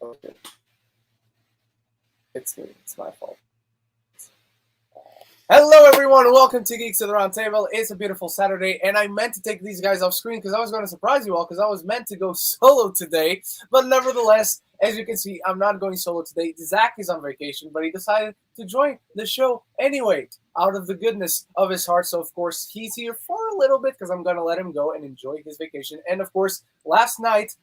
Okay. It's me. It's my fault. Hello, everyone. Welcome to Geeks of the Roundtable. It's a beautiful Saturday, and I meant to take these guys off screen because I was going to surprise you all because I was meant to go solo today. But nevertheless, as you can see, I'm not going solo today. Zach is on vacation, but he decided to join the show anyway, out of the goodness of his heart. So, of course, he's here for a little bit because I'm going to let him go and enjoy his vacation. And, of course, last minute,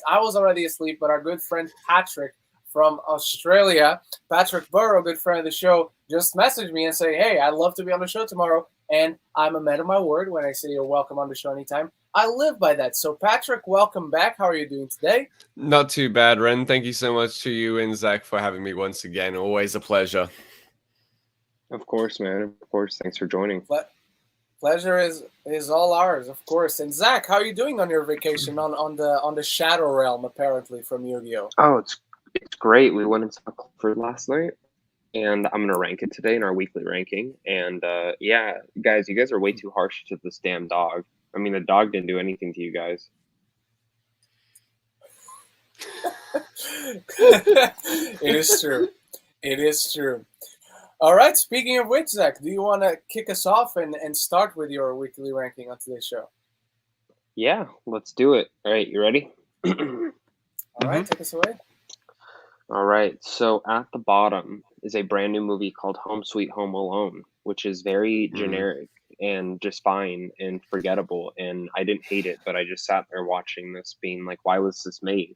I was already asleep, but our good friend Patrick from Australia, Patrick Burrow, good friend of the show, just messaged me and say, hey, I'd love to be on the show tomorrow. And I'm a man of my word when I say you're welcome on the show anytime. I live by that. So, Patrick, welcome back. How are you doing today? Not too bad, Ren. Thank you so much to you and Zach for having me once again. Always a pleasure. Of course, man. Of course. Thanks for joining. Pleasure is all ours, of course. And Zach, how are you doing on your vacation on the Shadow Realm, apparently, from Yu-Gi-Oh? Oh, it's great. We went into Clifford last night, and I'm gonna rank it today in our weekly ranking. And yeah, guys, you guys are way too harsh to this damn dog. I mean, the dog didn't do anything to you guys. It is true. It is true. All right. Speaking of which, Zach, do you want to kick us off and start with your weekly ranking on today's show? Yeah, let's do it. All right, you ready? All right, take us away. All right, so at the bottom is a brand new movie called Home Sweet Home Alone, which is very generic and just fine and forgettable. And I didn't hate it, but I just sat there watching this being like, why was this made?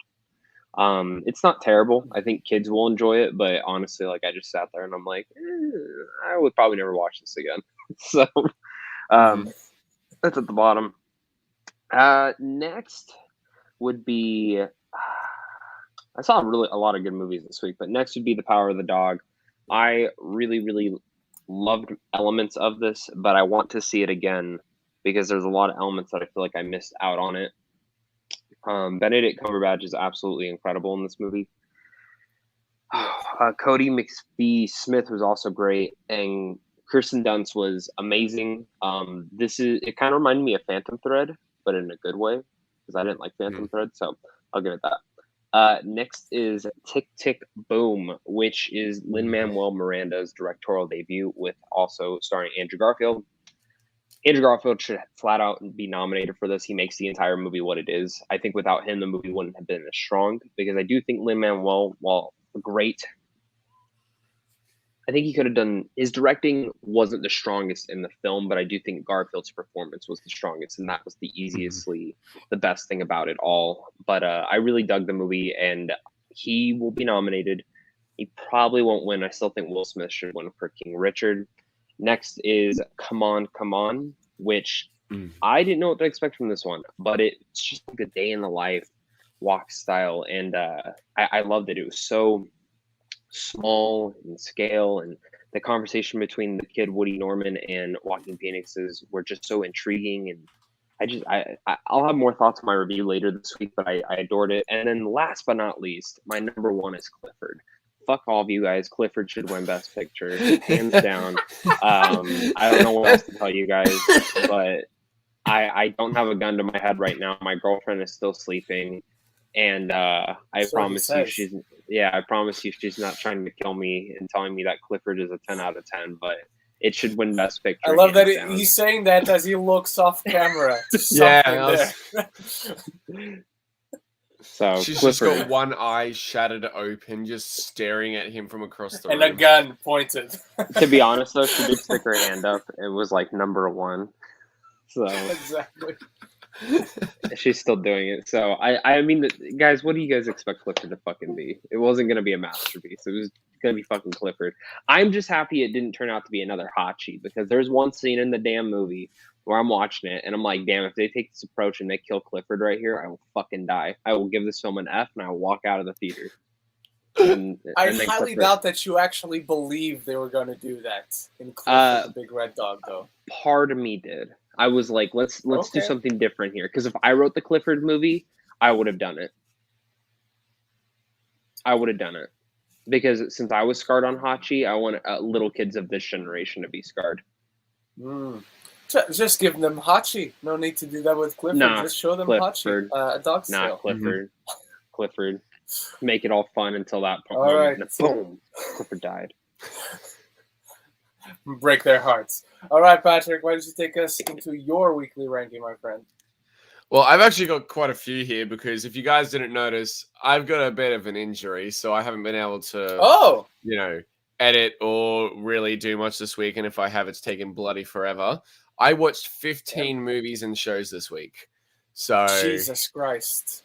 It's not terrible. I think kids will enjoy it, but honestly, like I just sat there and I'm like, I would probably never watch this again. So that's at the bottom. Next would be... I saw a lot of good movies this week, but next would be The Power of the Dog. I really, really loved elements of this, but I want to see it again because there's a lot of elements that I feel like I missed out on it. Benedict Cumberbatch is absolutely incredible in this movie. Cody McPhee Smith was also great, and Kirsten Dunst was amazing. It kind of reminded me of Phantom Thread, but in a good way, because I didn't like Phantom Thread, so I'll give it that. Next is Tick, Tick, Boom, which is Lin-Manuel Miranda's directorial debut, with also starring Andrew Garfield. Andrew Garfield should flat out be nominated for this. He makes the entire movie what it is. I think without him, the movie wouldn't have been as strong, because I do think Lin-Manuel, while great, I think he could have done... His directing wasn't the strongest in the film, but I do think Garfield's performance was the strongest, and that was the the best thing about it all. But I really dug the movie, and he will be nominated. He probably won't win. I still think Will Smith should win for King Richard. Next is Come On, Come On, which I didn't know what to expect from this one, but it's just like a day in the life walk style, and I loved it. It was so small in scale, and the conversation between the kid Woody Norman and Joaquin Phoenix were just so intriguing, and I'll have more thoughts on my review later this week, but I adored it. And then last but not least, my number one is Clifford. Fuck all of you guys. Clifford should win Best Picture, hands down. I don't know what else to tell you guys, but I don't have a gun to my head right now. My girlfriend is still sleeping, and I promise you she's not trying to kill me and telling me that Clifford is a 10 out of 10, but it should win Best Picture. I love that he's saying that as he looks off camera. So she's just got one eye shattered open, just staring at him from across the room. And a gun pointed. To be honest, though, she did stick her hand up. It was like number one. So exactly. She's still doing it. So I mean, guys, what do you guys expect Clifford to fucking be? It wasn't gonna be a masterpiece. It was gonna be fucking Clifford. I'm just happy it didn't turn out to be another Hachi, because there's one scene in the damn movie where I'm watching it and I'm like, damn, if they take this approach and they kill Clifford right here, I will fucking die. I will give this film an F and I will walk out of the theater. I highly doubt that you actually believe they were going to do that in Clifford the Big Red Dog, though. Part of me did. I was like, let's do something different here. Because if I wrote the Clifford movie, I would have done it. Because since I was scarred on Hachi, I want little kids of this generation to be scarred. Just give them Hachi. No need to do that with Clifford. Just show them Clifford. Hachi. A dog's Not tail. Clifford. Clifford. make it all fun until that point. All right. And boom, Clifford died. Break their hearts. All right, Patrick, why don't you take us into your weekly ranking, my friend? Well, I've actually got quite a few here because if you guys didn't notice, I've got a bit of an injury, so I haven't been able to, edit or really do much this week. And if I have, it's taken bloody forever. I watched 15 movies and shows this week. So Jesus Christ.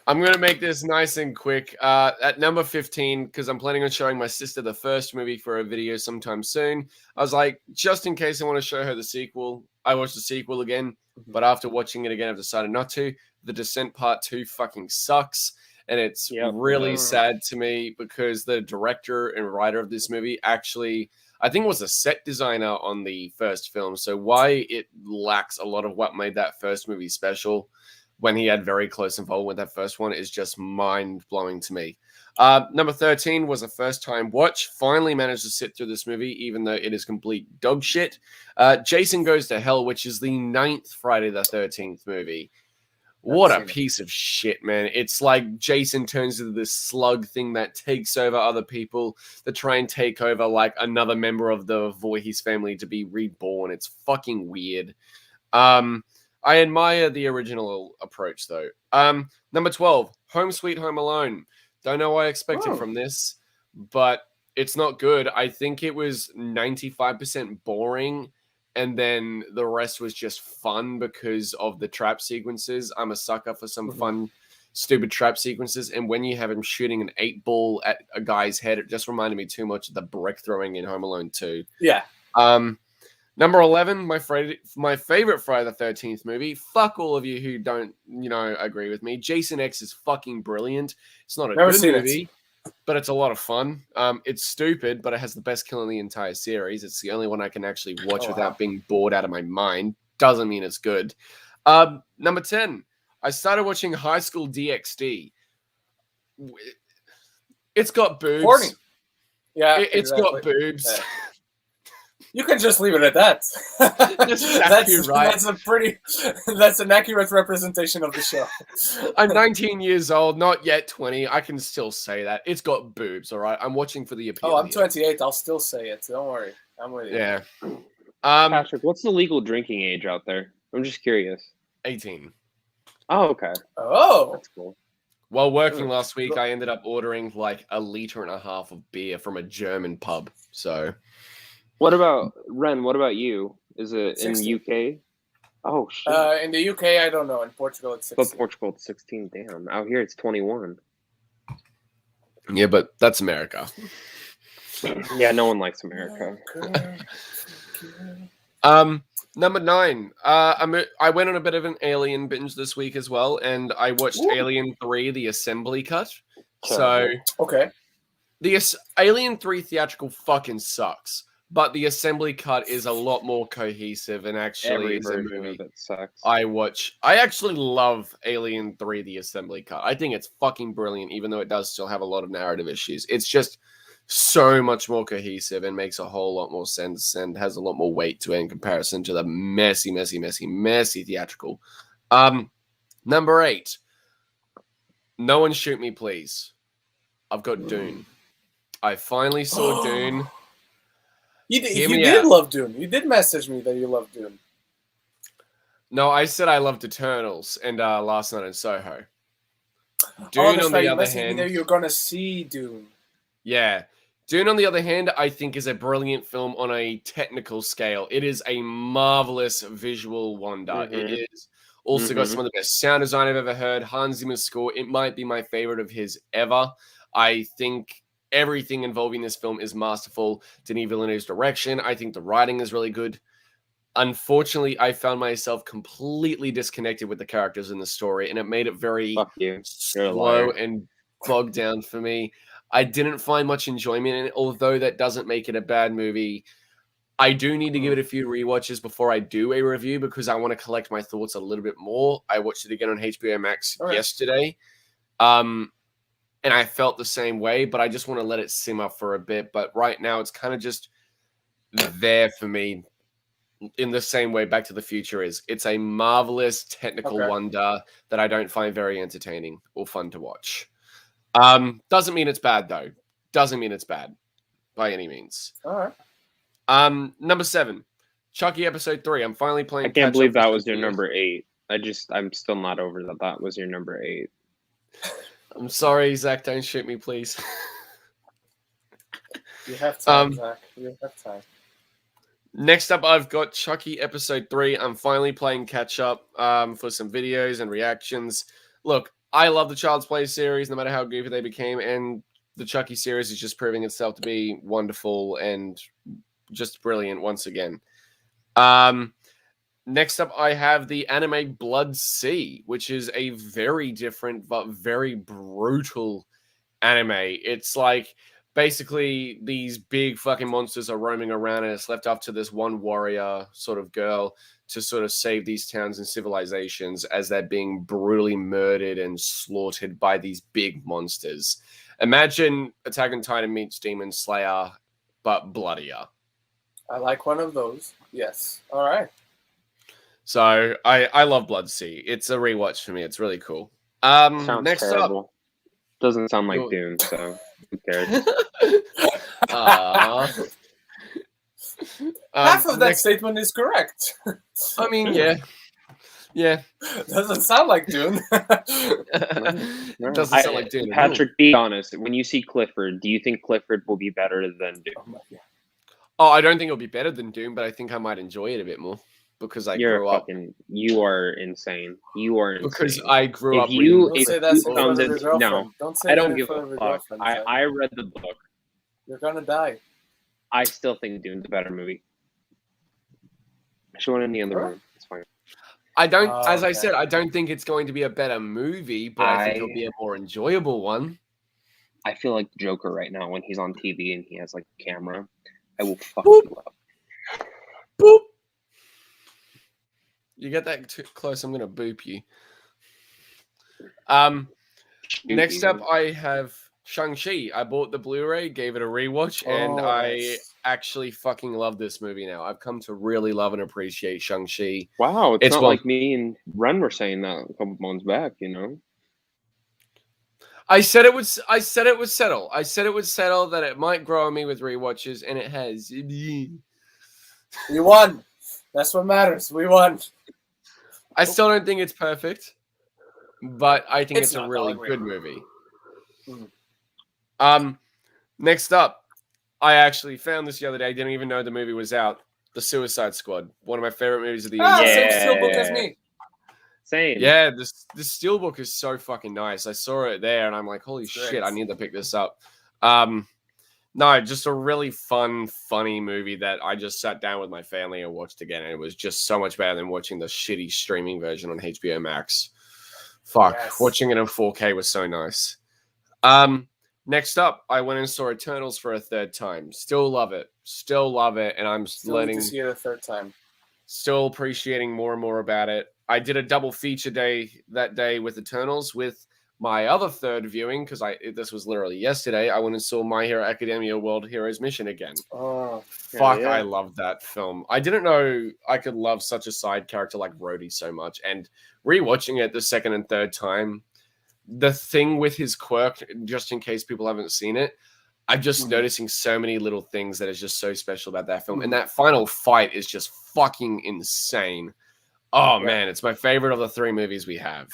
I'm going to make this nice and quick. At number 15, because I'm planning on showing my sister the first movie for a video sometime soon. I was like, just in case I want to show her the sequel, I watched the sequel again. But after watching it again, I've decided not to. The Descent Part 2 fucking sucks. And it's really sad to me because the director and writer of this movie actually, I think, was a set designer on the first film. So why it lacks a lot of what made that first movie special when he had very close involvement with that first one is just mind-blowing to me. Number 13 was a first-time watch. Finally managed to sit through this movie, even though it is complete dog shit. Jason Goes to Hell, which is the 9th Friday the 13th movie. What a piece of shit, man. It's like Jason turns into this slug thing that takes over other people that try and take over like another member of the Voorhees family to be reborn. It's fucking weird. I admire the original approach, though. Number 12, Home Sweet Home Alone. Don't know what I expected from this, but it's not good. I think it was 95% boring, and then the rest was just fun because of the trap sequences. I'm a sucker for some fun, stupid trap sequences, and when you have him shooting an 8-ball at a guy's head, it just reminded me too much of the brick throwing in Home Alone 2. Yeah. Number 11, my favorite Friday the 13th movie. Fuck all of you who don't, agree with me. Jason X is fucking brilliant. It's not a good movie, but it's a lot of fun. It's stupid, but it has the best kill in the entire series. It's the only one I can actually watch without being bored out of my mind. Doesn't mean it's good. Number 10, I started watching High School DxD. It's got boobs. Horny. Yeah, it's got boobs. Yeah. You can just leave it at that. That's an accurate representation of the show. I'm 19 years old, not yet 20. I can still say that. It's got boobs, all right? I'm watching for the appeal. Oh, I'm 28. I'll still say it. Don't worry. I'm with you. Yeah. Patrick, what's the legal drinking age out there? I'm just curious. 18. Oh, okay. Oh. That's cool. While working last week, I ended up ordering like 1.5 liters of beer from a German pub. So... What about Ren? What about you? Is it 16. In the UK? Oh shit! In the UK, I don't know. In Portugal, it's 16. But Portugal, it's 16. Damn. Out here, it's 21. Yeah, but that's America. Yeah, no one likes America. Number 9. I went on a bit of an Alien binge this week as well, and I watched Alien 3: The Assembly Cut. So okay, the Alien 3 theatrical fucking sucks. But the assembly cut is a lot more cohesive and actually is a movie that sucks. I watch. I actually love Alien 3, the assembly cut. I think it's fucking brilliant, even though it does still have a lot of narrative issues. It's just so much more cohesive and makes a whole lot more sense and has a lot more weight to it in comparison to the messy theatrical. Number 8. No One Shoot Me, Please. I've got Dune. I finally saw Dune. You did love Dune. You did message me that you love Dune. No, I said I loved Eternals and Last Night in Soho. Dune, on the other hand, you're gonna see Dune. Yeah, Dune, on the other hand, I think is a brilliant film on a technical scale. It is a marvelous visual wonder. Mm-hmm. It is also got some of the best sound design I've ever heard. Hans Zimmer's score, it might be my favorite of his ever. I think everything involving this film is masterful. Denis Villeneuve's direction, I think the writing is really good. Unfortunately, I found myself completely disconnected with the characters in the story, and it made it very slow and bogged down for me. I didn't find much enjoyment in it, although that doesn't make it a bad movie. I do need to give it a few rewatches before I do a review because I want to collect my thoughts a little bit more. I watched it again on HBO Max yesterday. And I felt the same way, but I just want to let it simmer for a bit. But right now, it's kind of just there for me in the same way Back to the Future is. It's a marvelous technical wonder that I don't find very entertaining or fun to watch. Doesn't mean it's bad though. Doesn't mean it's bad by any means. All right. Number 7, Chucky episode 3. I'm finally playing. I can't believe catch-up that for was your Chucky. number 8. I'm still not over that. That was your number 8. I'm sorry, Zach. Don't shoot me, please. You have time, Zach. You have time. Next up, I've got Chucky episode 3. I'm finally playing catch up for some videos and reactions. Look, I love the Child's Play series, no matter how goofy they became, and the Chucky series is just proving itself to be wonderful and just brilliant once again. Next up, I have the anime Blood Sea, which is a very different but very brutal anime. It's like basically these big fucking monsters are roaming around, and it's left up to this one warrior sort of girl to sort of save these towns and civilizations as they're being brutally murdered and slaughtered by these big monsters. Imagine Attack on Titan meets Demon Slayer, but bloodier. I like one of those. Yes. All right. So I love Blood Sea. It's a rewatch for me. It's really cool. Sounds Next terrible. up, Doesn't sound like Dune, so who cares? Half of that statement is correct. I mean, yeah. Doesn't sound like Dune. It doesn't sound like Dune. Patrick, be honest. When you see Clifford, do you think Clifford will be better than Dune? Oh, I don't think it'll be better than Dune, but I think I might enjoy it a bit more because I grew up. You are insane. You are insane. Because I grew up. Don't say that's in front of your girlfriend. No, Don't say I don't that in give front a of your fuck. girlfriend. I read the book. You're gonna die. I still think Dune's a better movie. She wanted me in the room. It's fine. I don't, Oh, as I okay. said, I don't think it's going to be a better movie, but I think it'll be a more enjoyable one. I feel like the Joker right now when he's on TV and he has like a camera. I will fuck you up. Boop. You get that too close, I'm gonna boop you. Next up, I have Shang-Chi. I bought the Blu-ray, gave it a rewatch, and I actually fucking love this movie now. I've come to really love and appreciate Shang-Chi. Wow, it's not like me and Ren were saying that a couple months back, you know. I said it would settle. I said it would settle, that it might grow on me with rewatches, and it has. We won. That's what matters. We won. I still don't think it's perfect, but I think it's a really not good movie. Mhm. Next up, I actually found this the other day. I didn't even know the movie was out. The Suicide Squad, one of my favorite movies of the year. Same steelbook as me. Same. Yeah, this steelbook is so fucking nice. I saw it there, and I'm like, holy shit, I need to pick this up. No, just a really fun, funny movie that I just sat down with my family and watched again, and it was just so much better than watching the shitty streaming version on HBO Max. Fuck, watching it in 4K was so nice. Next up, I went and saw Eternals for a third time. Still love it, and I'm learning to see it a third time. Still appreciating more and more about it. I did a double feature day that day with Eternals with my other third viewing, because this was literally yesterday. I went and saw My Hero Academia World Heroes Mission again. Oh, fuck! Yeah. I love that film. I didn't know I could love such a side character like Rhodey so much. And rewatching it the second and third time, the thing with his quirk, just in case people haven't seen it, I'm just noticing so many little things that is just so special about that film. And that final fight is just fucking insane. Oh man, it's my favorite of the 3 movies we have.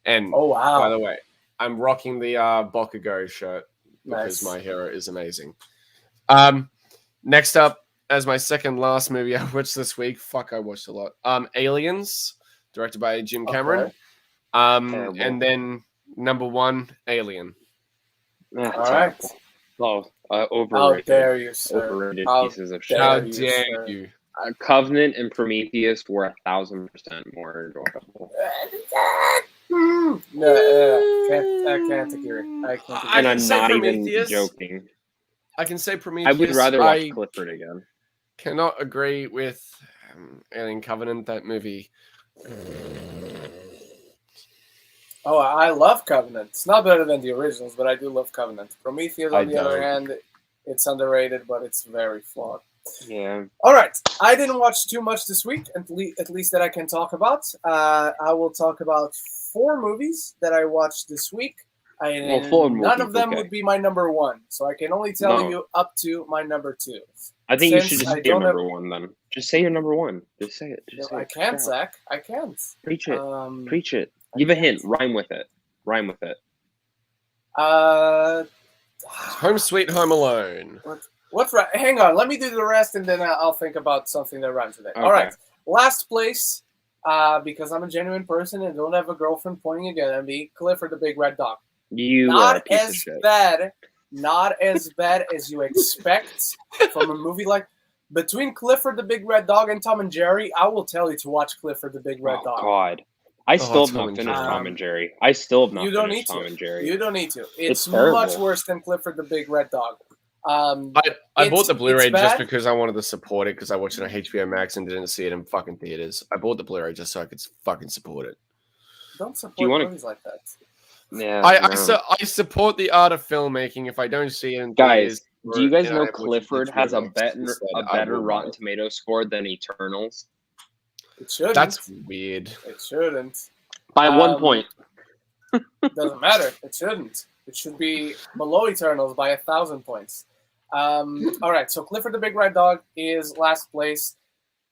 And by the way, I'm rocking the Bakugo shirt because My Hero is amazing. Next up, as my second last movie I watched this week, I watched a lot. Aliens, directed by Jim Cameron. And then number 1, Alien. All right. Oh, overrated. How dare you, sir? Overrated pieces of shit. How dare you? Covenant and Prometheus were 1,000% more enjoyable. I can't agree. And I'm not even joking. I can say Prometheus. I would rather watch Clifford again. Cannot agree with Alien Covenant, that movie. Oh, I love Covenant. It's not better than the originals, but I do love Covenant. Prometheus, on the other hand, it's underrated, but it's very flawed. Yeah. All right. I didn't watch too much this week, at least that I can talk about. I will talk about 4 movies that I watched this week. Well, Fulham none will of be them okay. would be my number one, so I can only tell No. you up to my number two. I think you Since should just I say your don't have- number one then. Just say your number one. Just say it. Just say I it. can't, Yeah. Zach. I can't. Preach it. Preach it. I Give a can't. hint. Rhyme with it. Rhyme with it. Home Sweet Home Alone. What's right? Hang on. Let me do the rest, and then I'll think about something that rhymes with it. Okay. All right. Last place, because I'm a genuine person and don't have a girlfriend pointing a gun at me. Clifford the Big Red Dog. You are a Not piece of as shit. bad. Not as bad as you expect from a movie like. Between Clifford the Big Red Dog and Tom and Jerry, I will tell you to watch Clifford the Big Red Dog. God. I still have Tom not and finished Jerry. Tom and Jerry. I still have not You don't finished need Tom to. and Jerry. You don't need to. It's terrible. much worse than Clifford the Big Red Dog. I bought the Blu-ray it's just bad. because I wanted to support it because I watched it on HBO Max and didn't see it in fucking theaters. I bought the Blu-ray just so I could fucking support it. Don't support you wanna- movies like that. Yeah. I no. support the art of filmmaking. If I don't see it in Guys, theaters, do you guys and I know watch it Clifford on has a HBO Max better instead, I better will Rotten buy it. Tomato score than Eternals? It shouldn't. That's weird. It shouldn't. By 1 point. Doesn't matter. It shouldn't. It should be below Eternals by 1,000 points. All right, so Clifford the Big Red Dog is last place.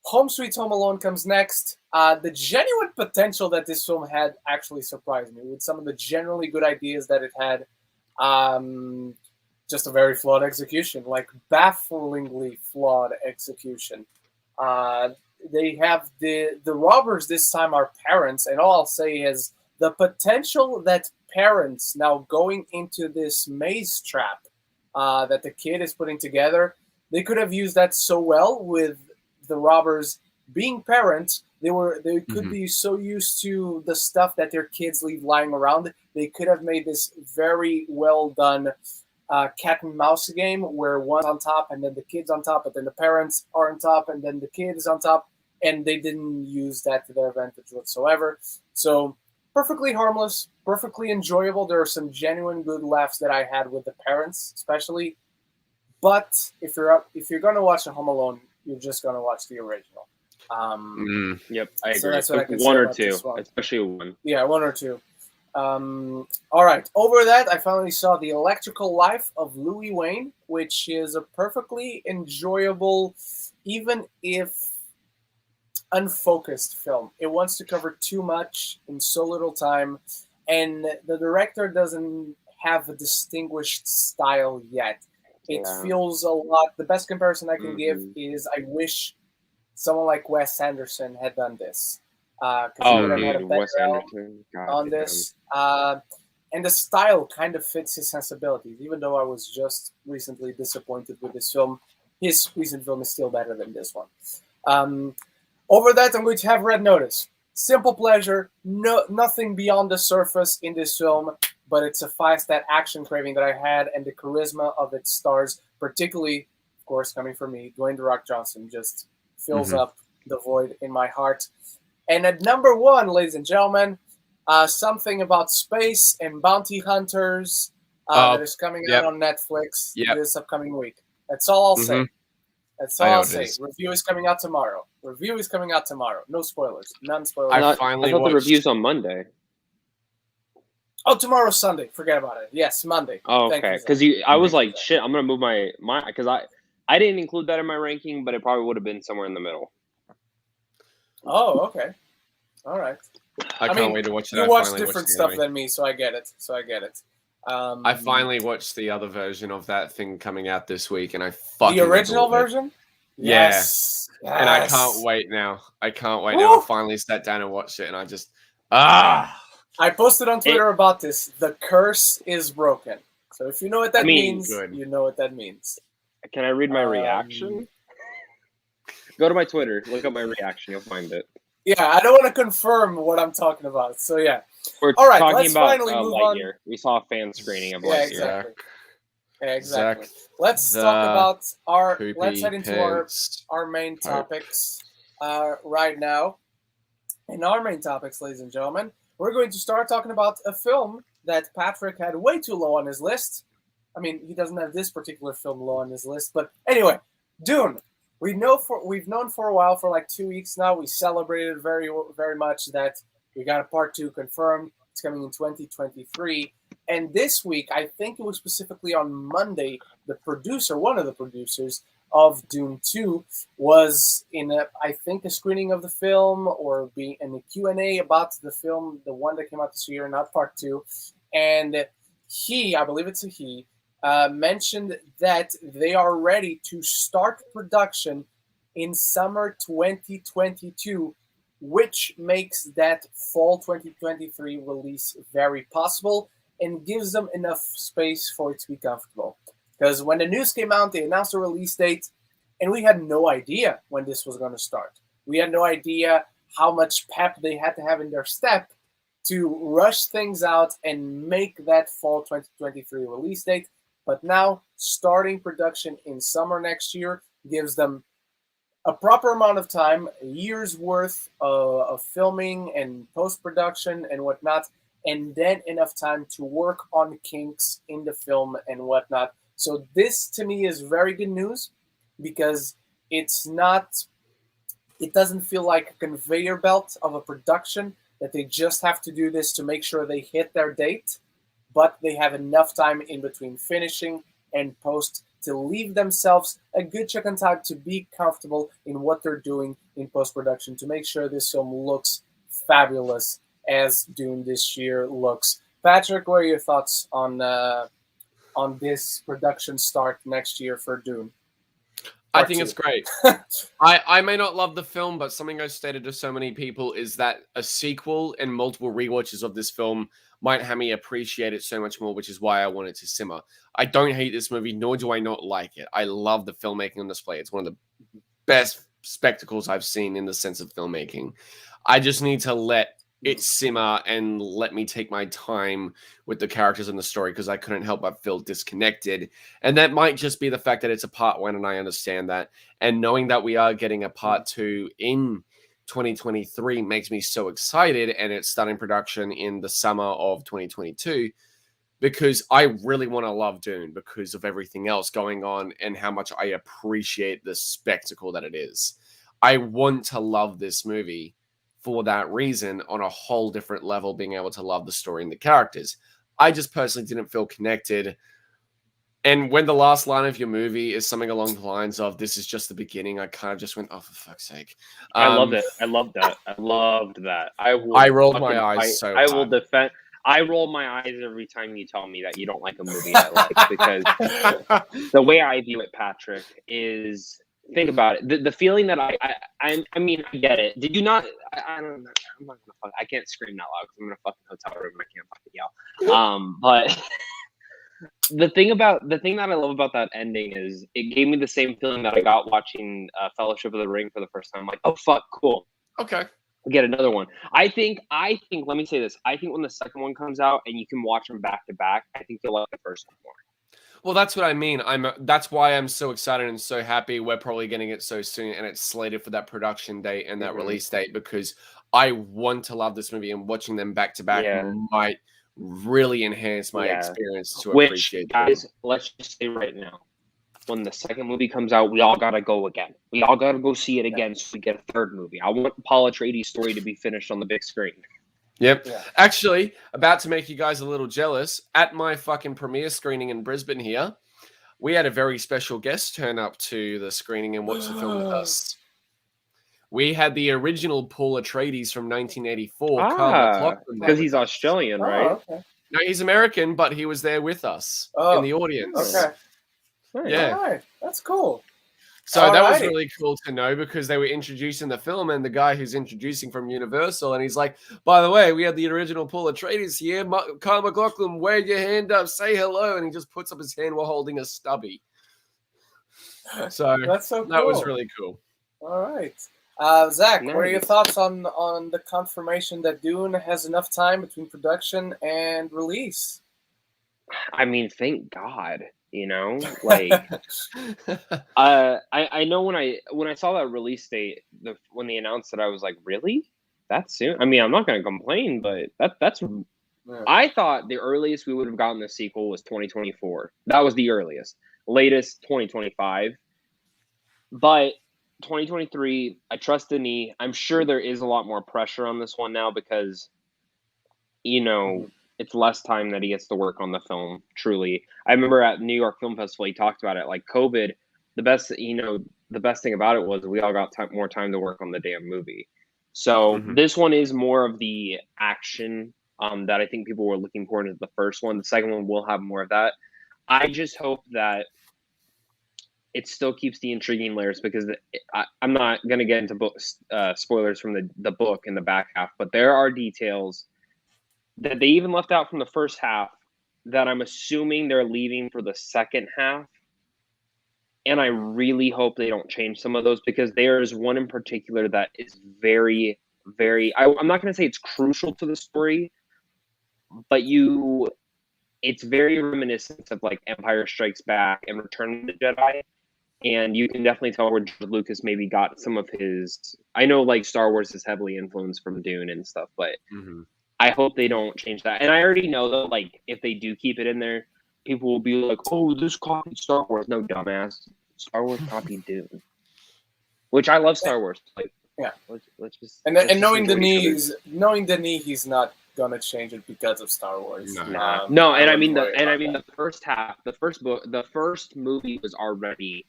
Home Sweet Home Alone comes next. The genuine potential that this film had actually surprised me with some of the generally good ideas that it had. Just a very flawed execution, like bafflingly flawed execution. They have the robbers this time are parents, and all I'll say is the potential that parents now going into this maze trap that the kid is putting together, they could have used that so well with the robbers being parents. They could be so used to the stuff that their kids leave lying around. They could have made this very well done cat and mouse game where one's on top and then the kid's on top, but then the parents are on top and then the kid is on top, and they didn't use that to their advantage whatsoever. So perfectly harmless, perfectly enjoyable. There are some genuine good laughs that I had with the parents, especially. But if you're gonna watch a Home Alone, you're just gonna watch the original. Yep, I agree. So that's what I can say one or about two, this one. especially one. Yeah, one or two. All right. Over that, I finally saw The Electrical Life of Louis Wayne, which is a perfectly enjoyable, even if unfocused film. It wants to cover too much in so little time, and the director doesn't have a distinguished style yet. It feels a lot. The best comparison I can give is I wish someone like Wes Anderson had done this. Dude, Wes Anderson on this. And the style kind of fits his sensibilities. Even though I was just recently disappointed with this film, his recent film is still better than this one. Over that, I'm going to have Red Notice. Simple pleasure, nothing beyond the surface in this film, but it sufficed that action craving that I had and the charisma of its stars, particularly, of course, coming from me, Dwayne "The Rock" Johnson, just fills up the void in my heart. And at number one, ladies and gentlemen, something about space and bounty hunters that is coming out on Netflix this upcoming week. That's all I'll say. That's all I'll say. Review is coming out tomorrow. No spoilers. None spoilers. I thought the review's on Monday. Oh, tomorrow's Sunday. Forget about it. Yes, Monday. Oh, okay. Because I was like, shit, I'm gonna move my because I didn't include that in my ranking, but it probably would have been somewhere in the middle. Oh, okay. All right. I can't wait to watch it. You watch different stuff than me, so I get it. I finally watched the other version of that thing coming out this week, and I fucking the original version. Yes. And I can't wait now. I finally sat down and watched it, and I just I posted on Twitter about this. The curse is broken. So if you know what that means, you know what that means. Can I read my reaction? Go to my Twitter. Look up my reaction. You'll find it. Yeah, I don't want to confirm what I'm talking about. So yeah. We're all right, talking let's about finally move Lightyear. on. We saw a fan screening of Lightyear. Exactly. Let's talk about let's head into our main topics right now. In our main topics, ladies and gentlemen, we're going to start talking about a film that Patrick had way too low on his list. I mean, he doesn't have this particular film low on his list, but anyway, Dune. We've known for a while, for like 2 weeks now. We celebrated very, very much that we got a part 2 confirmed. It's coming in 2023. And this week, I think it was specifically on Monday, one of the producers of Dune 2, was in I think a screening of the film or being in a Q&A about the film, the one that came out this year, not part 2. And I believe it's a he, mentioned that they are ready to start production in summer 2022, which makes that fall 2023 release very possible and gives them enough space for it to be comfortable. Because when the news came out, they announced a release date, and we had no idea when this was going to start. We had no idea how much pep they had to have in their step to rush things out and make that fall 2023 release date. But now, starting production in summer next year gives them a proper amount of time, a year's worth of filming and post-production and whatnot, and then enough time to work on kinks in the film and whatnot. So this, to me, is very good news because it doesn't feel like a conveyor belt of a production that they just have to do this to make sure they hit their date, but they have enough time in between finishing and post to leave themselves a good chunk of time to be comfortable in what they're doing in post-production to make sure this film looks fabulous as Dune this year looks. Patrick, what are your thoughts on this production start next year for Dune? I think it's great. I may not love the film, but something I've stated to so many people is that a sequel and multiple rewatches of this film might have me appreciate it so much more, which is why I want it to simmer. I don't hate this movie, nor do I not like it. I love the filmmaking on display. It's one of the best spectacles I've seen in the sense of filmmaking. I just need to let it simmer and let me take my time with the characters and the story because I couldn't help but feel disconnected. And that might just be the fact that it's a part 1 and I understand that. And knowing that we are getting a part 2 in 2023 makes me so excited, and it's starting production in the summer of 2022 because I really want to love Dune because of everything else going on and how much I appreciate the spectacle that it is. I want to love this movie for that reason on a whole different level, being able to love the story and the characters. I just personally didn't feel connected. And when the last line of your movie is something along the lines of, this is just the beginning, I kind of just went, oh, for fuck's sake. I loved it. I loved that. I loved that. I rolled my eyes so hard. I will defend. I roll my eyes every time you tell me that you don't like a movie I like because the way I view it, Patrick, is think about it. The feeling that I mean, I get it. Did you not? I don't know. I'm not gonna fuck. I can't scream that loud because I'm in a fucking hotel room and I can't fucking yell. But the thing that I love about that ending is it gave me the same feeling that I got watching Fellowship of the Ring for the first time. Like, oh fuck, cool. Okay. Get another one. I think. Let me say this. I think when the second one comes out and you can watch them back to back, I think you'll like the first one more. Well, that's what I mean. That's why I'm so excited and so happy. We're probably getting it so soon, and it's slated for that production date and that release date because I want to love this movie, and watching them back to back might really enhance my experience to appreciate. Guys, let's just say right now, when the second movie comes out, we all gotta go again. We all gotta go see it again, so we get a third movie. I want Paul Atreides' story to be finished on the big screen. Yep. Yeah. Actually, about to make you guys a little jealous, at my fucking premiere screening in Brisbane here, we had a very special guest turn up to the screening and watch the film with us. We had the original Paul Atreides from 1984, Carl McLachlan. Because he's Australian, right? Okay. No, he's American, but he was there with us in the audience. Okay. Yeah. All right. That's cool. So that was really cool to know because they were introducing the film and the guy who's introducing from Universal. And he's like, by the way, we had the original Paul Atreides here. Carl McLachlan, wave your hand up, say hello. And he just puts up his hand while holding a stubby. So that's so cool. That was really cool. All right. Zach, what are your thoughts on the confirmation that Dune has enough time between production and release? I mean, thank God. You know, like I know when I saw that release date, when they announced it, I was like, really? That soon? I mean, I'm not going to complain, but that's. Yeah. I thought the earliest we would have gotten the sequel was 2024. That was the earliest. Latest 2025. But 2023, I trust Denis. I'm sure there is a lot more pressure on this one now because, you know, it's less time that he gets to work on the film. Truly, I remember at New York Film Festival, he talked about it. Like COVID, the best thing about it was we all got more time to work on the damn movie. So this one is more of the action that I think people were looking for in the first one. The second one will have more of that. I just hope that it still keeps the intriguing layers, because I'm not going to get into spoilers from the book in the back half, but there are details that they even left out from the first half that I'm assuming they're leaving for the second half. And I really hope they don't change some of those, because there is one in particular that is very, very, I'm not going to say it's crucial to the story, but it's very reminiscent of like Empire Strikes Back and Return of the Jedi. And you can definitely tell where George Lucas maybe got some of his, I know like Star Wars is heavily influenced from Dune and stuff, but I hope they don't change that. And I already know that, like, if they do keep it in there, people will be like, "Oh, this copied Star Wars." No, dumbass. Star Wars copied Dune. Which I love Star Wars. Like, yeah. Let's just and knowing Denis, he's not gonna change it because of Star Wars. No, and I mean the first half, the first book, the first movie was already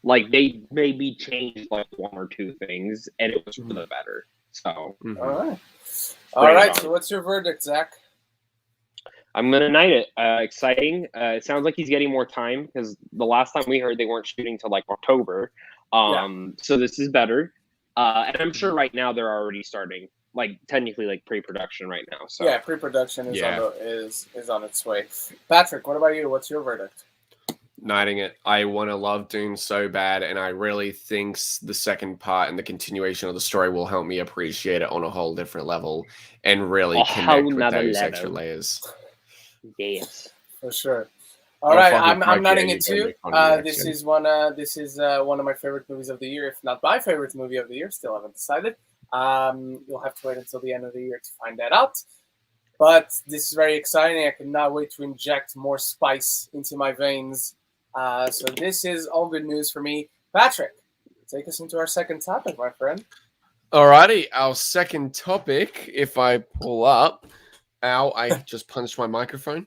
like they maybe changed like one or two things, and it was for the better. So all right. So what's your verdict, Zach? I'm gonna knight it. Exciting. It sounds like he's getting more time, because the last time we heard they weren't shooting till like October. So this is better. And I'm sure right now they're already starting, like technically like pre-production right now. So yeah, pre-production is on its way. Patrick, what about you? What's your verdict? Knighting it. I want to love Dune so bad, and I really think the second part and the continuation of the story will help me appreciate it on a whole different level and really connect with those extra layers. Yes, for sure. All right, I'm nodding it too. This is one of my favorite movies of the year, if not my favorite movie of the year. Still haven't decided. You'll have to wait until the end of the year to find that out. But this is very exciting. I cannot wait to inject more spice into my veins. So this is all good news for me. Patrick, take us into our second topic, my friend. Alrighty, our second topic, if I pull up. Ow, I just punched my microphone.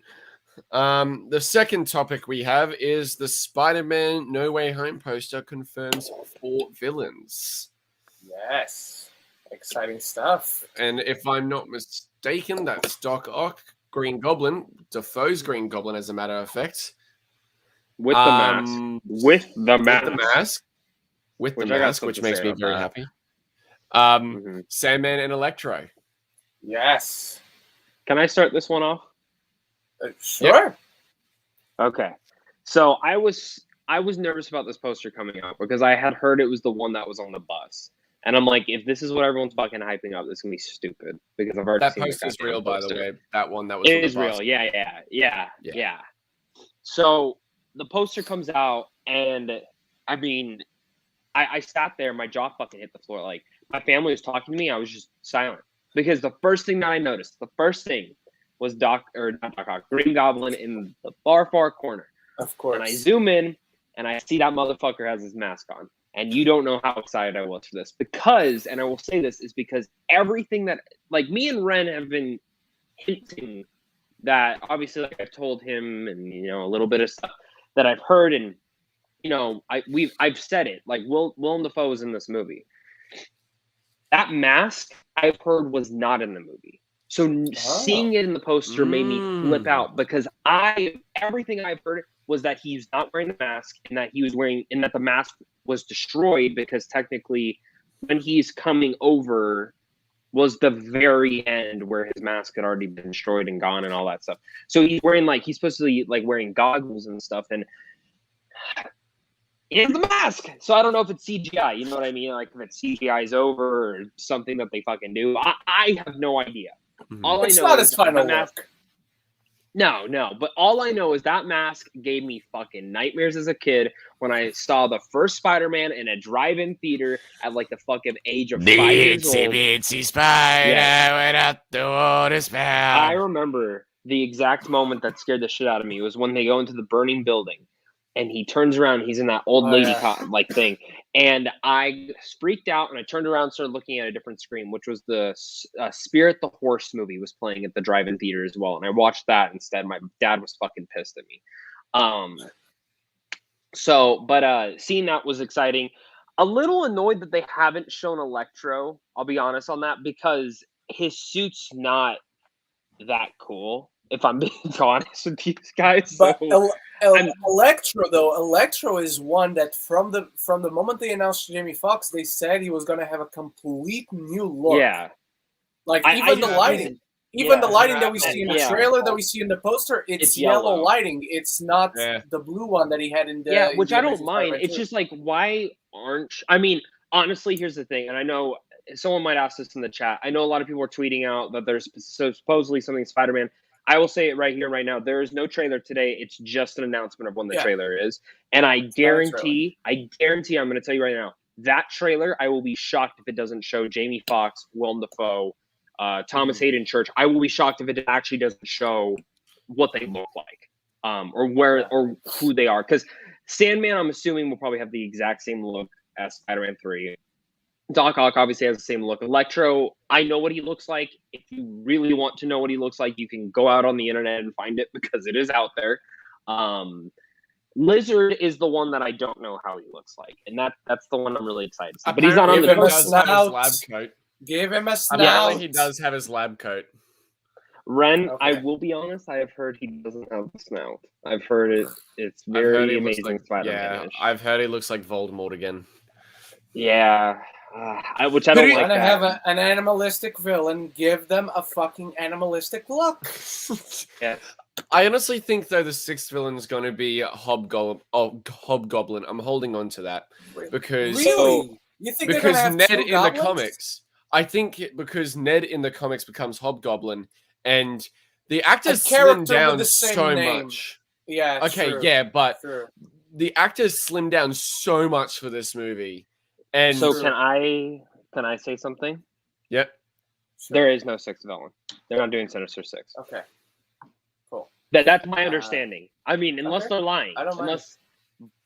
The second topic we have is the Spider-Man No Way Home poster confirms 4 villains. Yes. Exciting stuff. And if I'm not mistaken, that's Doc Ock, Green Goblin, Defoe's Green Goblin, as a matter of fact. With the mask. With the mask. Which makes me very happy. Sandman and Electro. Yes. Can I start this one off? Sure. Yep. Okay. So I was nervous about this poster coming out, because I had heard it was the one that was on the bus. And I'm like, if this is what everyone's fucking hyping up, this is going to be stupid, because I've already seen that poster is real, by the way. That one that was It is real. Yeah. So the poster comes out, and I mean, I sat there, my jaw fucking hit the floor. Like, my family was talking to me, I was just silent, because the first thing that I noticed, was Green Goblin in the far corner. Of course. And I zoom in, and I see that motherfucker has his mask on. And you don't know how excited I was for this, because, and I will say this, is because everything that, like, me and Ren have been hinting that, obviously, like, I've told him, and, you know, a little bit of stuff that I've heard, and, you know, I've said it, like, Willem Dafoe was in this movie. That mask, I've heard, was not in the movie. So seeing it in the poster made me flip out, because everything I've heard was that he's not wearing the mask, and that the mask was destroyed, because technically when he's coming over was the very end where his mask had already been destroyed and gone and all that stuff. So he's supposed to be like wearing goggles and stuff, and he has the mask. So I don't know if it's CGI, you know what I mean? Like, if it's CGI's over or something that they fucking do. I have no idea. All it's I know not is his final mask. look. No, but all I know is that mask gave me fucking nightmares as a kid when I saw the first Spider-Man in a drive-in theater at like the fucking age of 5 years old. Itsy spider went up the water spout. I remember the exact moment that scared the shit out of me was when they go into the burning building, and he turns around. He's in that old lady yeah. like thing, and I freaked out, and I turned around, and started looking at a different screen, which was the Spirit the Horse movie was playing at the drive-in theater as well, and I watched that instead. My dad was fucking pissed at me. But seeing that was exciting. A little annoyed that they haven't shown Electro. I'll be honest on that, because his suit's not that cool, if I'm being honest with you guys. But So Electro is one that from the moment they announced Jamie Foxx, they said he was going to have a complete new look. yeah, Like I even the just- lighting. Even yeah, the lighting that we see in the yeah. trailer, that we see in the poster, it's yellow yellow. lighting. It's not Yeah. the blue one that he had in the yeah, in which the I don't Amazing mind. Spider-Man It's 2. just like, why aren't? I mean, honestly, here's the thing, and I know someone might ask this in the chat. I know a lot of people are tweeting out that there's supposedly something Spider-Man. I will say it right here, right now. There is no trailer today. It's just an announcement of when the trailer is, and I guarantee, I'm going to tell you right now, that trailer, I will be shocked if it doesn't show Jamie Foxx, Willem Dafoe, Thomas Hayden Church. I will be shocked if it actually doesn't show what they look like, or where or who they are. Because Sandman, I'm assuming, will probably have the exact same look as Spider-Man 3. Doc Ock obviously has the same look. Electro, I know what he looks like. If you really want to know what he looks like, you can go out on the internet and find it, because it is out there. Lizard is the one that I don't know how he looks like, and that's the one I'm really excited to see. But he's not on the Apparently poster. he does have his lab coat. Give him a snout. Apparently he does have his lab coat. Ren, Okay. I will be honest, I have heard he doesn't have the snout. I've heard it's I've heard very he looks amazing like, Spider-Man. yeah, I've heard he looks like Voldemort again. Yeah, which I don't like. Gonna have an animalistic villain. Give them a fucking animalistic look. Yeah. I honestly think, though, the sixth villain is going to be Hobgoblin. Oh, Hobgoblin. I'm holding on to that because Really? You think they're because gonna have Ned two in goblins? the comics, I think because Ned in the comics becomes Hobgoblin, and the actors slim character with down the same so name. much. Yeah. Okay, true. yeah, but True. the actors slim down so much for this movie, and So can I say something? Yep. Sure. There is no sixth villain. They're not doing Sinister Six. Okay. Cool. That's my understanding. I mean, unless okay. they're lying. I don't mind.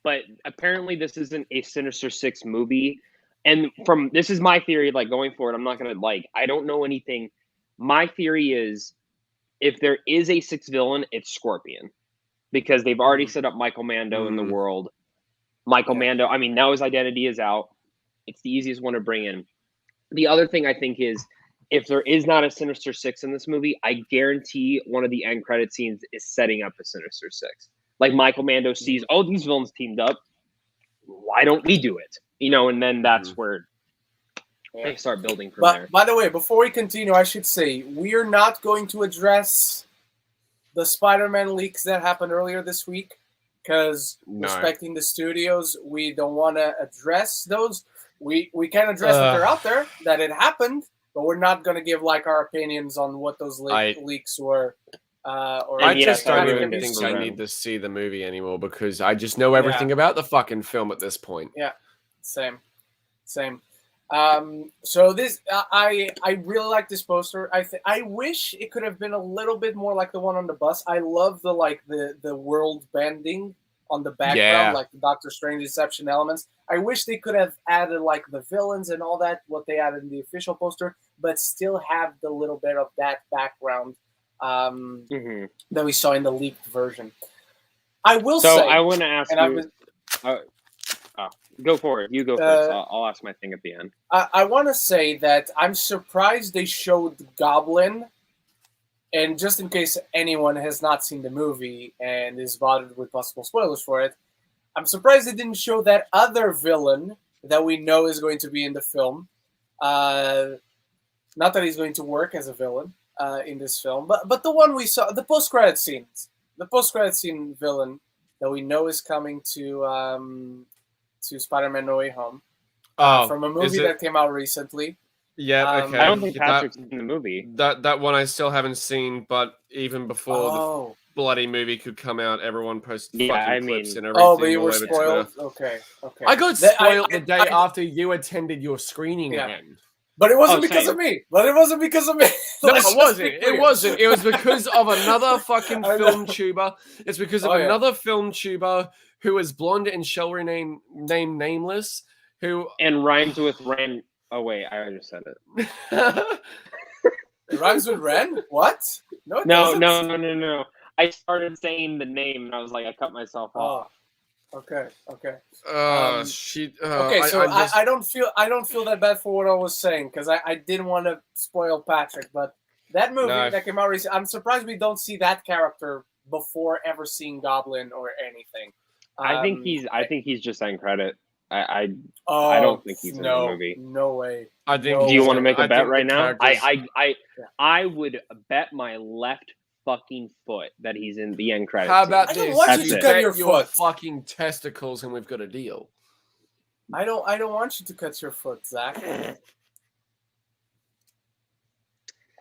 But apparently this isn't a Sinister Six movie. And this is my theory, like going forward, I'm not gonna I don't know anything. My theory is if there is a sixth villain, it's Scorpion. Because they've already set up Michael Mando in the world. Michael Mando, I mean, now his identity is out. It's the easiest one to bring in. The other thing I think is, if there is not a Sinister Six in this movie, I guarantee one of the end credit scenes is setting up a Sinister Six. Like Michael Mando sees, oh, these villains teamed up. Why don't we do it? And then that's where they start building from there. By the way, before we continue, I should say we are not going to address the Spider-Man leaks that happened earlier this week because respecting the studios, we don't want to address those. We can address that they're out there, that it happened, but we're not going to give our opinions on what those leaks were. I just don't even think I need to see the movie anymore because I just know everything about the fucking film at this point. Yeah, same. So this, I really like this poster. I wish it could have been a little bit more like the one on the bus. I love the world bending on the background, like the Doctor Strange Deception elements. I wish they could have added the villains and all that, what they added in the official poster, but still have the little bit of that background that we saw in the leaked version. I will say. So I want to ask you. Go for it. You go first. I'll ask my thing at the end. I want to say that I'm surprised they showed Goblin, and just in case anyone has not seen the movie and is bothered with possible spoilers for it, I'm surprised they didn't show that other villain that we know is going to be in the film. Not that he's going to work as a villain in this film, but the one we saw, the post-credit scenes, the post-credit scene villain that we know is coming to Spider-Man No Way Home from a movie that came out recently. Yeah, okay. I don't think Patrick's in the movie. That one I still haven't seen, but even before the bloody movie could come out, everyone posted fucking clips and everything. Oh, but you were spoiled? Okay. I got spoiled the day after you attended your screening again. But it wasn't because of me. No, it wasn't. It wasn't. It was because of another fucking film tuber. It's because of another film tuber who is blonde and shall remain nameless, who And rhymes with Ren. Oh wait, I already said it. It rhymes with Ren? What? No, it No, doesn't. no. I started saying the name, and I was like, I cut myself off. Okay. okay, So I don't feel that bad for what I was saying because I didn't want to spoil Patrick, but that movie that came out recently, I'm surprised we don't see that character before ever seeing Goblin or anything. I think he's just end credit. I don't think he's in the movie. No way. I think. Do you want to make a bet right now? Characters... I would bet my left fucking foot that he's in the end credits. How about I this? don't want you to cut your foot. Fucking testicles, and we've got a deal. I don't want you to cut your foot, Zach.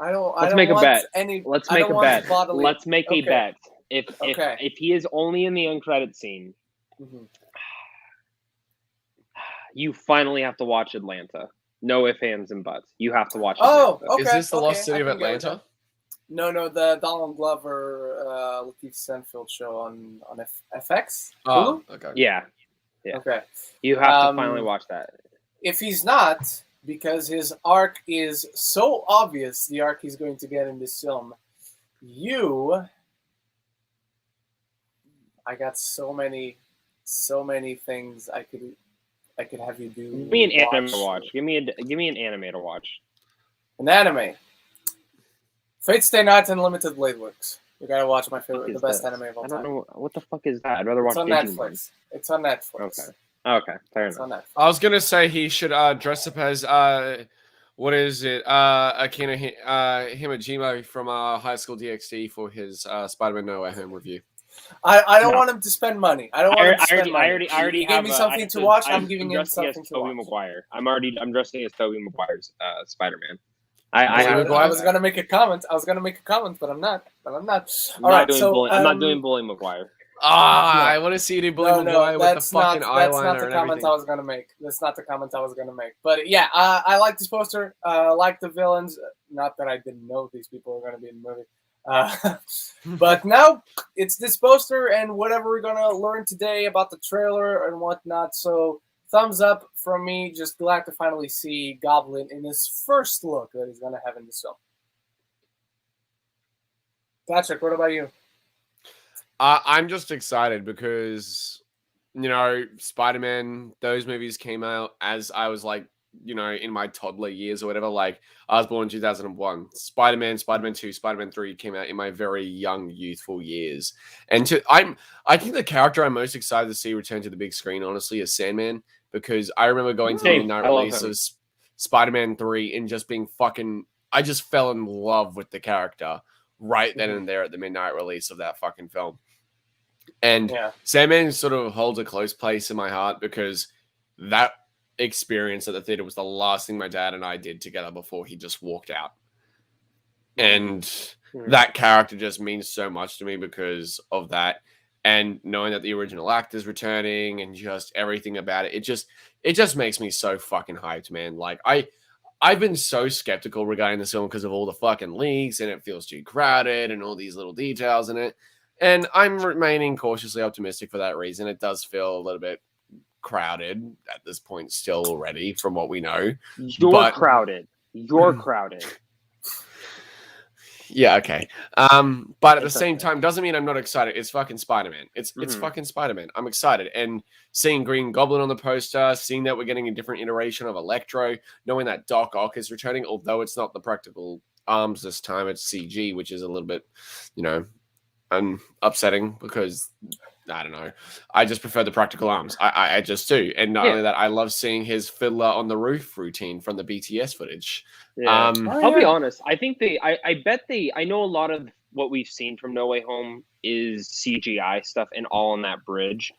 Let's make a bet. Let's make a bet. Let's make a bet. If he is only in the end credit scene, you finally have to Atlanta. No ifs, ands, and buts. You have to watch Atlanta. Okay. Is this the Lost City of Atlanta? No, the Donald Glover, Lakeith Stanfield show on FX. Oh, okay. Yeah. Okay. You have to finally watch that. If he's not, because his arc is so obvious, the arc he's going to get in this film, I got so many things I could have you do. Give me an anime to watch. Give me an anime to watch. An anime. Fate Stay Night and Limited Blade Works. You gotta watch the best anime of all time. I don't know what the fuck is that. I'd rather watch. It's on Netflix. It's on Netflix. Okay. Fair enough. On Netflix. I was gonna say he should dress up as what is it? Akira Himajima from High School DxD for his Spider-Man No Way Home review. I don't want him to spend money. I don't want him to spend money. I already gave me something to watch. I'm giving him something to watch. Maguire. I'm dressing as Tobey Maguire's Spider-Man. I was gonna make a comment. But I'm not. I'm not doing Bully Maguire. I want to see you do Bully Maguire with the fucking eyeliner. That's not the comment I was gonna make. That's not the comment I was gonna make. But yeah, I like this poster. Like the villains. Not that I didn't know these people were gonna be in the movie. But now it's this poster and whatever we're gonna learn today about the trailer and whatnot. So thumbs up from me. Just glad to finally see Goblin in his first look that he's gonna have in this film. Patrick, what about you? I'm just excited because, Spider-Man, those movies came out as I was like, in my toddler years or whatever. Like, I was born in 2001. Spider-Man, Spider-Man 2, Spider-Man 3 came out in my very young, youthful years. And I think the character I'm most excited to see return to the big screen, honestly, is Sandman, because I remember going to the midnight release of Spider-Man 3 and just being I just fell in love with the character right then and there at the midnight release of that fucking film. And Sandman sort of holds a close place in my heart because that experience at the theater was the last thing my dad and I did together before he just walked out. And that character just means so much to me because of that. And knowing that the original actor's returning and just everything about it, it just makes me so fucking hyped, man. Like, I've been so skeptical regarding this film because of all the fucking leaks and it feels too crowded and all these little details in it. And I'm remaining cautiously optimistic for that reason. It does feel a little bit crowded at this point still already from what we know. You're crowded. Yeah, okay. But at the same time, doesn't mean I'm not excited. It's fucking Spider-Man. It's fucking Spider-Man. I'm excited. And seeing Green Goblin on the poster, seeing that we're getting a different iteration of Electro, knowing that Doc Ock is returning, although it's not the practical arms this time, it's CG, which is a little bit, upsetting because I don't know. I just prefer the practical arms. I just do. And not only that, I love seeing his Fiddler on the Roof routine from the BTS footage. Yeah. I'll be honest. I think I know a lot of what we've seen from No Way Home is CGI stuff and all on that bridge.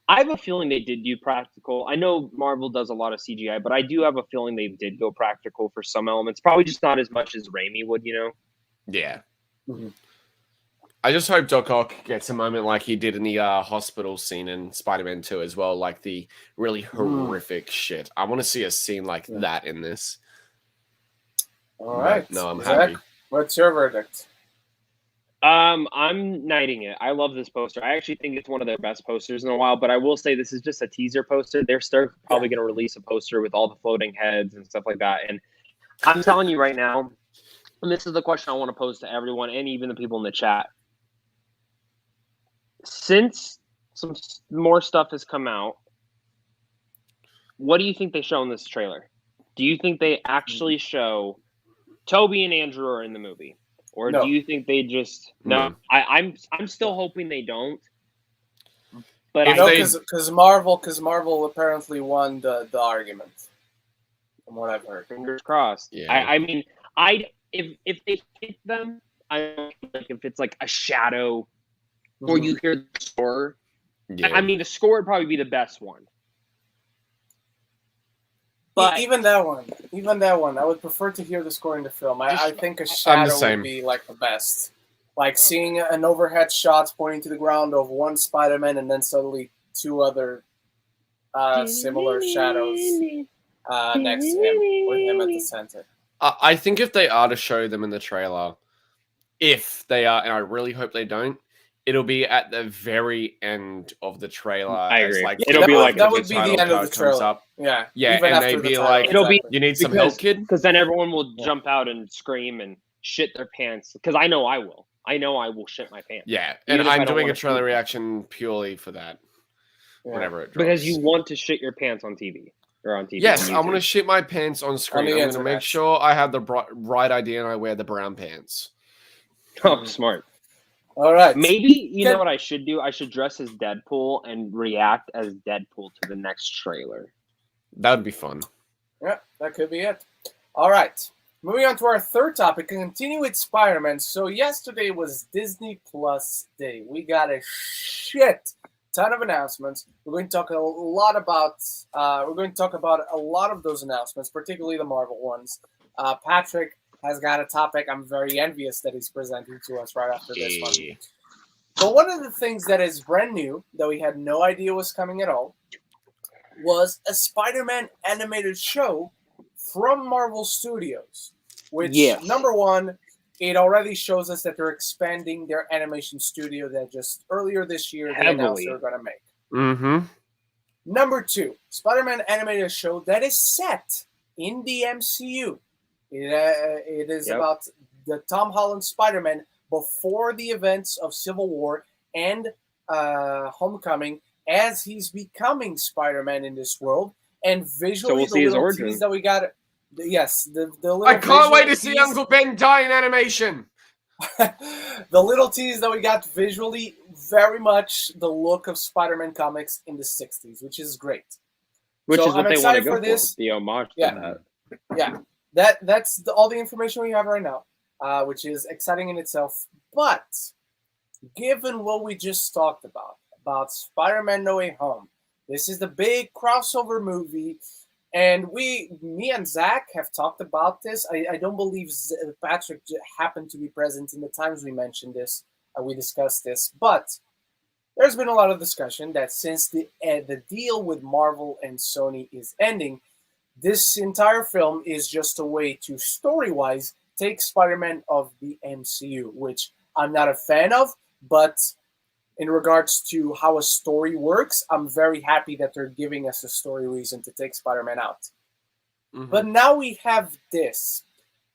I have a feeling they did do practical. I know Marvel does a lot of CGI, but I do have a feeling they did go practical for some elements. Probably just not as much as Raimi would, Yeah. Mm-hmm. I just hope Doc Ock gets a moment like he did in the hospital scene in Spider-Man 2 as well, like the really horrific shit. I want to see a scene like that in this. All right. No, I'm Zach, happy. what's your verdict? I'm knighting it. I love this poster. I actually think it's one of their best posters in a while, but I will say this is just a teaser poster. They're still probably going to release a poster with all the floating heads and stuff like that. And I'm telling you right now, and this is the question I want to pose to everyone and even the people in the chat. Since some more stuff has come out, what do you think they show in this trailer? Do you think they actually show Toby and Andrew are in the movie? Or No. do you think they just no? I'm still hoping they don't. But no, because Marvel apparently won the argument, from what I've heard. Fingers crossed. Yeah. I mean, if they hit them, I like if it's like a shadow, or you hear the score. Yeah. I mean, the score would probably be the best one. But even that one, I would prefer to hear the score in the film. I think a shadow would be like the best. Like seeing an overhead shot pointing to the ground of one Spider-Man and then suddenly two other similar shadows next to him, with him at the center. I think if they are to show them in the trailer, if they are, and I really hope they don't, it'll be at the very end of the trailer. I agree. Like, It'll be like that would be the end of the trailer. Up. Yeah, yeah, even and after they'd the be title, like, it'll be "You need some help, kid," because then everyone will jump out and scream and shit their pants. Because I know I will. I know I will shit my pants. Yeah, Even and if I I'm don't doing a wanna trailer see it. reaction purely for that. Yeah. Whenever it drops. Because you want to shit your pants on TV or on TV. Yes, on I'm going to YouTube. shit my pants on screen. the I'm going to internet. make sure I have the right idea and I wear the brown pants. Oh, smart. All right. Maybe you know what I should do? I should dress as Deadpool and react as Deadpool to the next trailer. That would be fun. Yeah, that could be it. All right. Moving on to our third topic, continue with Spider-Man. So yesterday was Disney Plus Day. We got a shit ton of announcements. We're going to talk a lot about a lot of those announcements, particularly the Marvel ones. Patrick has got a topic I'm very envious that he's presenting to us right after this one. But one of the things that is brand new, that we had no idea was coming at all, was a Spider-Man animated show from Marvel Studios, which, number one, it already shows us that they're expanding their animation studio that just earlier this year they announced they were going to make. Mm-hmm. Number two, Spider-Man animated show that is set in the MCU. It is about the Tom Holland Spider-Man before the events of Civil War and Homecoming, as he's becoming Spider-Man in this world. And visually, so we'll see his origin. Tease that we got. Yes, the little. I can't wait to see Uncle Ben die in animation. The little tease that we got visually, very much the look of Spider-Man comics in the '60s, which is great. Which so is what I'm they want to excited go for this. The homage Yeah. to that. Yeah, that's all the information we have right now, which is exciting in itself. But given what we just talked about Spider-Man No Way Home, this is the big crossover movie, and me and Zach have talked about this. I don't believe Patrick happened to be present in the times we mentioned this, we discussed this, but there's been a lot of discussion that since the deal with Marvel and Sony is ending, this entire film is just a way to, story-wise, take Spider-Man of the MCU, which I'm not a fan of, but in regards to how a story works, I'm very happy that they're giving us a story reason to take Spider-Man out. Mm-hmm. But now we have this.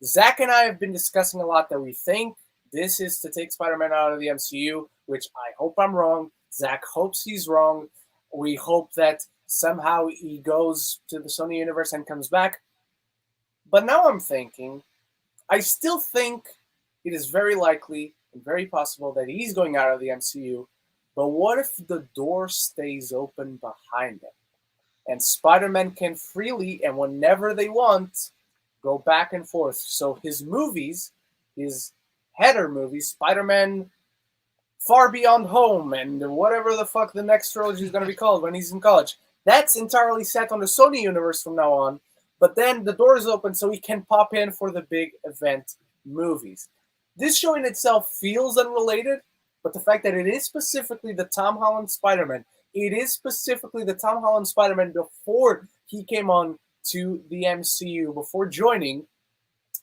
Zach and I have been discussing a lot that we think this is to take Spider-Man out of the MCU, which I hope I'm wrong. Zach hopes he's wrong. We hope that somehow he goes to the Sony universe and comes back. But now I'm thinking, I still think it is very likely and very possible that he's going out of the MCU. But what if the door stays open behind him? And Spider-Man can freely and whenever they want go back and forth. So his movies, his header movies, Spider-Man Far Beyond Home and whatever the fuck the next trilogy is going to be called when he's in college, that's entirely set on the Sony universe from now on. But then the door is open so he can pop in for the big event movies. This show in itself feels unrelated, but the fact that it is specifically the Tom Holland Spider-Man, it is specifically the Tom Holland Spider-Man before he came on to the MCU, before joining,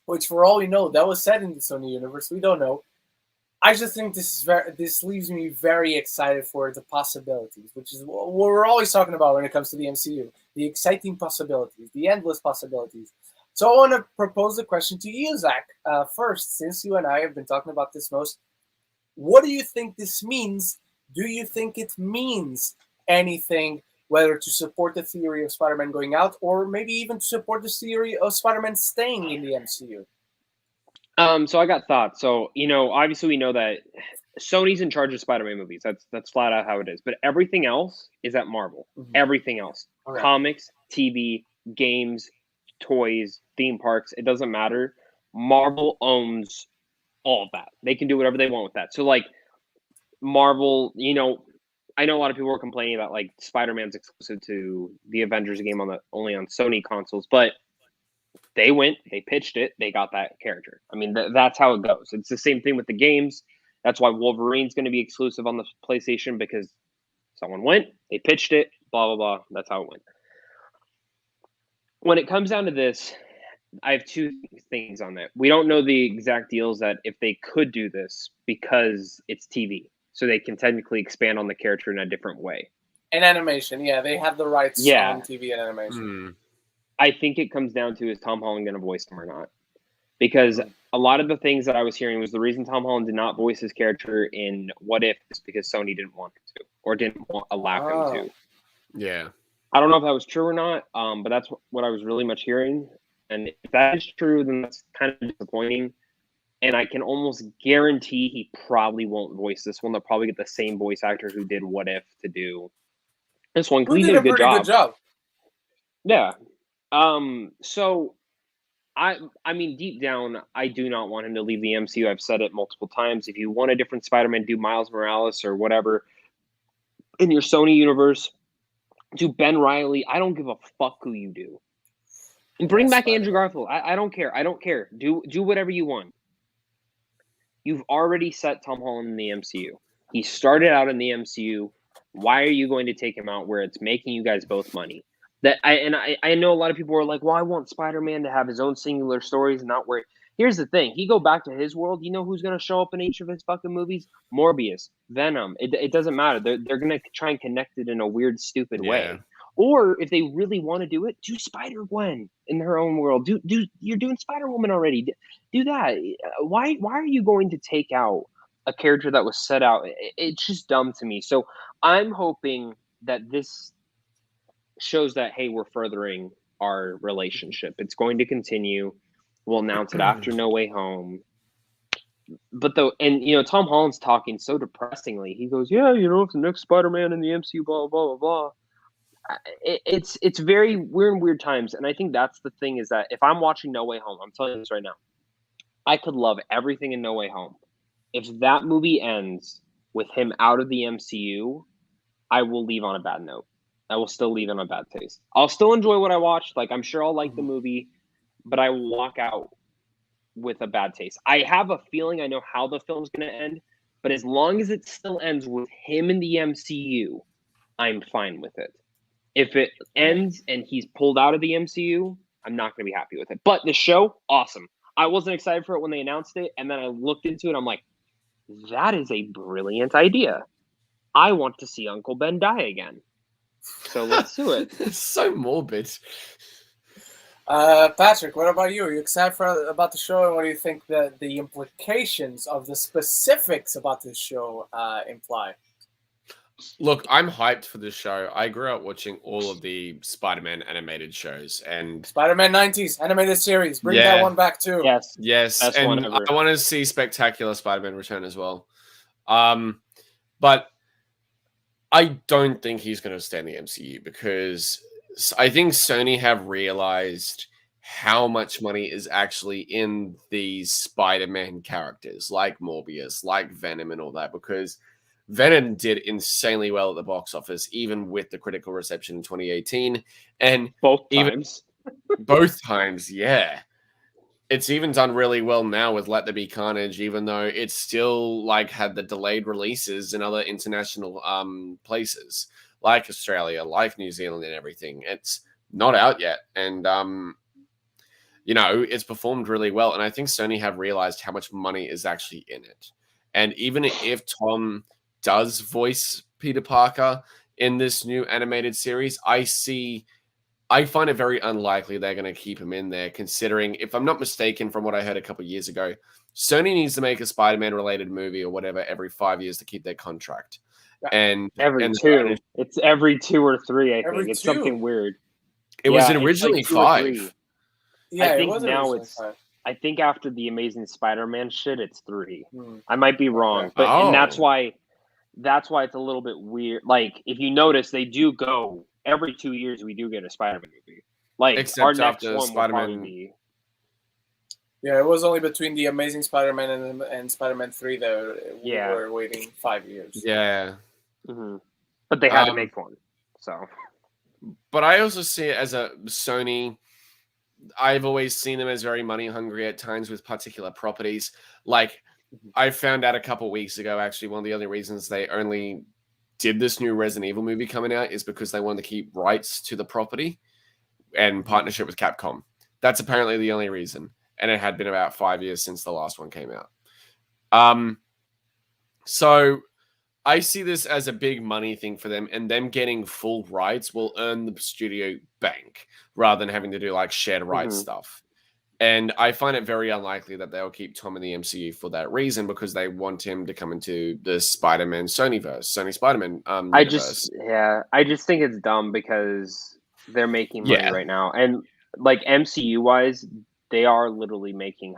which for all we know, that was set in the Sony universe. We don't know. I just think this leaves me very excited for the possibilities, which is what we're always talking about when it comes to the MCU: the exciting possibilities, the endless possibilities. So I want to propose a question to you, Zach. First, since you and I have been talking about this most, what do you think this means? Do you think it means anything, whether to support the theory of Spider-Man going out, or maybe even to support the theory of Spider-Man staying in the MCU? So I got thoughts. So, obviously we know that Sony's in charge of Spider-Man movies. That's flat out how it is. But everything else is at Marvel. Mhm. Everything else. Okay. Comics, TV, games, toys, theme parks, it doesn't matter. Marvel owns all of that. They can do whatever they want with that. So like Marvel, I know a lot of people were complaining about like Spider-Man's exclusive to the Avengers game only on Sony consoles, but they went, they pitched it, they got that character. I mean, that's how it goes. It's the same thing with the games. That's why Wolverine's going to be exclusive on the PlayStation, because someone went, they pitched it, blah, blah, blah. That's how it went. When it comes down to this, I have two things on that. We don't know the exact deals that if they could do this because it's TV, so they can technically expand on the character in a different way. And animation, yeah, they have the rights on TV and animation. I think it comes down to, is Tom Holland going to voice him or not? Because a lot of the things that I was hearing was the reason Tom Holland did not voice his character in What If is because Sony didn't want him to, or didn't allow him to. Yeah. I don't know if that was true or not, but that's what I was really much hearing. And if that is true, then that's kind of disappointing. And I can almost guarantee he probably won't voice this one. They'll probably get the same voice actor who did What If to do this one. Who He did a pretty good job. Yeah. So I mean, deep down, I do not want him to leave the MCU. I've said it multiple times. If you want a different Spider-Man, do Miles Morales or whatever in your Sony universe. Do Ben Reilly. I don't give a fuck who you do. And bring back Andrew Garfield. I don't care. I don't care. Do whatever you want. You've already set Tom Holland in the MCU. He started out in the MCU. Why are you going to take him out where it's making you guys both money? I know a lot of people are like, well, I want Spider-Man to have his own singular stories and not where. Here's the thing. He go back to his world. You know who's going to show up in each of his fucking movies? Morbius, Venom. It doesn't matter. They're going to try and connect it in a weird, stupid way. Or if they really want to do it, do Spider-Gwen in her own world. You're doing Spider-Woman already. Do that. Why are you going to take out a character that was set out? It's just dumb to me. So I'm hoping that this shows that, hey, we're furthering our relationship. It's going to continue. We'll announce it after No Way Home. But Tom Holland's talking so depressingly. He goes, yeah, it's the next Spider-Man in the MCU, blah, blah, blah, blah. It's very weird times. And I think that's the thing, is that if I'm watching No Way Home, I'm telling you this right now, I could love everything in No Way Home. If that movie ends with him out of the MCU, I will leave on a bad note. I will still leave on a bad taste. I'll still enjoy what I watched. Like, I'm sure I'll like the movie, but I will walk out with a bad taste. I have a feeling I know how the film's going to end, but as long as it still ends with him in the MCU, I'm fine with it. If it ends and he's pulled out of the MCU, I'm not going to be happy with it. But the show, awesome. I wasn't excited for it when they announced it, and then I looked into it, I'm like, that is a brilliant idea. I want to see Uncle Ben die again. So let's do it. It's so morbid. Patrick, what about you? Are you excited about the show, and what do you think that the implications of the specifics about this show imply? Look, I'm hyped for this show. I grew up watching all of the Spider-Man animated shows, and Spider-Man 90s animated series. Bring that one back too. Yes, Best and I want to see Spectacular Spider-Man return as well. But I don't think he's going to stay in the MCU, because I think Sony have realized how much money is actually in these Spider-Man characters, like Morbius, like Venom, and all that, because Venom did insanely well at the box office, even with the critical reception in 2018. And both times. Both times, yeah. It's even done really well now with Let There Be Carnage, even though it's still like had the delayed releases in other international places, like Australia, like New Zealand, and everything. It's not out yet. And it's performed really well. And I think Sony have realized how much money is actually in it. And even if Tom does voice Peter Parker in this new animated series, I find it very unlikely they're going to keep him in there, considering, if I'm not mistaken, from what I heard a couple of years ago, Sony needs to make a Spider-Man related movie or whatever every 5 years to keep their contract. And every two. It's every 2 or 3, I think. It's 2. something weird. It was originally it's like 5. Yeah, I think it was now originally it's 5. I think after the Amazing Spider-Man shit, it's 3. I might be wrong, but Oh. and that's why it's a little bit weird. Like, if you notice, they do go every 2 years. We do get a Spider-Man movie. Like, Except our next after one Spider-Man- will probably be. Yeah, it was only between the Amazing Spider-Man and Spider-Man 3 that we Yeah. were waiting 5 years. Yeah. But they had to make one. So, But I also see it as a Sony. I've always seen them as very money hungry at times with particular properties. Like, I found out a couple weeks ago, actually, one of the only reasons they only did this new Resident Evil movie coming out is because they wanted to keep rights to the property and partnership with Capcom. That's apparently the only reason. And it had been about 5 years since the last one came out. So I see this as a big money thing for them, and them getting full rights will earn the studio bank rather than having to do like shared rights stuff. And I find it very unlikely that they'll keep Tom in the MCU for that reason, because they want him to come into the Spider-Man Sony Spider-Man universe. I just think it's dumb because they're making money right now, and like MCU wise, they are literally making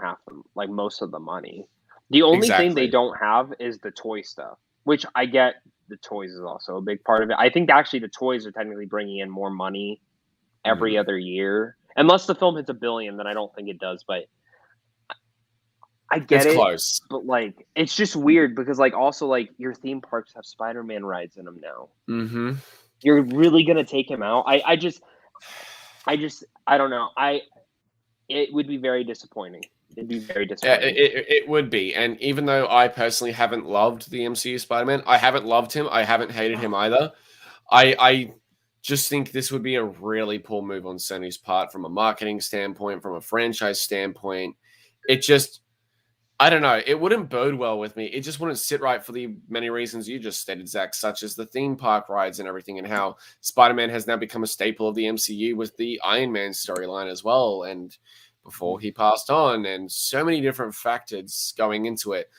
most of the money. The only thing they don't have is the toy stuff, which I get. The toys is also a big part of it. I think actually the toys are technically bringing in more money every other year, unless the film hits $1 billion. Then I don't think it does. But I get it's it. Close. But like, it's just weird because like also like your theme parks have Spider-Man rides in them now. You're really gonna take him out? I don't know. It would be very disappointing. It'd be very disappointing. It would be. And even though I personally haven't loved the MCU Spider-Man, I haven't loved him. I haven't hated him either. I just think this would be a really poor move on Sony's part from a marketing standpoint, from a franchise standpoint. It just, I don't know. It wouldn't bode well with me. It just wouldn't sit right for the many reasons you just stated, Zach, such as the theme park rides and everything, and how Spider-Man has now become a staple of the MCU with the Iron Man storyline as well. And before he passed on, and so many different factors going into it.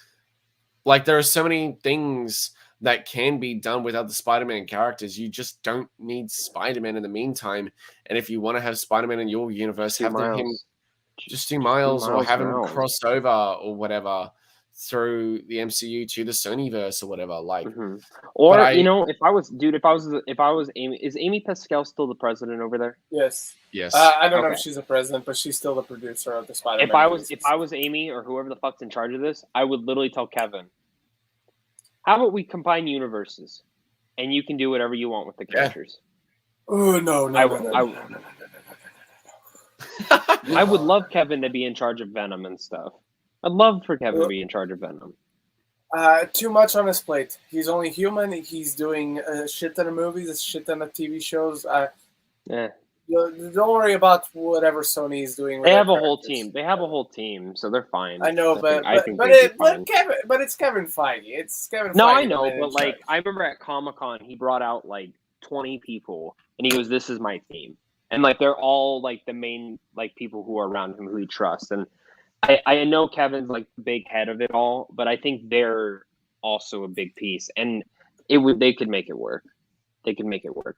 Like, there are so many things that can be done with other Spider-Man characters. You just don't need Spider-Man in the meantime. And if you want to have Spider-Man in your universe, have him just do Miles or have him cross over or whatever through the MCU to the Sonyverse or whatever. Like, or if I was Amy, is Amy Pascal still the president over there? Yes. Yes. I don't know if she's a president, but she's still the producer of the Spider-Man. If I was Amy or whoever the fuck's in charge of this, I would literally tell Kevin, how about we combine universes, and you can do whatever you want with the characters. Oh no! I would love Kevin to be in charge of Venom and stuff. I'd love for Kevin to be in charge of Venom. Too much on his plate. He's only human. He's doing a shit ton of movies, a shit ton of TV shows. Don't worry about whatever Sony is doing. They have a whole team. They have a whole team, so they're fine. I know, but it's Kevin Feige. It's Kevin Feige. No, I know, but like I remember at Comic-Con, he brought out like 20 people, and he goes, "This is my team," and like they're all like the main like people who are around him who he trusts. And I know Kevin's like the big head of it all, but I think they're also a big piece, and they could make it work. They could make it work.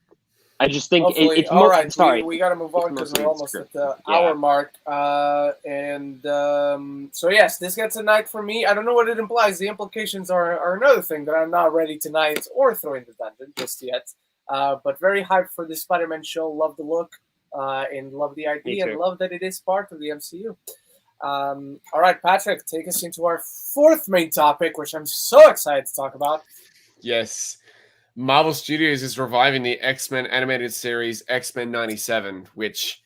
I just think it's all right. Sorry, we got to move on because we're almost at the hour mark. So yes, this gets a night for me. I don't know what it implies. The implications are another thing that I'm not ready tonight or throwing the dungeon just yet. But very hyped for this Spider-Man show. Love the look and love the idea and love that it is part of the MCU. All right, Patrick, take us into our fourth main topic, which I'm so excited to talk about. Yes. Marvel Studios is reviving the X-Men animated series X-Men 97, which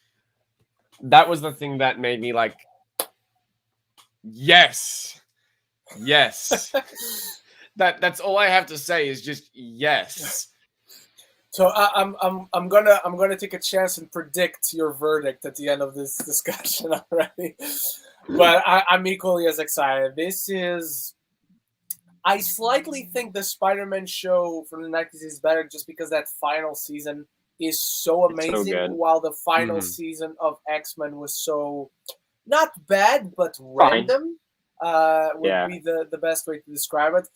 that was the thing that made me like, yes. That's all I have to say is just yes. So I'm gonna take a chance and predict your verdict at the end of this discussion already, but I'm equally as excited. This is I slightly think the Spider-Man show from the 90s is better just because that final season is so It's so amazing, good. while the final Mhm. season of X-Men was so not bad but Fine. random. Would Yeah. be the best way to describe it.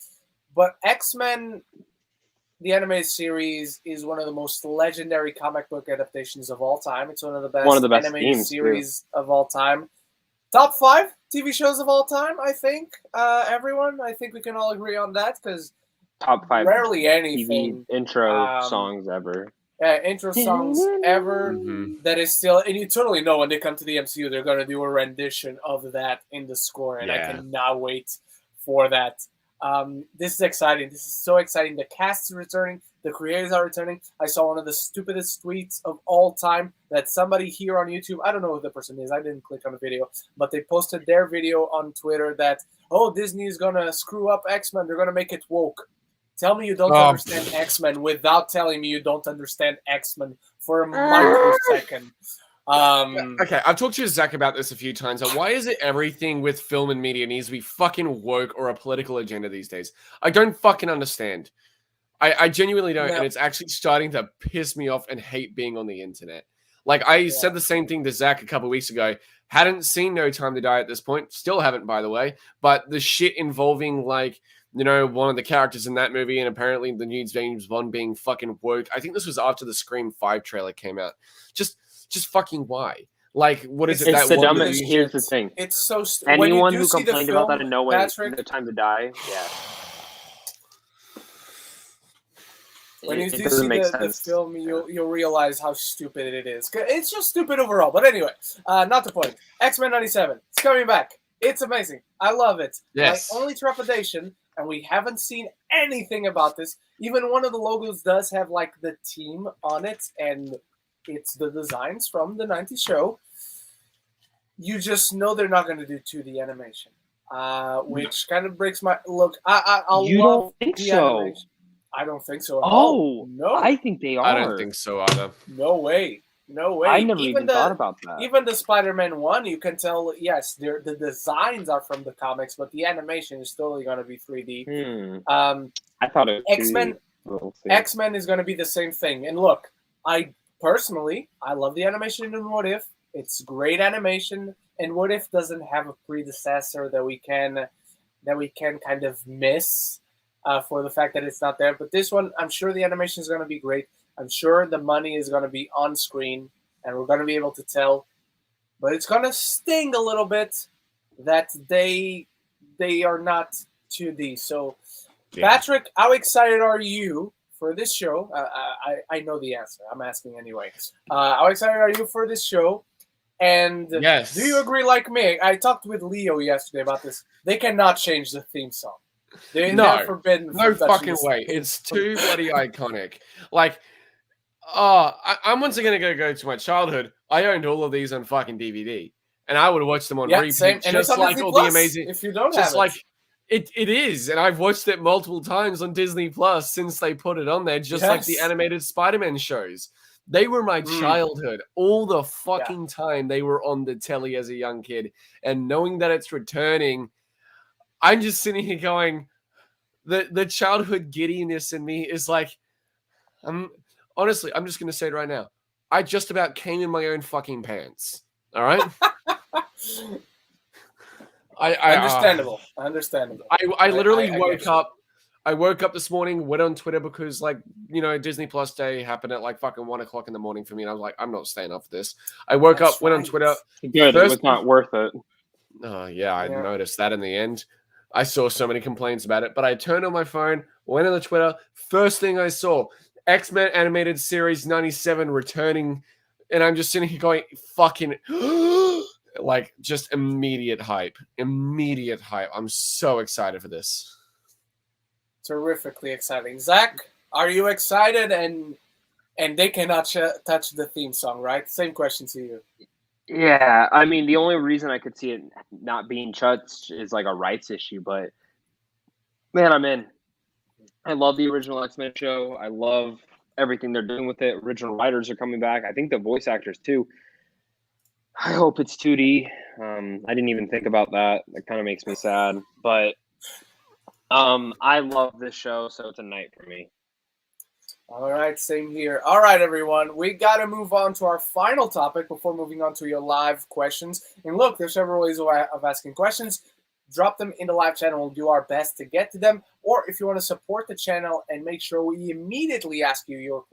But X-Men, the animated series, is one of the most legendary comic book adaptations of all time. It's one of the best, animated themes, too. series of all time. Top 5 TV shows of all time, I think. Everyone, I think we can all agree on that because Top 5 rarely TV anything intro songs ever. intro songs ever Mhm. that is still, and you totally know when they come to the MCU, they're going to do a rendition of that in the score, and I Yeah. cannot wait for that. This is exciting. This is so exciting. The cast is returning. The creators are returning. I saw one of the stupidest tweets of all time that somebody here on YouTube, I don't know who the person is, I didn't click on the video, but they posted their video on Twitter that, oh, Disney is going to screw up X-Men. They're going to make it woke. Tell me you don't understand X-Men without telling me you don't understand X-Men for a microsecond. Okay, I've talked to Zach about this a few times. Why is it everything with film and media needs to be fucking woke or a political agenda these days? I don't fucking understand. I genuinely don't, and it's actually starting to piss me off and hate being on the internet. Like, I said the same thing to Zach a couple weeks ago. Hadn't seen No Time to Die at this point. Still haven't, by the way. But the shit involving, like, you know, one of the characters in that movie and apparently the new James Bond being fucking woke. I think this was after the Scream 5 trailer came out. Just fucking why? Like, what is it It's that the one dumbest. movie? Here's the thing. It's so anyone who complained about that in No Way, Patrick, No Time to Die, yeah. When you It do doesn't see make the sense. film, you'll realize how stupid it is. It's just stupid overall. But anyway, not the point. X-Men 97. It's coming back. It's amazing. I love it. Yes. My only trepidation, and we haven't seen anything about this, even one of the logos does have like the team on it, and it's the designs from the 90s show. You just know they're not going to do 2D animation, which kind of breaks my look. I'll You love don't think the so? animation. I don't think so at all. No, I think they are. I don't think so either. No way. No way. I never even thought about that. Even the Spider-Man 1, you can tell, yes, the designs are from the comics, but the animation is totally going to be 3D. I thought it was X-Men is going to be the same thing. And look, I love the animation in What If. It's great animation, and What If doesn't have a predecessor that we can kind of miss. For the fact that it's not there. But this one, I'm sure the animation is going to be great. I'm sure the money is going to be on screen, and we're going to be able to tell. But it's going to sting a little bit that they are not 2D. So, Patrick, how excited are you for this show? I know the answer. I'm asking anyway. How excited are you for this show? And yes. Do you agree like me? I talked with Leo yesterday about this. They cannot change the theme song. No fucking way. It's too bloody iconic. Like, I'm once again going to go to my childhood. I owned all of these on fucking DVD, and I would watch them on repeat, same. And just like all the amazing. If you don't just have like it is, and I've watched it multiple times on Disney Plus since they put it on there. Just like the animated Spider-Man shows. They were my childhood. All the fucking time they were on the telly as a young kid, and knowing that it's returning. I'm just sitting here going, the childhood giddiness in me is like, honestly, I'm just going to say it right now. I just about came in my own fucking pants. All right? Understandable. I literally woke up. I woke up this morning, went on Twitter because, like, you know, Disney Plus Day happened at like fucking 1 o'clock in the morning for me. And I was like, I'm not staying up for this. I woke up, went on Twitter. Good. It was not worth it. Oh, yeah, I noticed that in the end. I saw so many complaints about it, but I turned on my phone, went on the Twitter. First thing I saw, X-Men Animated Series 97 returning, and I'm just sitting here going, fucking, like, just immediate hype. Immediate hype. I'm so excited for this. Terrifically exciting. Zach, are you excited? And they cannot touch the theme song, right? Same question to you. Yeah, I mean, the only reason I could see it not being touched is like a rights issue, but man, I'm in. I love the original X-Men show. I love everything they're doing with it. Original writers are coming back. I think the voice actors too. I hope it's 2D. I didn't even think about that. That kind of makes me sad, but I love this show, so it's a night for me. All right, same here. All right, everyone, we got to move on to our final topic before moving on to your live questions. And look, there's several ways of asking questions. Drop them in the live channel. We'll do our best to get to them. Or if you want to support the channel and make sure we immediately ask you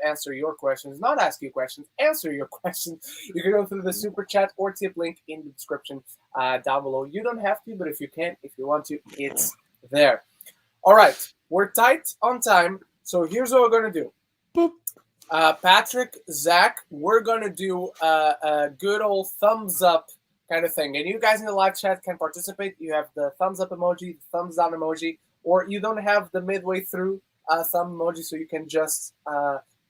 answer your questions, not ask you questions, answer your questions, you can go through the super chat or tip link in the description down below. You don't have to, but if you can, if you want to, it's there. All right, we're tight on time. So here's what we're going to do. Boop. Patrick, Zach, we're going to do a good old thumbs up kind of thing. And you guys in the live chat can participate. You have the thumbs up emoji, the thumbs down emoji, or you don't have the midway through thumb emoji, so you can just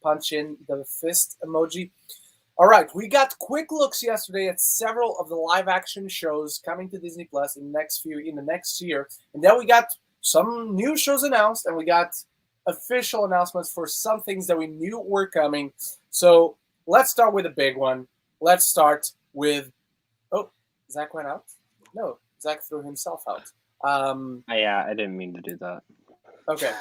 punch in the fist emoji. All right, we got quick looks yesterday at several of the live action shows coming to Disney Plus in the next year. And then we got some new shows announced, and we got official announcements for some things that we knew were coming. So let's start with a big one. Let's start with Zach went out? No, Zach threw himself out. Yeah, I didn't mean to do that. Okay.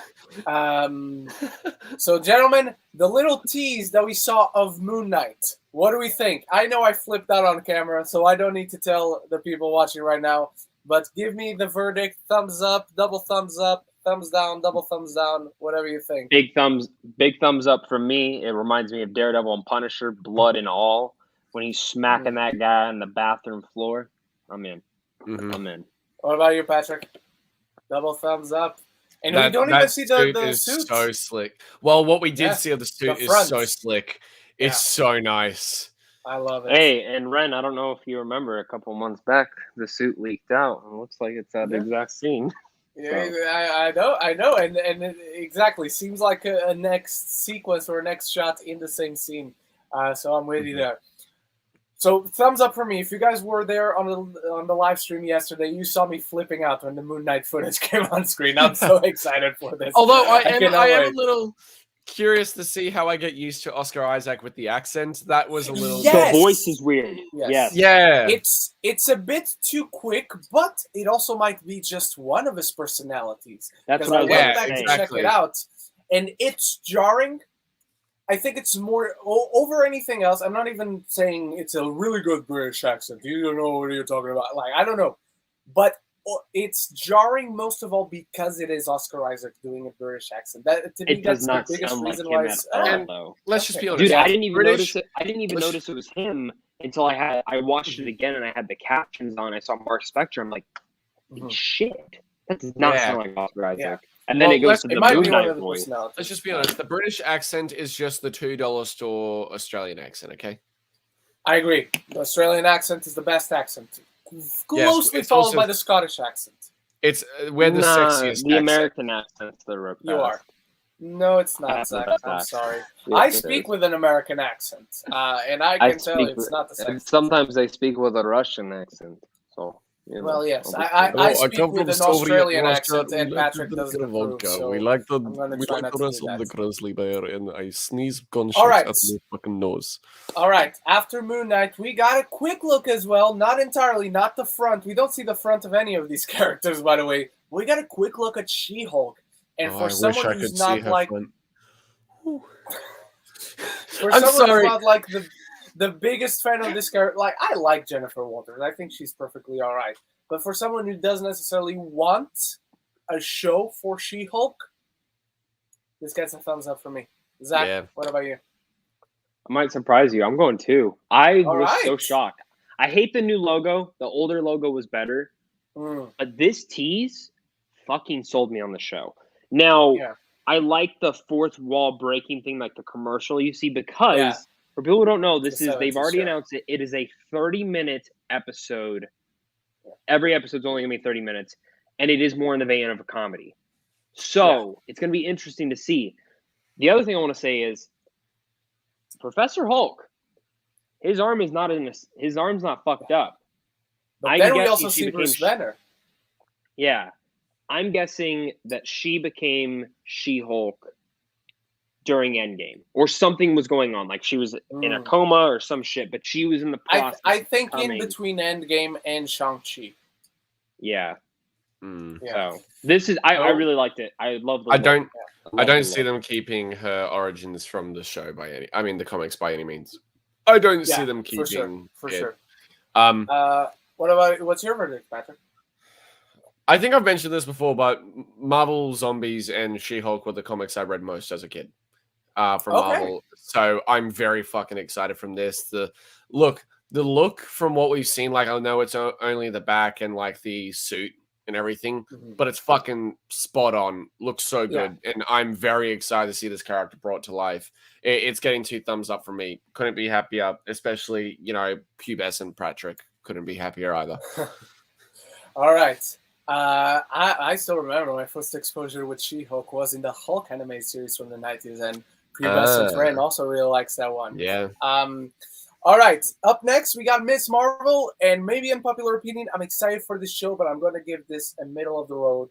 So, gentlemen, the little tease that we saw of Moon Knight, what do we think? I know I flipped out on camera, so I don't need to tell the people watching right now, but give me the verdict. Thumbs up, double thumbs up, thumbs down, double thumbs down, whatever you think. Big thumbs up from me. It reminds me of Daredevil and Punisher, blood and all. When he's smacking that guy on the bathroom floor, I'm in. Mm-hmm. I'm in. What about you, Patrick? Double thumbs up. And we don't even see the suit. So slick. Well, what we did see of the suit is so slick. It's so nice. I love it. Hey, and Ren, I don't know if you remember a couple months back, the suit leaked out. It looks like it's that exact scene. Yeah, I know, and it exactly seems like a next sequence or a next shot in the same scene. So I'm with you there. So thumbs up for me. If you guys were there on the live stream yesterday, you saw me flipping out when the Moon Knight footage came on screen. I'm so excited for this. Although I am a little curious to see how I get used to Oscar Isaac with the accent. That was a little. The voice is weird. Yes. Yeah. It's a bit too quick, but it also might be just one of his personalities. That's what I went back to check it out, and it's jarring. I think it's more over anything else. I'm not even saying it's a really good British accent. You don't know what you're talking about. Like, I don't know. But it's jarring most of all because it is Oscar Isaac doing a British accent. That, to me, that's the biggest reason why it's... Let's just be honest. Dude, I didn't even notice it was him until I watched it again and I had the captions on. I saw Mark Spector. I'm like, shit. That does not sound like Oscar Isaac. Yeah. And then it goes to the Moon Knight voice. Let's just be honest. The British accent is just the $2 store Australian accent, okay? I agree. The Australian accent is the best accent. Closely followed by the Scottish accent. We're the sexiest the American accent's the rip. You are. No, it's not, Zach. I'm sorry. I speak with an American accent, and I can tell it's not the same. Sometimes I speak with a Russian accent, so... You know, well, yes, I speak with an Australian accent, and Patrick doesn't approve, so we like the rest of the grizzly bear, and I sneeze gunshots at my fucking nose. All right, after Moon Knight, we got a quick look as well. Not entirely, not the front. We don't see the front of any of these characters, by the way. We got a quick look at She-Hulk, and for someone who's not like, the biggest fan of this character, like, I like Jennifer Walters. I think she's perfectly all right. But for someone who doesn't necessarily want a show for She-Hulk, this gets a thumbs up for me. Zach, what about you? I might surprise you. I'm going 2. I was so shocked. I hate the new logo. The older logo was better. But this tease fucking sold me on the show. Now, I like the fourth wall breaking thing, like the commercial you see, because... For people who don't know, they've already announced it. It is a 30-minute episode. Every episode's only going to be 30 minutes. And it is more in the vein of a comedy. So, it's going to be interesting to see. The other thing I want to say is, Professor Hulk, his arm's not fucked up. But then we also see Bruce Banner. Yeah. I'm guessing that she became She-Hulk during Endgame, or something was going on, like she was in a coma or some shit, but she was in the process. I think in between Endgame and Shang-Chi. Yeah. Yeah. So this is I really liked it. I love the I look. don't love I don't the see look. them keeping her origins from the show the comics by any means. I don't see them keeping for it. sure. What's your verdict, Patrick? I think I've mentioned this before, but Marvel Zombies and She-Hulk were the comics I read most as a kid from Marvel. So I'm very fucking excited from this. The look from what we've seen, like I know it's only the back and like the suit and everything, but it's fucking spot on. Looks so good, and I'm very excited to see this character brought to life. It's getting 2 thumbs up from me. Couldn't be happier, especially pubescent Patrick. Couldn't be happier either. All right. I still remember my first exposure with She-Hulk was in the Hulk anime series from the 90s, and pubescent Ren also really likes that one. Yeah. All right. Up next, we got Miss Marvel, and maybe unpopular opinion, I'm excited for this show, but I'm going to give this a middle-of-the-road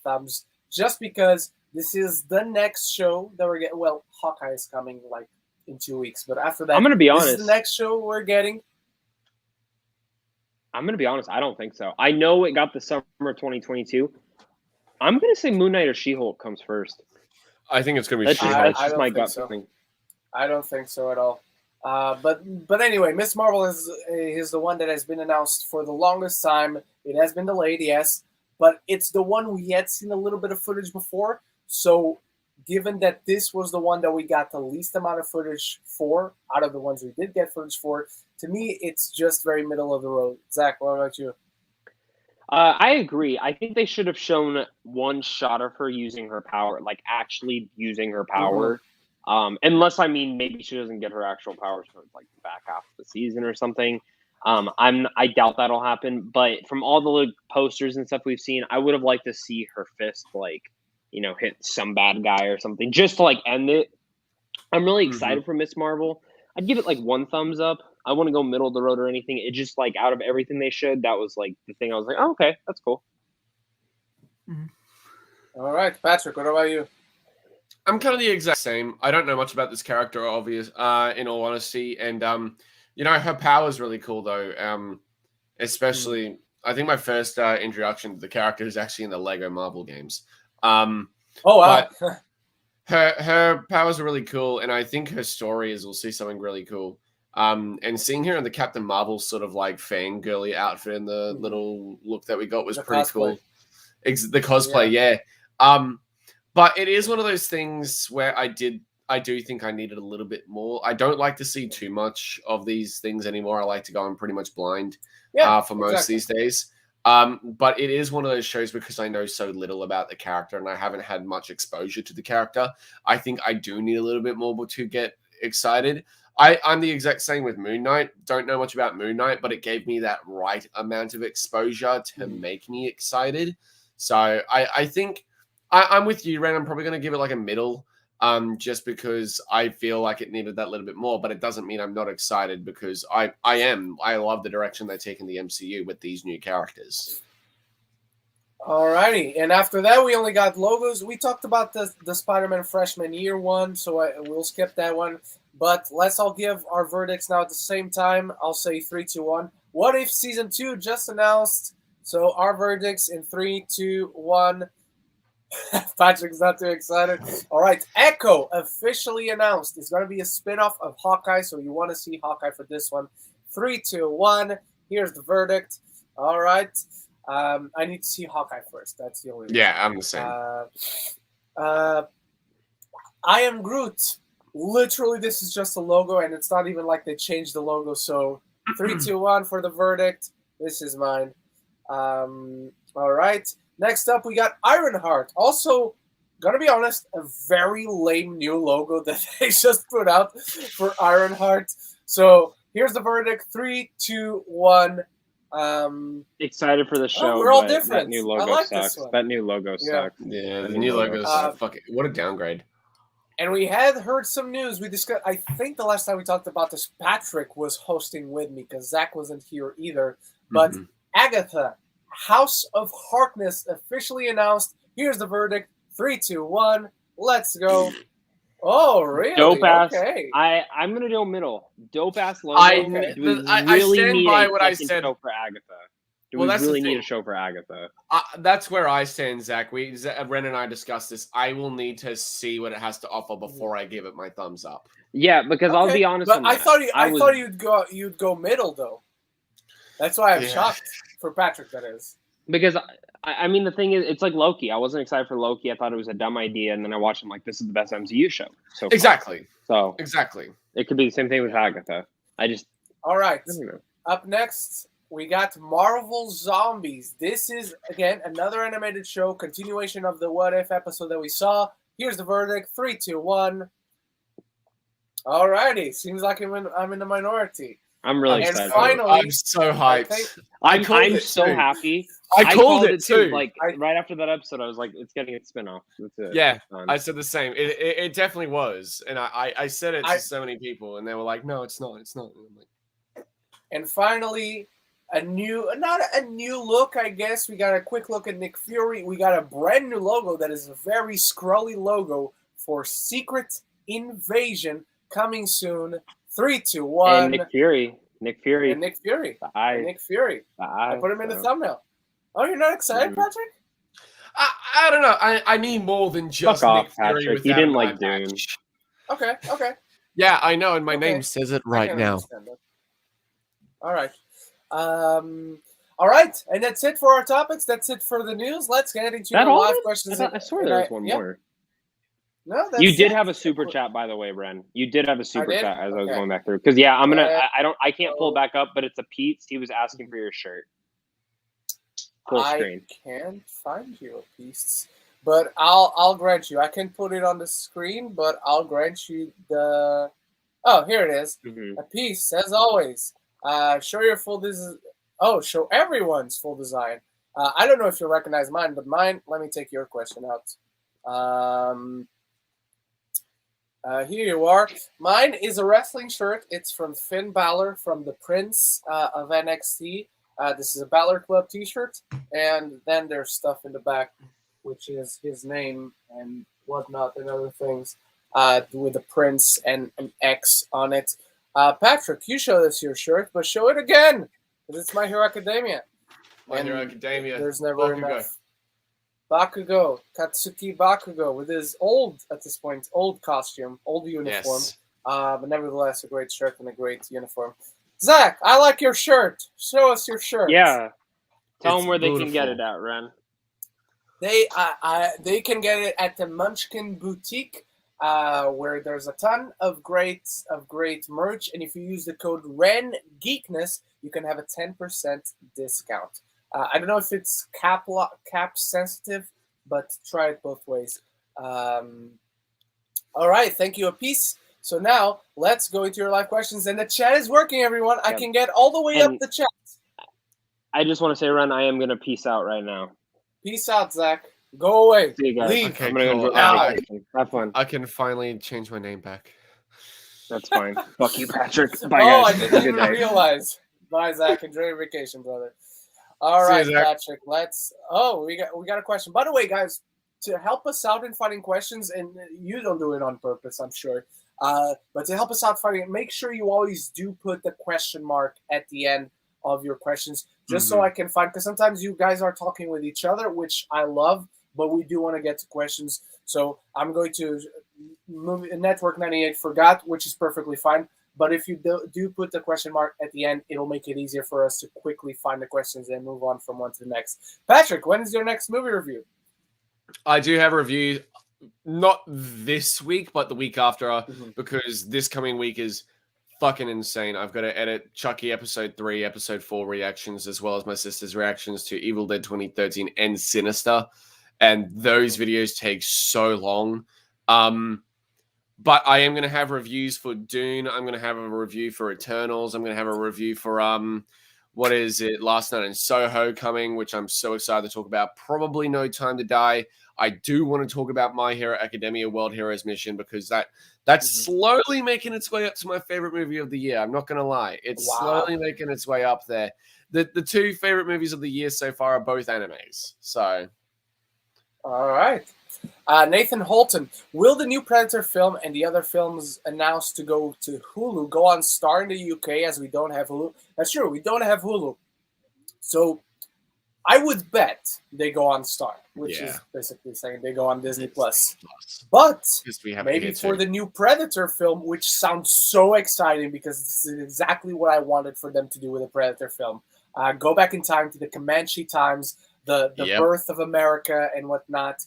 thumbs, just because this is the next show that we're getting. Well, Hawkeye is coming, like, in 2 weeks, but after that, I'm going to be this honest. is the next show we're getting. I'm going to be honest. I don't think so. I know it got the summer 2022. I'm going to say Moon Knight or She-Hulk comes first. I think it's going to be She-Hulk. That's just my gut feeling. I don't think so at all. But anyway, Miss Marvel is the one that has been announced for the longest time. It has been delayed, yes, but it's the one we had seen a little bit of footage before. So given that this was the one that we got the least amount of footage for, out of the ones we did get footage for, to me, it's just very middle of the road. Zach, what about you? I agree. I think they should have shown one shot of her using her power, like actually using her power. Unless, maybe she doesn't get her actual powers for like the back half of the season or something. I doubt that'll happen. But from all the posters and stuff we've seen, I would have liked to see her fist hit some bad guy or something, just to end it. I'm really excited for Miss Marvel. I'd give it 1 thumbs up. I wouldn't go middle of the road or anything. It just out of everything they showed, that was the thing I was like, oh, okay, that's cool. All right, Patrick, what about you? I'm kind of the exact same. I don't know much about this character, in all honesty. And, her power is really cool, though. Especially, I think my first introduction to the character is actually in the Lego Marvel games. Oh, wow. But her powers are really cool, and I think her story is also something really cool. And seeing her in the Captain Marvel sort of fangirly outfit and the little look that we got was pretty cool. The cosplay, yeah. But it is one of those things where I do think I needed a little bit more. I don't like to see too much of these things anymore. I like to go in pretty much blind for most these days. But it is one of those shows because I know so little about the character and I haven't had much exposure to the character. I think I do need a little bit more to get excited. I'm the exact same with Moon Knight. Don't know much about Moon Knight, but it gave me that right amount of exposure to make me excited. So I think I'm with you, Ren. I'm probably going to give it a middle, just because I feel like it needed that little bit more. But it doesn't mean I'm not excited because I am. I love the direction they're taking the MCU with these new characters. Alrighty, and after that we only got logos. We talked about the Spider-Man freshman year one, so we'll skip that one. But let's all give our verdicts now at the same time. I'll say 3, 2, 1. What If Season 2 just announced? So our verdicts in 3, 2, 1. Patrick's not too excited. All right, Echo officially announced. It's going to be a spin-off of Hawkeye, so you want to see Hawkeye for this one. 3, 2, 1. Here's the verdict. All right. I need to see Hawkeye first. That's the only reason. Yeah, I'm the same. I Am Groot. Literally, this is just a logo, and it's not even like they changed the logo. So 3, 2, 1 for the verdict. This is mine. All right. Next up, we got Ironheart. Also, gonna be honest, a very lame new logo that they just put out for Ironheart. So here's the verdict: 3, 2, 1. Excited for the show. We're all different. That new logo sucks. That new logo sucks. Yeah, the new logo sucks. What a downgrade. And we had heard some news. We discussed. I think the last time we talked about this, Patrick was hosting with me because Zach wasn't here either. But Agatha, House of Harkness officially announced. Here's the verdict: 3, 2, 1. Let's go. Oh, really? Dope ass. Okay. I'm gonna go middle. Dope ass logo. I stand by what I said for Agatha. Do Well, we that's the really need thing. a show for Agatha? That's where I stand, Zach. Ren and I discussed this. I will need to see what it has to offer before I give it my thumbs up. Yeah, because I'll be honest. But on I that. thought you'd go middle though. That's why I'm shocked for Patrick. That is because I mean the thing is, it's like Loki. I wasn't excited for Loki. I thought it was a dumb idea, and then I watched him like this is the best MCU show. So Exactly. So exactly. It could be the same thing with Agatha. All right. I don't know. Up next, we got Marvel Zombies. This is, again, another animated show, continuation of the What If episode that we saw. Here's the verdict. 3, 2, 1. All righty. Seems like I'm in the minority. I'm really And excited. finally, I'm so hyped. I'm so happy. I called it too. Like right after that episode, I was like, "It's getting its spinoff." That's it. Yeah, It's done. I said the same. It definitely was, and I said it to so many people, and they were like, "No, it's not. It's not." And I'm like, and finally, not a new look, I guess. We got a quick look at Nick Fury. We got a brand new logo that is a very scrolly logo for Secret Invasion coming soon. 3, 2, 1. And Nick Fury. And Nick Fury. I put him in the so. thumbnail. Oh, you're not excited, Patrick? I don't know. I need more than just Fuck Nick off, Fury. Patrick. You didn't like Dune. Okay. Yeah, I know, and my Okay. name says it I right can now. understand that. All right. All right, and that's it for our topics. That's it for the news. Let's get into That the all live of it? questions. I swear there was one yeah. more. No, that's You did it. have a super chat, by the way, Ren. You did have a super did? chat as I was Okay. going back through. Because I'm gonna. Uh, I can't pull it back up, but it's a Pete. He was asking for your shirt. Full screen. I can't find you a piece, but I'll grant you. I can put it on the screen, but I'll grant you the. Oh, here it is. Mm-hmm. A piece, as always. Show your full design. Oh, show everyone's full design. I don't know if you'll recognize mine, but mine. Let me take your question out. Here you are. Mine is a wrestling shirt. It's from Finn Balor, from the Prince of NXT. This is a Balor Club T-shirt, and then there's stuff in the back, which is his name and whatnot and other things with the Prince and an X on it. Patrick, you showed us your shirt, but show it again, because it's My Hero Academia. My Hero Academia. There's never Bakugo. enough. Bakugo, Katsuki Bakugo, with his old costume, old uniform. Yes. But nevertheless, a great shirt and a great uniform. Zach, I like your shirt. Show us your shirt. Yeah. Tell It's them where they can get beautiful. it at, Ren. They can get it at the Munchkin Boutique, where there's a ton of great merch, and if you use the code Ren Geekness, you can have a 10% discount. I don't know if it's cap sensitive, but try it both ways. All right, thank you, Apiece. So now let's go into your live questions, and the chat is working, everyone. I can get all the way up the chat. I just want to say, Ren, I am gonna peace out right now. Peace out, Zach. Go away. See you guys. Leave. Okay, I'm gonna cool. go on vacation. Have fun. I can finally change my name back. That's fine. Fuck you, Patrick. Bye, Oh, guys. I didn't Good even night. realize. Bye, Zach. Enjoy your vacation, brother. All See you, right, Zach. Patrick. We got a question. By the way, guys, to help us out in finding questions, and you don't do it on purpose, I'm sure. But to help us out finding it, make sure you always do put the question mark at the end of your questions, just so I can find. Because sometimes you guys are talking with each other, which I love, but we do want to get to questions. So I'm going to move. Network 98 forgot, which is perfectly fine. But if you do put the question mark at the end, it'll make it easier for us to quickly find the questions and move on from one to the next. Patrick, when is your next movie review? I do have a review, not this week, but the week after, because this coming week is fucking insane. I've got to edit Chucky episode 3, episode 4 reactions, as well as my sister's reactions to Evil Dead 2013 and Sinister. And those videos take so long. But I am going to have reviews for Dune. I'm going to have a review for Eternals. I'm going to have a review for, what is it, Last Night in Soho coming, which I'm so excited to talk about. Probably No Time to Die. I do want to talk about My Hero Academia World Heroes Mission, because that's slowly making its way up to my favorite movie of the year. I'm not going to lie. It's slowly making its way up there. The two favorite movies of the year so far are both animes. So, all right. Nathan Holton, will the new Predator film and the other films announced to go to Hulu go on Star in the UK, as we don't have Hulu? That's true, we don't have Hulu. So I would bet they go on Star, which is basically saying they go on Disney Plus. But maybe for the new Predator film, which sounds so exciting because this is exactly what I wanted for them to do with a Predator film. Go back in time to the Comanche times, the birth of America and whatnot.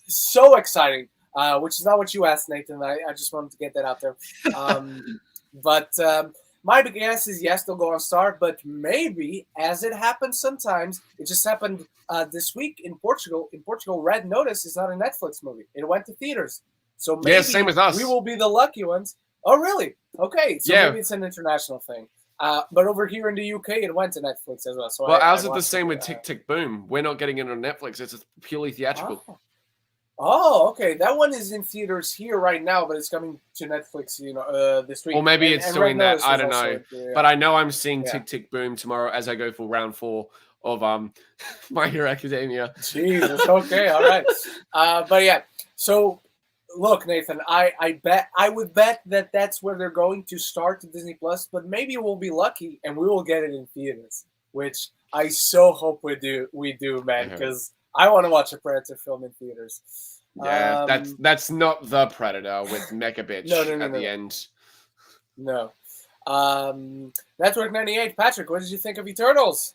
So exciting, which is not what you asked, Nathan. I just wanted to get that out there. My big guess is yes, they'll go on Star, but maybe, as it happens sometimes, it just happened this week in Portugal. In Portugal, Red Notice is not a Netflix movie. It went to theaters. So maybe same with us. We will be the lucky ones. Oh, really? Okay, so maybe it's an international thing. But over here in the UK, it went to Netflix as well. So ours is the same with Tick Tick Boom. We're not getting it on Netflix. It's purely theatrical. Oh, okay. That one is in theaters here right now, but it's coming to Netflix, this week. Or maybe it's doing that. I don't know. But I know I'm seeing Tick Tick Boom tomorrow as I go for round 4 of My Hero Academia. Jesus. Okay. All right. But yeah. So look, Nathan, I would bet that that's where they're going to start to Disney Plus, but maybe we'll be lucky and we will get it in theaters, which I so hope we do, man, because I want to watch a Predator film in theaters. Yeah, that's not the Predator with Mecha Bitch at the end. No. Network 98, Patrick, what did you think of Eternals?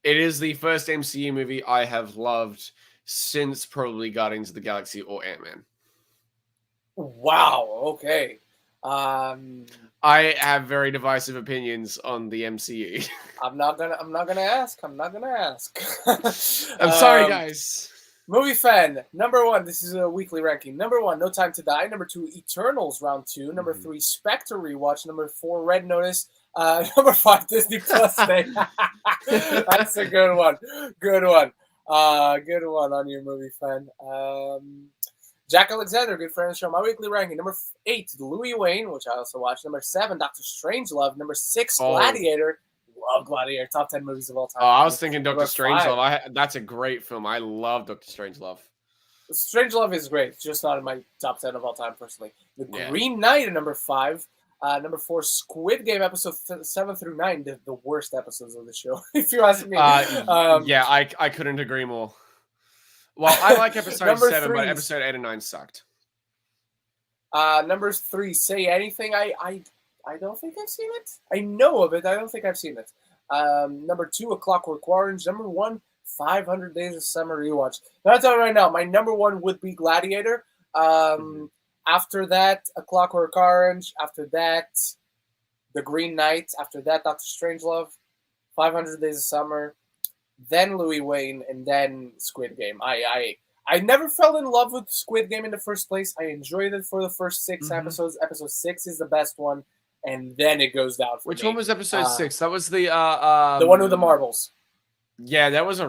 It is the first MCU movie I have loved since probably Guardians of the Galaxy or Ant-Man. Wow, okay. I have very divisive opinions on the MCU. I'm not gonna ask. I'm sorry, guys. Movie fan, number 1. This is a weekly ranking. Number 1, No Time to Die. Number 2, Eternals round 2. Number 3, Spectre rewatch. Number 4, Red Notice. Number 5, Disney Plus Day. That's a good one. Good one on your movie fan. Jack Alexander, good friend of the show. My weekly ranking. Number 8, Louis Wayne, which I also watched. Number 7, Doctor Strangelove. Number 6, Gladiator. Love Gladiator. Top 10 movies of all time. Oh, I was thinking Doctor Strangelove. That's a great film. I love Doctor Strangelove. Strangelove is great. It's just not in my top 10 of all time, personally. The Green Knight at number 5. Number 4, Squid Game, episode 7 through 9. The worst episodes of the show, if you ask me. I couldn't agree more. Well, I like episode 7, but episode 8 and 9 sucked. Number 3, Say Anything. I don't think I've seen it. I know of it. I don't think I've seen it. Number 2, A Clockwork Orange. Number 1, 500 Days of Summer rewatch. Now, I'll tell you right now, my number 1 would be Gladiator. After that, A Clockwork Orange. After that, The Green Knight. After that, Doctor Strangelove. 500 Days of Summer. Then Louis Wayne, and then Squid Game. I never fell in love with Squid Game in the first place. I enjoyed it for the first 6 episodes. Episode 6 is the best one, and then it goes down for Which me. one was episode 6? That was the one with the marbles. Yeah, that was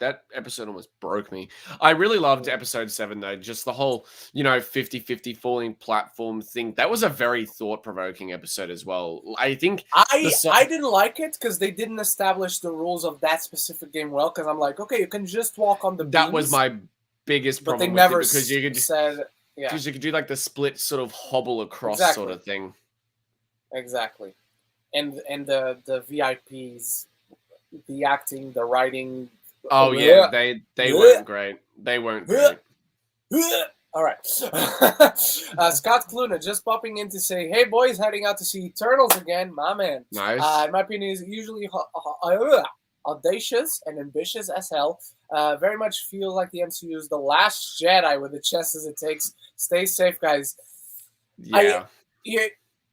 that episode almost broke me. I really loved episode 7 though. Just the whole, 50-50 falling platform thing. That was a very thought-provoking episode as well. I think I didn't like it because they didn't establish the rules of that specific game well. Because I'm like, okay, you can just walk on the beams. That was my biggest problem. But they never because you could because you could do like the split sort of hobble across sort of thing. Exactly, and the VIPs, the acting, the writing. Oh yeah, they weren't great. They weren't great. All right. Scott Cluna just popping in to say, "Hey boys, heading out to see Eternals again, my man." Nice. In my opinion, is usually audacious and ambitious as hell. Very much feel like the MCU is the last Jedi with the chest as it takes. Stay safe, guys. Yeah.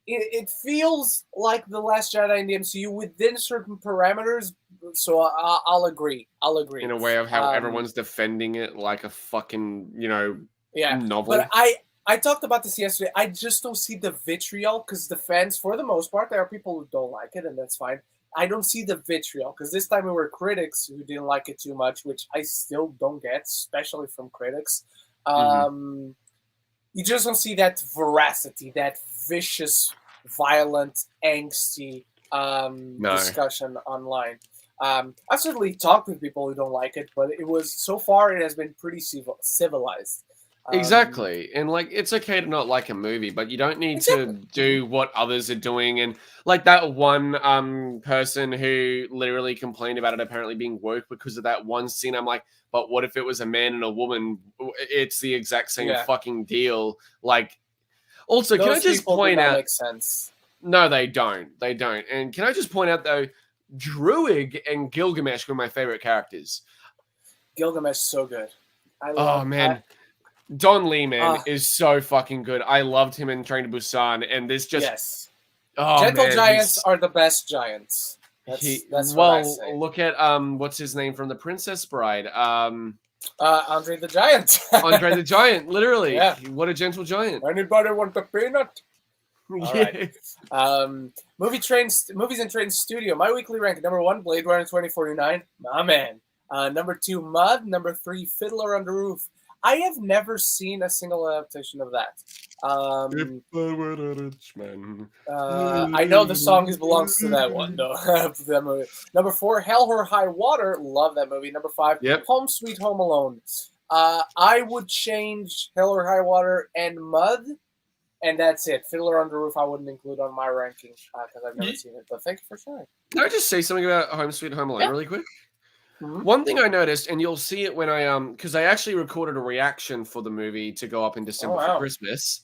It feels like the last Jedi in the MCU within certain parameters. So I'll agree. In a way of how everyone's defending it like a fucking, novel. But I talked about this yesterday. I just don't see the vitriol because the fans, for the most part, there are people who don't like it, and that's fine. I don't see the vitriol because this time we were critics who didn't like it too much, which I still don't get, especially from critics. You just don't see that veracity, that vicious, violent, angsty discussion online. I've certainly talked with people who don't like it, but it has been pretty civilized. Exactly. And like it's okay to not like a movie, but you don't need Exactly. to do what others are doing. And like that one person who literally complained about it apparently being woke because of that one scene. I'm like, but what if it was a man and a woman? It's the exact same Yeah. fucking deal. Like also, can I Those just people do point not out make sense. no, they don't. They don't. And can I just point out though, Druig and Gilgamesh were my favorite characters. Gilgamesh is so good. I Oh love man. Don Lee, man, Uh, is so fucking good. I loved him in Train to Busan, and this just yes. oh Gentle man, giants are the best giants. That's what I say. look at what's his name from The Princess Bride? Andre the Giant. Andre the Giant, literally. Yeah. What a gentle giant. Anybody want a peanut? Yeah. Right. Movies and Trains Studio. My weekly rank: number 1, Blade Runner 2049. My man. Number 2, Mud. Number 3, Fiddler on the Roof. I have never seen a single adaptation of that. If I were a rich man. I know the song belongs to that one, though. That movie. Number 4, Hell or High Water. Love that movie. Number 5, Yep. Home Sweet Home Alone. I would change Hell or High Water and Mud, and that's it. Fiddler on the Roof I wouldn't include on my ranking because I've never seen it. But thank you for sharing. Can I just say something about Home Sweet Home Alone really quick? Mm-hmm. One thing I noticed, and you'll see it when I because I actually recorded a reaction for the movie to go up in December for Christmas.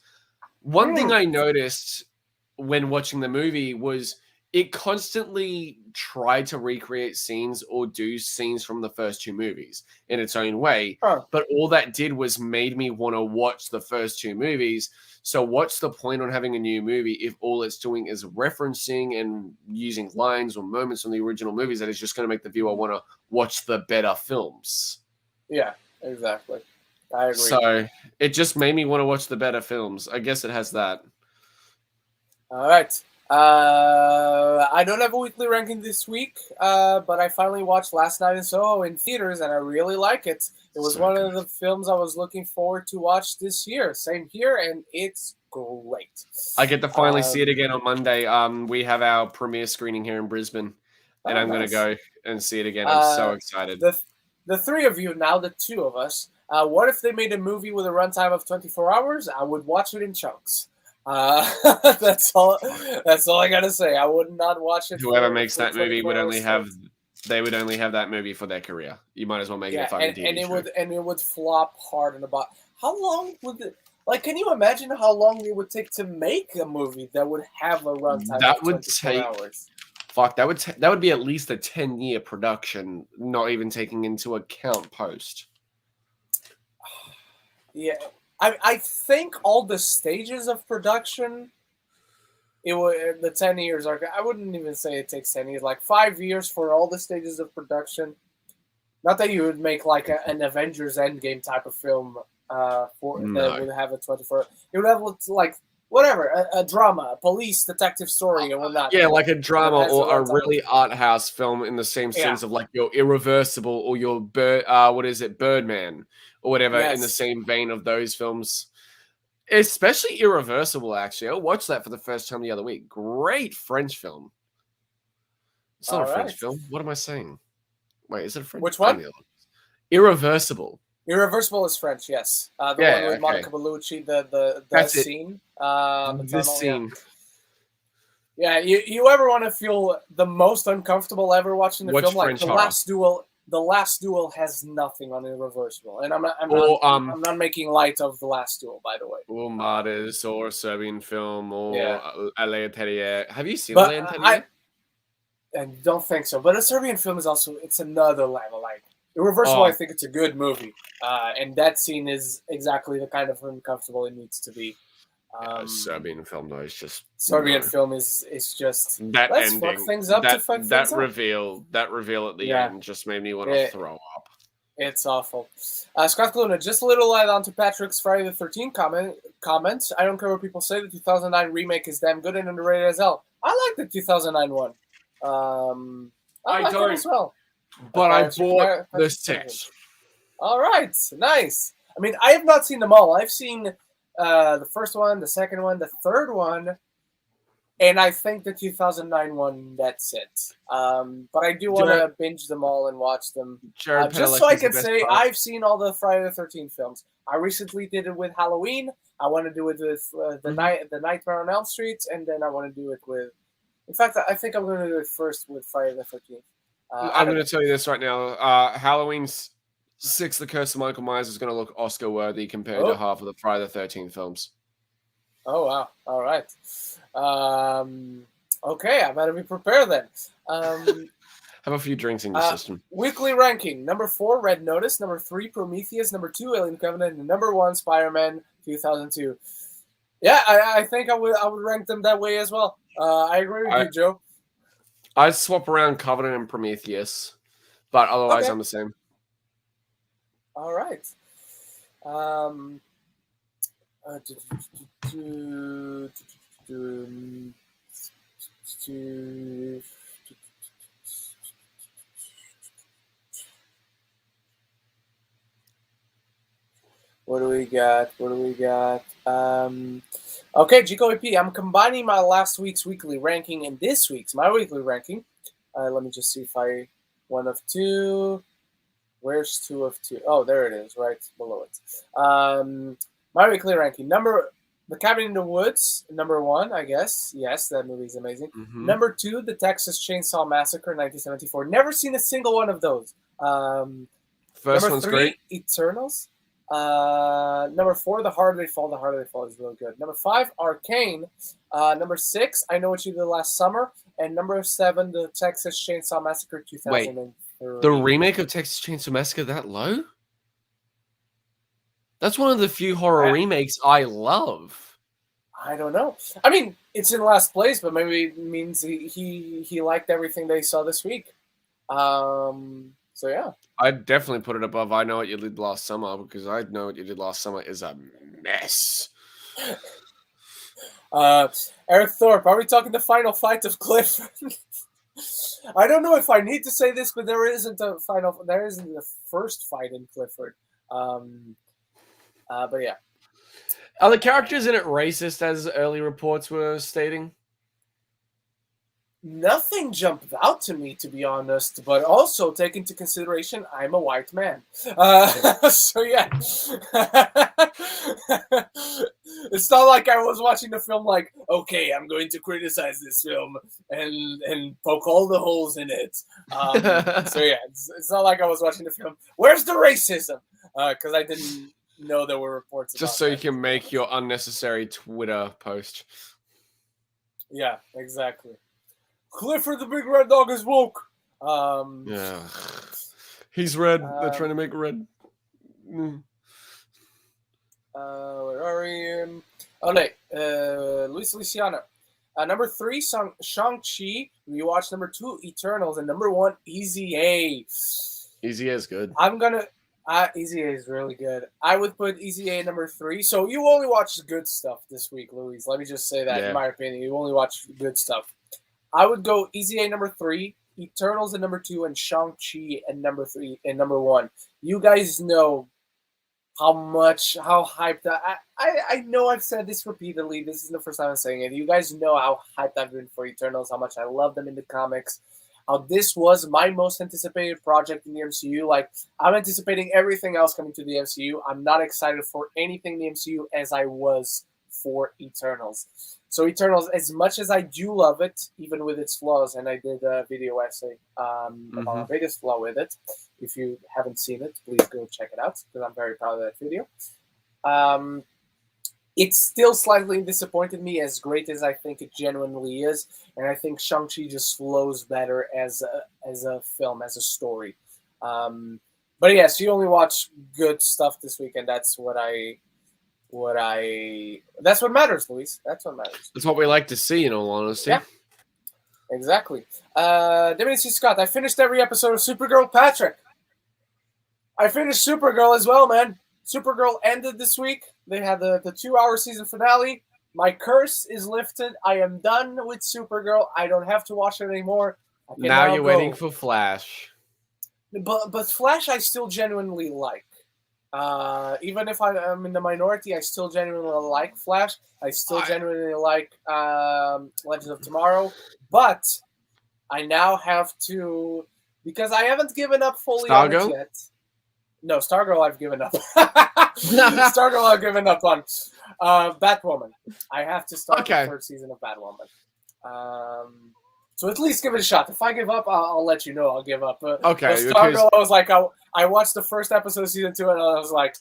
One thing I noticed when watching the movie was it constantly tried to recreate scenes or do scenes from the first 2 movies in its own way. But all that did was made me want to watch the first 2 movies. So what's the point on having a new movie if all it's doing is referencing and using lines or moments from the original movies that is just going to make the viewer want to watch the better films? Yeah, exactly. I agree. So it just made me want to watch the better films. I guess it has that. All right. I don't have a weekly ranking this week, but I finally watched Last Night in Soho in theaters, and I really like it. It was one of the films I was looking forward to watch this year. Same here, and it's great. I get to finally see it again on Monday. We have our premiere screening here in Brisbane, and I'm going to go and see it again. I'm so excited. The 3 of you, now the 2 of us, what if they made a movie with a runtime of 24 hours? I would watch it in chunks. That's all I gotta say. I would not watch it. Whoever makes that movie would only have that movie for their career. You might as well make it a fucking TV show. And it would flop hard in the box. How long would it? Like, can you imagine how long it would take to make a movie that would have a runtime of 24 hours? Fuck, that would be at least a 10-year production, not even taking into account post. Yeah. I think all the stages of production, the 10 years are. I wouldn't even say it takes 10 years. Like 5 years for all the stages of production. Not that you would make like an Avengers Endgame type of film that would have a 24. It would have like whatever a drama, a police detective story, and whatnot. Yeah, like a drama or a really art house film in the same sense of like your Irreversible or your Birdman. Or whatever, in the same vein of those films. Especially Irreversible, actually. I watched that for the first time the other week. Great French film. It's not a French film. What am I saying? Wait, is it a French? Which one? Irreversible. Irreversible is French, yes. The one with Monica Bellucci, the scene. This scene. Yeah, you ever want to feel the most uncomfortable ever watching the film? Like French The horror. Last Duel. The Last Duel has nothing on Irreversible, and I'm not making light of The Last Duel, by the way. Or Martyrs, or a Serbian film, or Alea. Have you seen Alea? I don't think so, but a Serbian film is also it's another level. Like Irreversible, I think it's a good movie, and that scene is exactly the kind of uncomfortable it needs to be. Serbian film though is just Serbian film is just that let's ending. Fuck things up that reveal at the end just made me want to throw up. It's awful. Scott Luna, just a little add on to Patrick's Friday the 13th comment. I don't care what people say. The 2009 remake is damn good and underrated as hell. I like the 2009 one. I like it as well. But I bought the 6. All right, nice. I mean, I have not seen them all. I've seen the first one, the second one, the third one, And I think the 2009 one, that's it. But I do want to binge them all and watch them. Just so I can say I've seen all the Friday the 13th films. I recently did it with Halloween. I want to do it with the Nightmare on Elm Street. And then I want to do it with... In fact, I think I'm going to do it first with Friday the 13th. I'm going to tell you this right now. Halloween's 6, The Curse of Michael Myers is going to look Oscar-worthy compared to half of the Friday the 13th films. Oh, wow. All right. Okay, I better be prepared then. Have a few drinks in your system. Weekly ranking. Number 4, Red Notice. Number 3, Prometheus. Number 2, Alien Covenant. And number 1, Spider-Man 2002. Yeah, I think I would rank them that way as well. I agree with you, Joe. I'd swap around Covenant and Prometheus, but otherwise I'm the same. All right. What do we got? Okay, Gico AP, I'm combining my last week's weekly ranking and this week's, my weekly ranking. Let me just see if I... 1 of 2. Where's 2 of 2? Oh, there it is, right below it. My weekly ranking. The Cabin in the Woods, number 1, I guess. Yes, that movie's amazing. Mm-hmm. Number 2, The Texas Chainsaw Massacre, 1974. Never seen a single one of those. First number one's 3, great. Eternals. Number 4, The Harder They Fall. The Harder They Fall is really good. Number 5, Arcane. Number 6, I Know What You Did Last Summer. And number 7, The Texas Chainsaw Massacre 2003. Wait, the remake of Texas Chainsaw Massacre that low? That's one of the few horror remakes I love. I don't know. I mean, it's in last place, but maybe it means he liked everything they saw this week. So yeah. I'd definitely put it above I Know What You Did Last Summer, because I Know What You Did Last Summer is a mess. Eric Thorpe, are we talking the final fight of Cliff? I don't know if I need to say this, but there isn't a first fight in Clifford. But yeah. Are the characters in it racist, as early reports were stating? Nothing jumped out to me, to be honest, but also take into consideration I'm a white man. So yeah. It's not like I was watching the film like, okay, I'm going to criticize this film and poke all the holes in it. So yeah, it's not like I was watching the film. Where's the racism? Because I didn't know there were reports. Just so you can make your unnecessary Twitter post. Yeah, exactly. Clifford the Big Red Dog is woke. Yeah, he's red. They're trying to make red. Where are we? Oh, no. Luis Luciano. Number 3, Shang-Chi. We watched number 2, Eternals. And number 1, Easy A. Easy A is good. Easy A is really good. I would put Easy A number 3. So you only watched good stuff this week, Luis. Let me just say that, in my opinion. You only watched good stuff. I would go Easy A number 3, Eternals at number 2, and Shang-Chi at number 3 and number 1. You guys know how hyped I know I've said this repeatedly. This is the first time I'm saying it. You guys know how hyped I've been for Eternals, how much I love them in the comics. How this was my most anticipated project in the MCU. Like, I'm anticipating everything else coming to the MCU. I'm not excited for anything in the MCU as I was for Eternals. So Eternals, as much as I do love it, even with its flaws, and I did a video essay about my biggest flaw with it. If you haven't seen it, please go check it out, because I'm very proud of that video. It still slightly disappointed me, as great as I think it genuinely is, and I think Shang-Chi just flows better as a film, as a story. But yes, you only watch good stuff this week, and that's that's what matters, Luis. That's what matters. That's what we like to see, in all honesty. Yeah, exactly. Dimitri Scott, I finished every episode of Supergirl. Patrick, I finished Supergirl as well, man. Supergirl ended this week. They had the 2-hour season finale. My curse is lifted. I am done with Supergirl. I don't have to watch it anymore. Now you're waiting for Flash. But Flash I still genuinely like. Even if I'm in the minority, I still genuinely like Flash. I still genuinely like Legends of Tomorrow. But I now have to, because I haven't given up fully on it yet. No, Stargirl I've given up. Stargirl I've given up on. Batwoman. I have to start the third season of Batwoman. So at least give it a shot. If I give up, I'll let you know I'll give up. Okay. Stargirl, I was like, I watched the first episode of season 2, and I was like,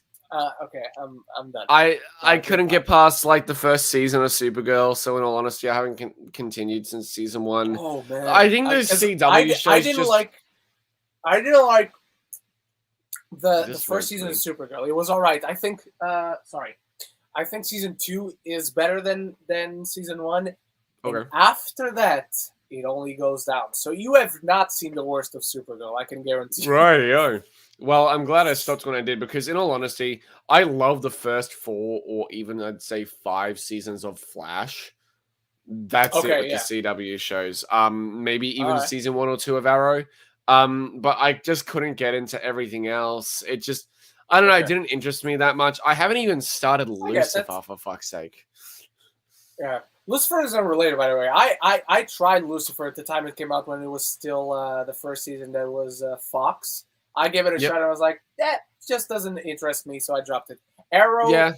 okay, I'm done. I couldn't get past like the first season of Supergirl, so in all honesty, I haven't continued since season 1. Oh man, I think those CW shows. I didn't like the first season of Supergirl. It was all right. I think. I think season 2 is better than season 1. Okay. And after that, it only goes down. So you have not seen the worst of Supergirl, I can guarantee. Right, yeah. Well, I'm glad I stopped when I did, because in all honesty, I love the first 4 or even I'd say 5 seasons of Flash. That's it with the CW shows. Maybe even season 1 or 2 of Arrow. But I just couldn't get into everything else. It just, I don't know, it didn't interest me that much. I haven't even started Lucifer, for fuck's sake. Yeah. Lucifer is unrelated, by the way. I tried Lucifer at the time it came out when it was still the first season that was Fox. I gave it a shot and I was like, that just doesn't interest me, so I dropped it. Arrow,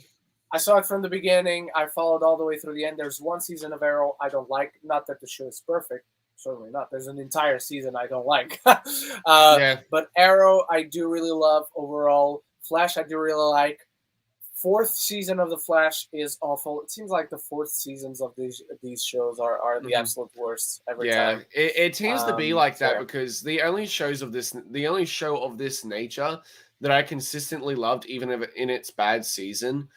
I saw it from the beginning. I followed all the way through the end. There's one season of Arrow I don't like. Not that the show is perfect. Certainly not. There's an entire season I don't like. But Arrow, I do really love overall. Flash, I do really like. 4th season of The Flash is awful. It seems like the 4th seasons of these shows are the absolute worst every time. Yeah, it tends to be like that because the only show of this nature that I consistently loved, even if in its bad season,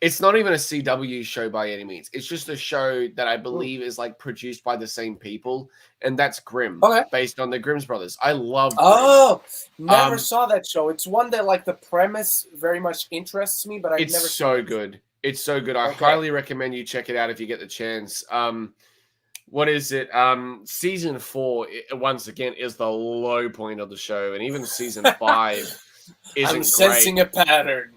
it's not even a CW show by any means. It's just a show that I believe is like produced by the same people, and that's Grimm, based on the Grimm's brothers. I love Grimm. Never saw that show. It's one that like the premise very much interests me, but I've never seen it. Good. It's so good. I highly recommend you check it out if you get the chance. What is it? Season 4, once again, is the low point of the show, and even season 5 isn't I'm sensing a pattern.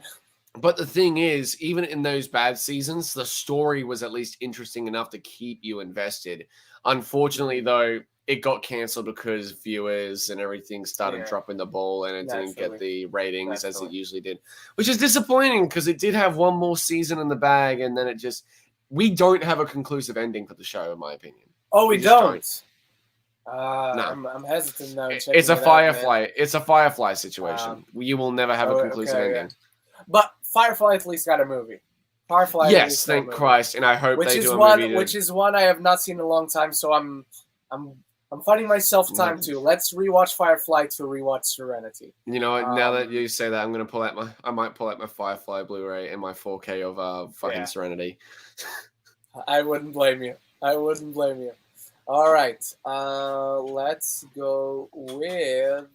But the thing is, even in those bad seasons, the story was at least interesting enough to keep you invested. Unfortunately, though, it got cancelled because viewers and everything started dropping the ball, and it didn't get the ratings as it usually did, which is disappointing because it did have one more season in the bag, and then we don't have a conclusive ending for the show, in my opinion. Oh, we don't. No. I'm hesitant now. It's a Firefly. It's a Firefly situation. You will never have a conclusive ending. But Firefly at least got a movie. Firefly. Yes, thank Christ, and I hope they do a movie. Which is one I have not seen in a long time, so I'm finding myself time to. Let's rewatch Firefly to rewatch Serenity. You know, now that you say that, I might pull out my Firefly Blu-ray and my 4K of fucking Serenity. I wouldn't blame you. All right, let's go with.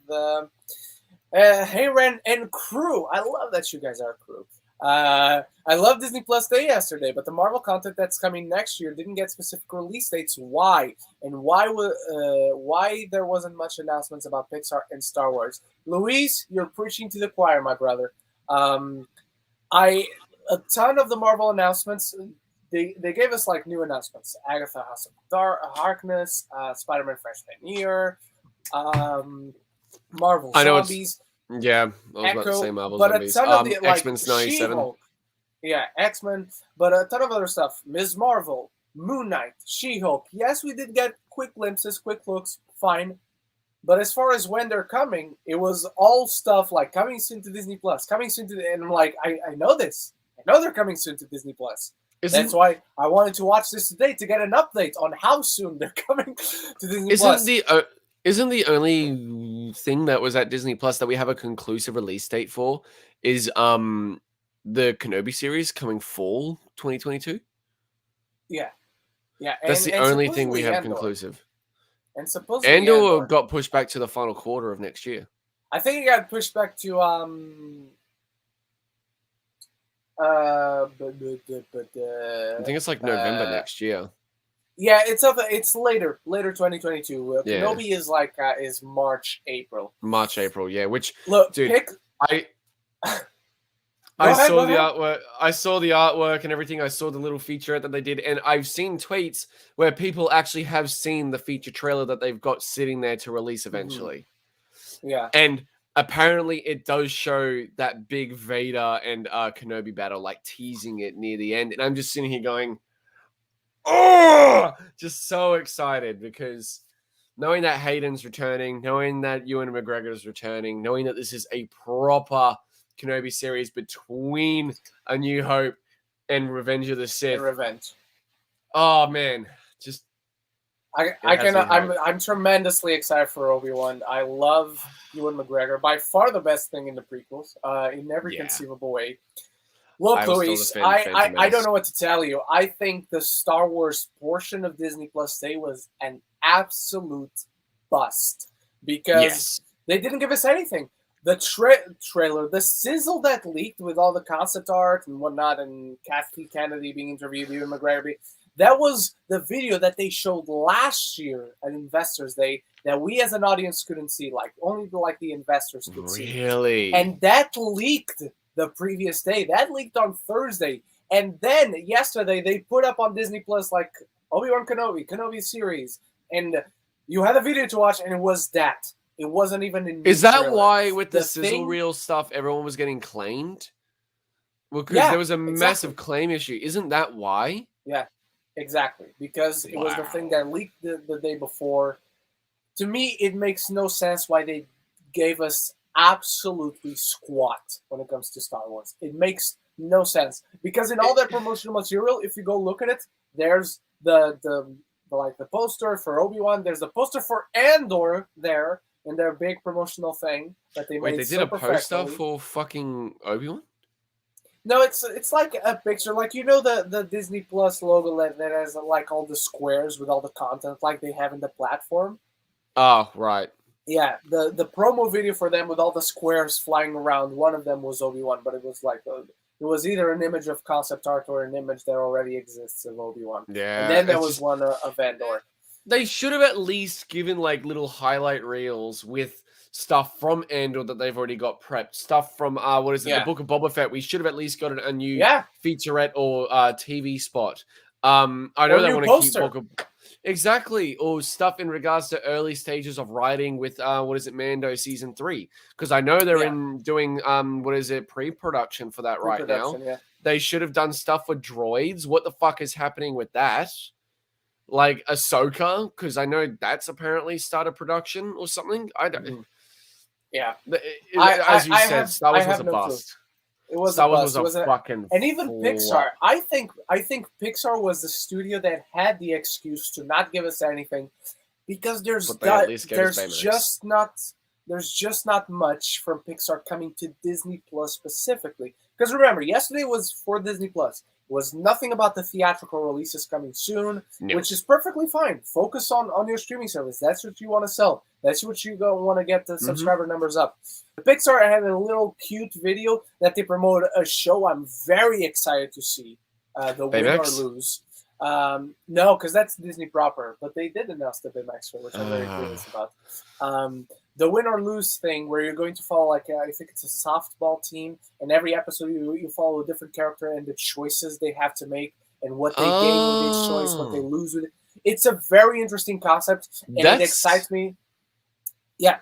Hey, Ren and crew. I love that you guys are a crew. I love Disney Plus Day yesterday, but the Marvel content that's coming next year didn't get specific release dates. Why? And why there wasn't much announcements about Pixar and Star Wars? Luis, you're preaching to the choir, my brother. A ton of the Marvel announcements, they gave us like new announcements. Agatha House of Harkness, Spider-Man Fresh Pioneer, Marvel Zombies. Yeah, I was about to say Marvel but Zombies. A ton of the, like, X-Men's 97. Yeah, X-Men, but a ton of other stuff. Ms. Marvel, Moon Knight, She-Hulk. Yes, we did get quick glimpses, quick looks, fine. But as far as when they're coming, it was all stuff like coming soon to Disney Plus, coming soon to, and I'm like, I know this. I know they're coming soon to Disney Plus. That's why I wanted to watch this today to get an update on how soon they're coming to Disney Plus. Isn't the only thing that was at Disney Plus that we have a conclusive release date for is the Kenobi series coming fall 2022? Yeah. That's the only thing we have conclusive. And supposedly Andor got pushed back to the final quarter of next year. I think it got pushed back to I think it's like November next year. Yeah, it's later 2022. Kenobi is like is March, April. Yeah. Which look, dude, I saw the artwork. I saw the artwork and everything. I saw the little featurette that they did, and I've seen tweets where people actually have seen the feature trailer that they've got sitting there to release eventually. Yeah, and apparently it does show that big Vader and Kenobi battle, like teasing it near the end, and I'm just sitting here going, "Oh!" Just so excited because knowing that Hayden's returning, knowing that Ewan McGregor's returning, knowing that this is a proper Kenobi series between A New Hope and Revenge of the Sith. and Revenge. Oh man, just I'm tremendously excited for Obi-Wan. I love Ewan McGregor. By far the best thing in the prequels, in every conceivable way. Look, Luis, I don't know what to tell you. I think the Star Wars portion of Disney Plus Day was an absolute bust because they didn't give us anything. The trailer, the sizzle that leaked with all the concept art and whatnot, and Kathy Kennedy being interviewed, Ewan McGregor, that was the video that they showed last year at Investors Day that we as an audience couldn't see, like only the investors could see. Really? And that leaked the previous day. That leaked on Thursday. And then yesterday they put up on Disney Plus like Obi-Wan Kenobi series. And you had a video to watch and it was that. It wasn't even in. Is that why with the sizzle reel stuff everyone was getting claimed? Well, because there was a massive claim issue. Isn't that why? Yeah, exactly. Because it was the thing that leaked the day before. To me, it makes no sense why they gave us absolutely squat when it comes to Star Wars. It makes no sense. Because in all that promotional material, if you go look at it, there's the poster for Obi-Wan. There's the poster for Andor there. In their big promotional thing that they made. Wait, they did a poster for fucking Obi-Wan? No, it's like a picture, like the Disney Plus logo that has like all the squares with all the content like they have in the platform. Oh, right. Yeah, the promo video for them with all the squares flying around. One of them was Obi-Wan, but it was like it was either an image of concept art or an image that already exists of Obi-Wan. Yeah, and then there was one of Andor. They should have at least given like little highlight reels with stuff from Andor that they've already got prepped. Stuff from the Book of Boba Fett. We should have at least got a new featurette or TV spot. I know they want to keep Book of exactly, or stuff in regards to early stages of writing with Mando season 3, because I know they're doing pre-production for that right now. Yeah. They should have done stuff with droids. What the fuck is happening with that? Like Ahsoka, because I know that's apparently started production or something. I don't. Yeah, as you said, Star Wars was a bust. It was Star Wars was a fucking and even Pixar. I think Pixar was the studio that had the excuse to not give us anything because there's just not much from Pixar coming to Disney Plus specifically. Because remember, yesterday was for Disney Plus. Was nothing about the theatrical releases coming soon, which is perfectly fine. Focus on your streaming service. That's what you want to sell. That's what you want to get the subscriber numbers up. The Pixar had a little cute video that they promote a show I'm very excited to see. The Win or Lose. No, because that's Disney proper. But they did announce the Baymax show, which I'm very curious about. The Win or Lose thing, where you're going to follow, I think it's a softball team, and every episode you follow a different character and the choices they have to make and what they gain with each choice, what they lose with it. It's a very interesting concept, and it excites me. Yeah.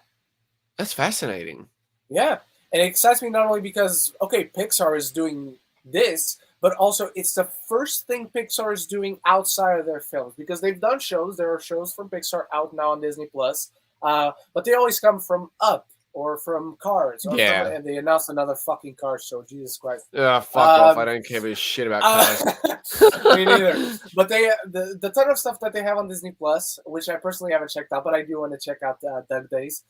That's fascinating. Yeah, and it excites me not only because, Pixar is doing this, but also it's the first thing Pixar is doing outside of their films, because they've done shows. There are shows from Pixar out now on Disney Plus. But they always come from Up or from Cars. And they announced another fucking Cars show. Jesus Christ. Fuck off. I don't give a shit about Cars. Me neither. But the ton of stuff that they have on Disney Plus, which I personally haven't checked out, but I do want to check out Doug Days.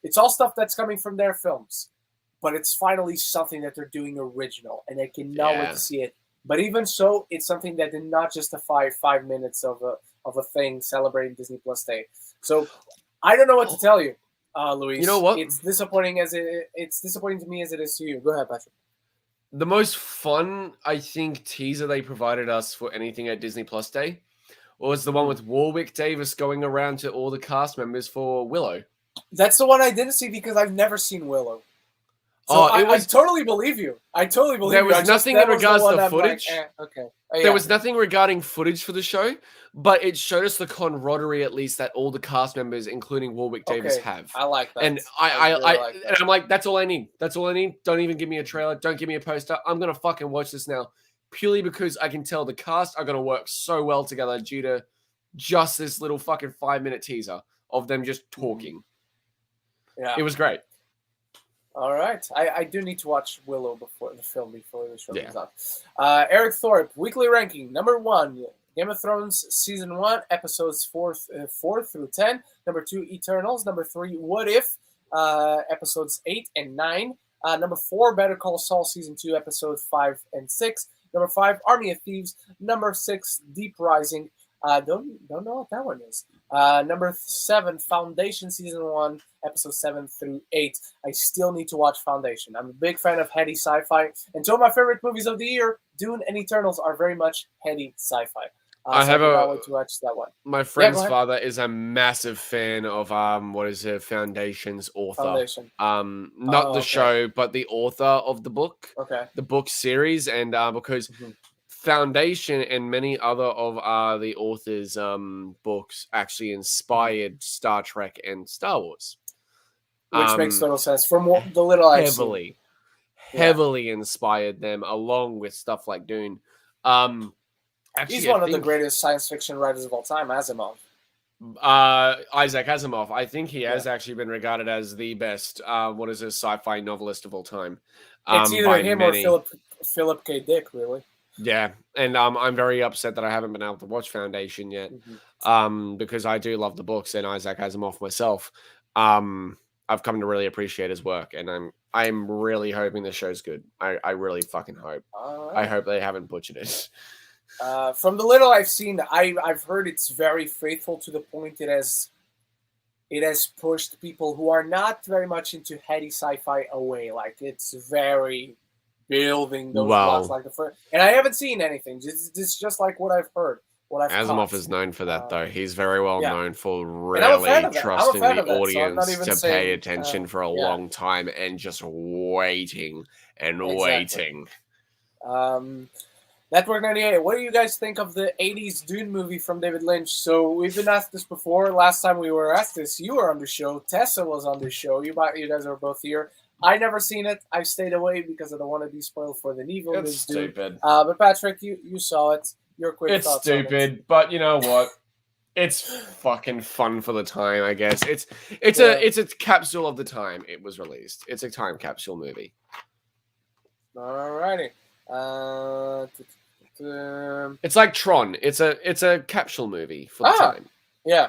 It's all stuff that's coming from their films. But it's finally something that they're doing original. And I cannot wait to see it. But even so, it's something that did not justify 5 minutes of a thing celebrating Disney Plus Day. So I don't know what to tell you, Luis. You know what? It's disappointing to me as it is to you. Go ahead, Patrick. The most fun, I think, teaser they provided us for anything at Disney Plus Day was the one with Warwick Davis going around to all the cast members for Willow. That's the one I didn't see because I've never seen Willow. So I totally believe you. I totally believe there you. was nothing in regards to footage. Okay. There was nothing regarding footage for the show, but it showed us the camaraderie, at least, that all the cast members, including Warwick Davis, have. I like that. And and I'm like, that's all I need. That's all I need. Don't even give me a trailer. Don't give me a poster. I'm gonna fucking watch this now, purely because I can tell the cast are gonna work so well together due to just this little fucking 5-minute teaser of them just talking. Yeah, it was great. All right. I do need to watch Willow before the show comes out. Eric Thorpe, weekly ranking. Number 1, Game of Thrones Season 1, episodes 4 through 10. Number 2, Eternals. Number 3, What If, episodes 8 and 9. Number 4, Better Call Saul Season 2, episodes 5 and 6. Number 5, Army of Thieves. Number 6, Deep Rising. Don't know what that one is. Number 7, Foundation Season 1, Episode 7 through 8. I still need to watch Foundation. I'm a big fan of heady sci-fi. And two of my favorite movies of the year, Dune and Eternals, are very much heady sci-fi. I cannot wait to watch that one. My friend's father is a massive fan of Foundation's author. Foundation. Not the show, but the author of the book. Okay. The book series, and because Foundation and many other of the author's books actually inspired Star Trek and Star Wars. Which makes total sense. From the little I've seen. Heavily inspired them, along with stuff like Dune. Actually, he's one of the greatest science fiction writers of all time, Asimov. Isaac Asimov. I think he has actually been regarded as the best, sci-fi novelist of all time. It's either him or Philip K. Dick, really. Yeah, and I'm very upset that I haven't been able to watch Foundation yet, because I do love the books and Isaac Asimov myself. I've come to really appreciate his work, and I'm really hoping the show's good. I really fucking hope. I hope they haven't butchered it. From the little I've seen, I've heard it's very faithful to the point it has pushed people who are not very much into heady sci-fi away. Like, it's very building those plots like the first. And I haven't seen anything. This is just like what I've heard. Asimov is known for that, though. He's very well known for really trusting the audience to pay attention for a long time and just waiting and waiting. Network 98, what do you guys think of the 80s Dune movie from David Lynch? So we've been asked this before. Last time we were asked this, you were on the show. Tessa was on the show. You guys are both here. I never seen it. I stayed away because I don't want to be spoiled for the evil. It's stupid. But Patrick, you saw it. Your quick thoughts on it. It's stupid, but you know what? It's fucking fun for the time, I guess. It's a capsule of the time it was released. It's a time capsule movie. Alrighty. It's like Tron. It's a capsule movie for the time. Yeah,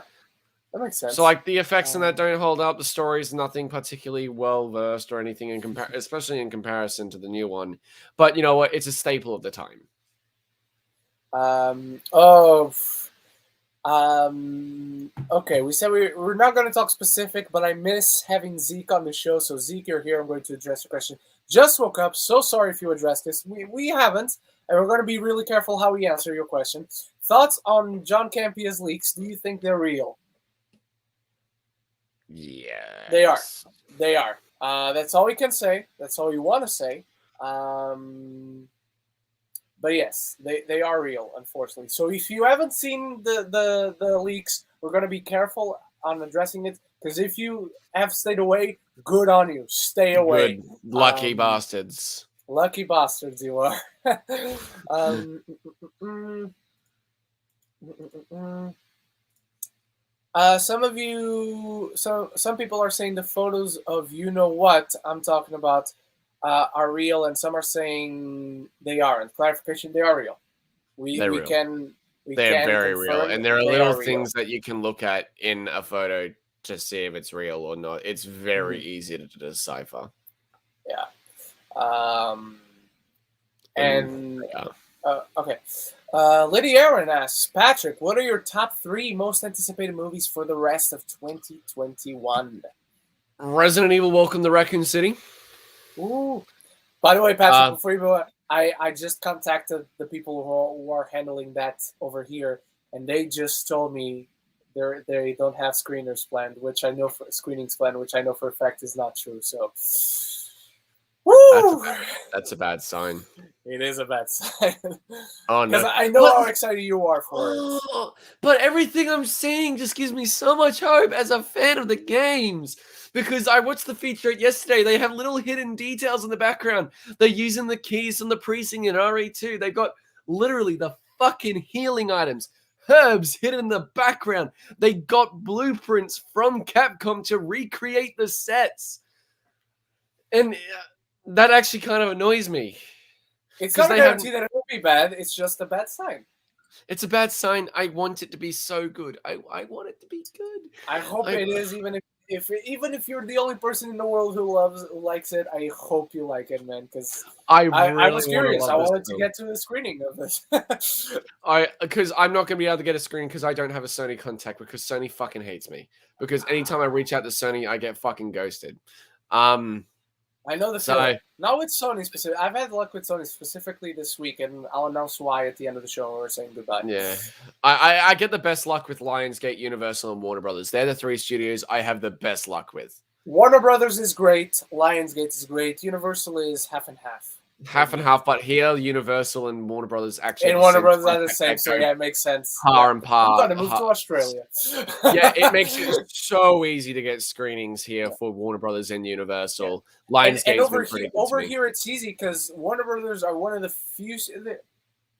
that makes sense. So like the effects in that don't hold up. The story's nothing particularly well versed or anything especially in comparison to the new one. But you know what? It's a staple of the time. Okay, we said we're not going to talk specific, but I miss having Zeke on the show. So Zeke, you're here. I'm going to address your question. Just woke up. So sorry if you addressed this. We haven't, and we're going to be really careful how we answer your question. Thoughts on John Campia's leaks? Do you think they're real? Yeah, they are. They are. That's all we can say. That's all we want to say. But yes, they are real, unfortunately. So if you haven't seen the leaks, we're going to be careful on addressing it. Because if you have stayed away, good on you. Stay away. Good. Lucky bastards. Lucky bastards you are. Some people are saying the photos of you know what I'm talking about are real, and some are saying they aren't. Clarification: they are real. They're very real, and there are little things that you can look at in a photo to see if it's real or not. It's very easy to decipher. Yeah. Okay. Lydia Aaron asks, Patrick, what are your top 3 most anticipated movies for the rest of 2021? Resident Evil: Welcome to Raccoon City. Ooh. By the way, Patrick, before you go, I just contacted the people who are handling that over here, and they just told me they don't have screenings planned, which I know for a fact is not true. So Woo! That's a bad sign. It is a bad sign. Oh Because no! I know how excited you are for it. But everything I'm seeing just gives me so much hope as a fan of the games. Because I watched the featurette yesterday. They have little hidden details in the background. They're using the keys from the precinct in RE2. They've got literally the fucking healing items, herbs hidden in the background. They got blueprints from Capcom to recreate the sets. And that actually kind of annoys me. It's not a guarantee that it will be bad. It's just a bad sign. It's a bad sign. I want it to be so good. I want it to be good. I hope it is, even if you're the only person in the world who likes it. I hope you like it, man. Because I was curious. I wanted to get to the screening of this. Because I'm not going to be able to get a screening because I don't have a Sony contact because Sony fucking hates me. Because anytime I reach out to Sony, I get fucking ghosted. I know the feeling. Not with Sony specific. I've had luck with Sony specifically this week, and I'll announce why at the end of the show when we're saying goodbye. Yeah. I get the best luck with Lionsgate, Universal, and Warner Brothers. They're the three studios I have the best luck with. Warner Brothers is great. Lionsgate is great. Universal is half and half. Half and half, but here Universal and Warner Brothers actually. And Warner Brothers are the same, so yeah, it makes sense. Par and par. I'm gonna move to Australia. Yeah, it makes it so easy to get screenings here for Warner Brothers and Universal. Yeah. Lionsgate over here it's easy because Warner Brothers are one of the few.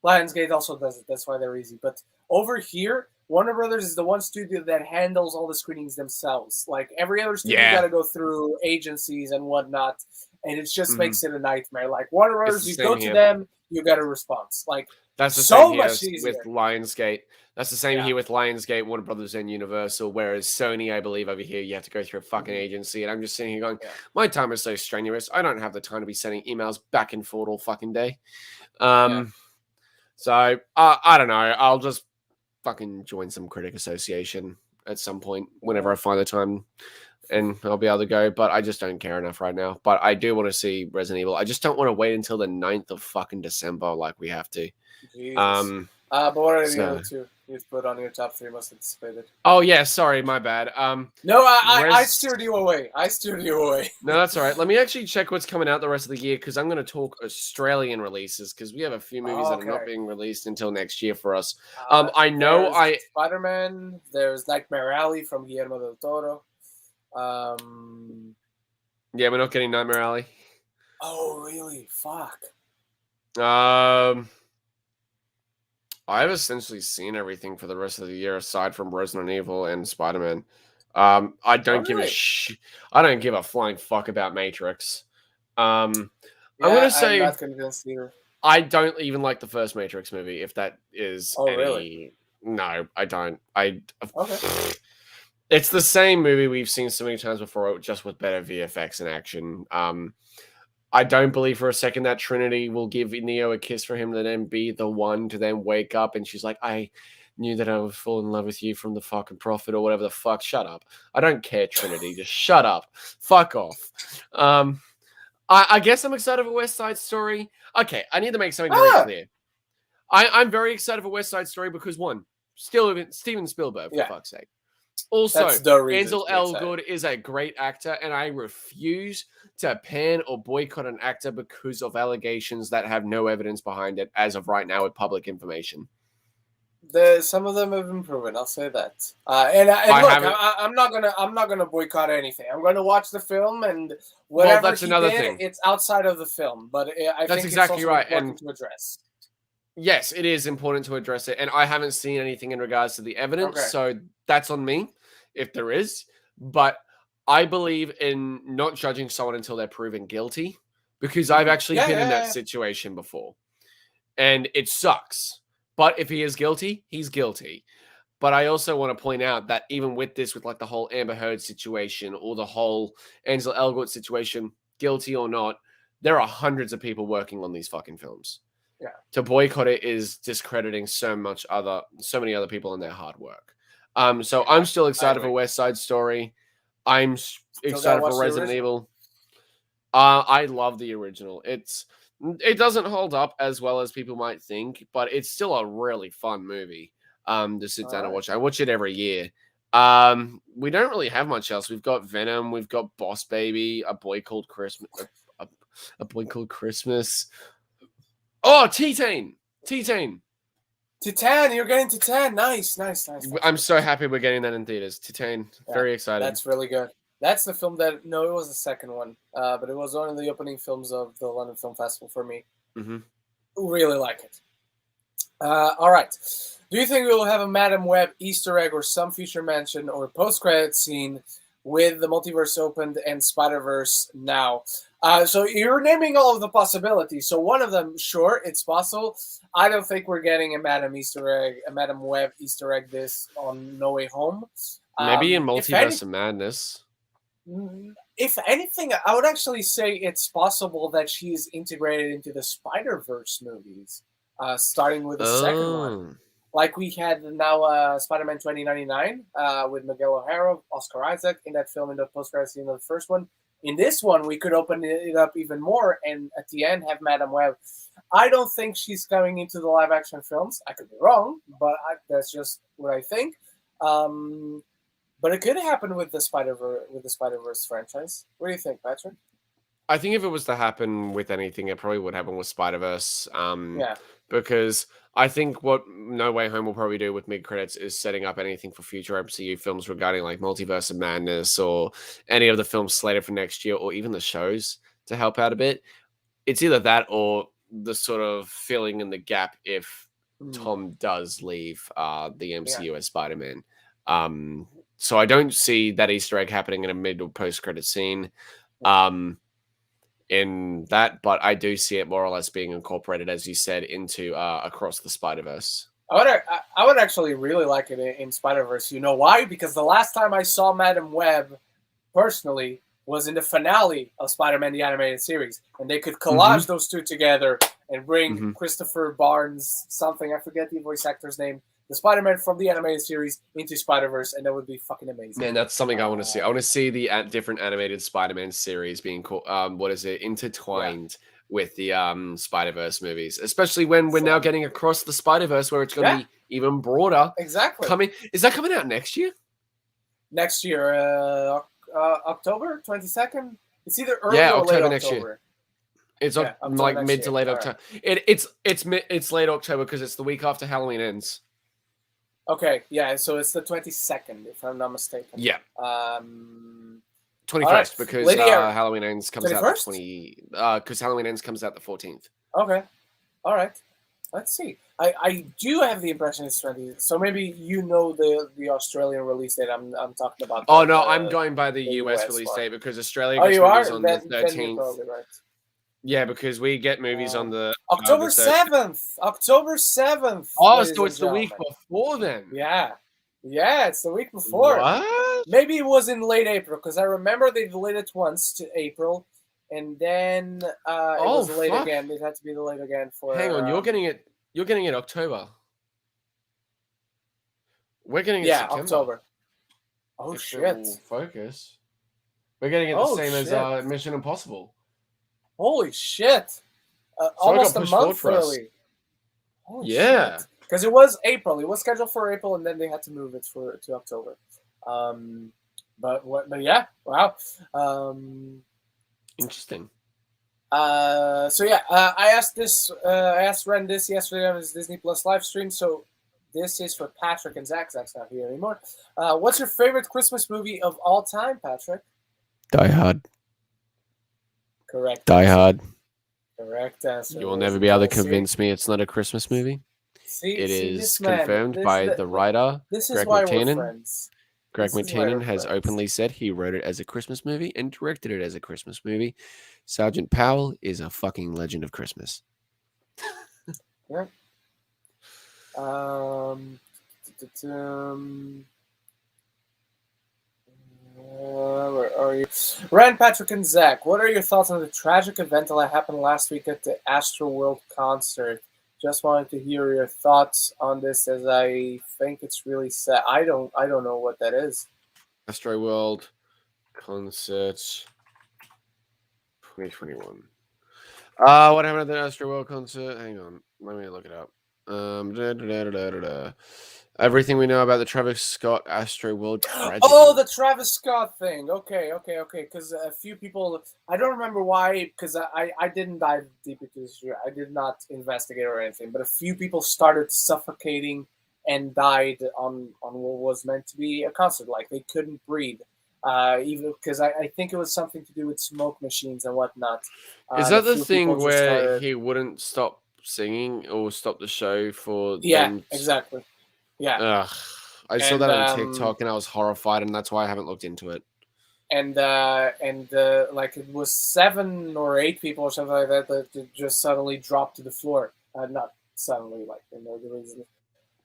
Lionsgate also does it. That's why they're easy. But over here, Warner Brothers is the one studio that handles all the screenings themselves. Like every other studio, you got to go through agencies and whatnot. And it just makes it a nightmare. Like Warner Brothers, you go to them, you get a response. Like that's the so same much here easier with Lionsgate. That's the same here with Lionsgate, Warner Brothers, and Universal. Whereas Sony, I believe over here, you have to go through a fucking agency. And I'm just sitting here going, my time is so strenuous. I don't have the time to be sending emails back and forth all fucking day. So I don't know. I'll just fucking join some critic association at some point whenever I find the time. And I'll be able to go, but I just don't care enough right now. But I do want to see Resident Evil. I just don't want to wait until the 9th of fucking December like we have to. Jesus. But what are the other two you've put on your top 3 most anticipated? Oh, yeah, sorry, my bad. No, I steered you away. No, that's all right. Let me actually check what's coming out the rest of the year because I'm going to talk Australian releases because we have a few movies that are not being released until next year for us. I know Spider-Man, there's Nightmare Alley from Guillermo del Toro. Yeah, we're not getting Nightmare Alley. Oh, really? Fuck. I've essentially seen everything for the rest of the year aside from Resident Evil and Spider-Man. I don't give a flying fuck about Matrix. I'm gonna say I'm not convinced either. I don't even like the first Matrix movie. If that is really? No, I don't. Okay. It's the same movie we've seen so many times before, just with better VFX and action. I don't believe for a second that Trinity will give Neo a kiss for him to then be the one to then wake up and she's like, I knew that I would fall in love with you from the fucking Prophet or whatever the fuck. Shut up. I don't care, Trinity. Just shut up. Fuck off. I guess I'm excited for West Side Story. Okay, I need to make something very clear. I'm very excited for West Side Story because, one, Steven Spielberg, for fuck's sake. Also, Ansel Elgort is a great actor, and I refuse to pan or boycott an actor because of allegations that have no evidence behind it as of right now with public information. Some of them have been proven. I'll say that. I'm not gonna boycott anything. I'm gonna watch the film and whatever that's another thing. It's outside of the film, but I think exactly it's also right. important to address. Yes, it is important to address it, and I haven't seen anything in regards to the evidence, so that's on me if there is. But I believe in not judging someone until they're proven guilty, because I've actually been in that situation before, and it sucks. But if he is guilty, he's guilty. But I also want to point out that even with this, with like the whole Amber Heard situation or the whole Ansel Elgort situation, guilty or not, there are hundreds of people working on these fucking films. Yeah. To boycott it is discrediting so many other people and their hard work. So I'm still excited for West Side Story. I'm excited for Resident Evil. I love the original. It doesn't hold up as well as people might think, but it's still a really fun movie to sit down and watch. I watch it every year. We don't really have much else. We've got Venom. We've got Boss Baby, A Boy Called Christmas. A Boy Called Christmas. Oh, T-Tain. Titan, you're getting Titan. Nice. I'm so happy we're getting that in theaters. T-Tain, very excited. That's really good. That's the film that, no, it was the second one, but it was one of the opening films of the London Film Festival for me. Mm-hmm. Really like it. All right. Do you think we will have a Madam Web Easter egg or some future mention or post-credit scene with the multiverse opened and Spider-Verse now? So you're naming all of the possibilities. So one of them, sure, it's possible. I don't think we're getting a Madam Web Easter egg this on No Way Home. Maybe in Multiverse of Madness. If anything, I would actually say it's possible that she's integrated into the Spider-Verse movies, starting with the second one. Like we had now Spider-Man 2099 with Miguel O'Hara, Oscar Isaac in that film in the post-credit scene of the first one. In this one, we could open it up even more and at the end have Madam Web. I don't think she's coming into the live-action films. I could be wrong, but that's just what I think. But it could happen with the Spider-Verse franchise. What do you think, Patrick? I think if it was to happen with anything, it probably would happen with Spider-Verse. Because I think what No Way Home will probably do with mid-credits is setting up anything for future MCU films regarding like Multiverse of Madness or any of the films slated for next year or even the shows to help out a bit. It's either that or the sort of filling in the gap if Tom does leave the MCU as Spider-Man. So I don't see that Easter egg happening in a mid or post-credit scene. In that, but I do see it more or less being incorporated, as you said, into Across the Spider-Verse. I would actually really like it in Spider-Verse. You know why? Because the last time I saw Madam Web, personally, was in the finale of Spider-Man the Animated Series. And they could collage those two together and bring Christopher Barnes, something, I forget the voice actor's name, the Spider-Man from the animated series into Spider-Verse, and that would be fucking amazing. Man, that's something I want to see. I want to see the different animated Spider-Man series being called, intertwined with the Spider-Verse movies, especially when we're now getting Across the Spider-Verse, where it's going to be even broader. Exactly. Is that coming out next year? Next year, October 22nd. It's either early or October late next October. year. It's like mid to late October. Right. It's late October because it's the week after Halloween ends. Okay, yeah, so it's the 22nd, if I'm not mistaken. Yeah. 21st, right. because Halloween ends comes 21st? out because Halloween ends comes out the 14th. Okay. All right. Let's see. I do have the impression it's 20. So maybe you know the Australian release date I'm talking about. Oh, no, I'm going by the US release date because Australia gets movies on the 13th. Then you're probably right. Yeah, because we get movies on the October 7th. October 7th. Oh, so it's the week before then. Yeah, it's the week before. What? Maybe it was in late April because I remember they delayed it once to April, and then it was late again. It had to be delayed again for. Hang on, you're getting it. You're getting it October. We're getting it September. October. Oh shit! Focus. We're getting it the same as Mission Impossible. Holy shit! Almost a month early. Holy shit. Because it was April. It was scheduled for April, and then they had to move it to October. But yeah, wow. Interesting. I asked Ren this yesterday on his Disney Plus live stream. So this is for Patrick and Zach. Zach's not here anymore. What's your favorite Christmas movie of all time, Patrick? Die Hard. Correct. Die Hard. Correct answer. You will never be able to convince me it's not a Christmas movie. It is confirmed by the writer, Greg McTiernan. Greg McTiernan has openly said he wrote it as a Christmas movie and directed it as a Christmas movie. Sergeant Powell is a fucking legend of Christmas. Yeah. Where are you? Ren, Patrick, and Zach, what are your thoughts on the tragic event that happened last week at the Astroworld concert? Just wanted to hear your thoughts on this, as I think it's really sad. I don't know what that is. Astroworld concert 2021. What happened at the Astroworld concert? Hang on, let me look it up. Everything we know about the Travis Scott Astro World tragedy. Oh, the Travis Scott thing. Okay. Because a few people, I don't remember why, because I didn't dive deep into this. I did not investigate or anything, but a few people started suffocating and died on what was meant to be a concert. Like they couldn't breathe. Even because I think it was something to do with smoke machines and whatnot. Is And a that the few thing people just where started. he wouldn't stop singing or stop the show for Yeah, them? exactly. Yeah, Ugh. I saw and that on TikTok and I was horrified, and that's why I haven't looked into it. and like it was 7 or 8 people or something like that that just suddenly dropped to the floor. Not suddenly, like the reason.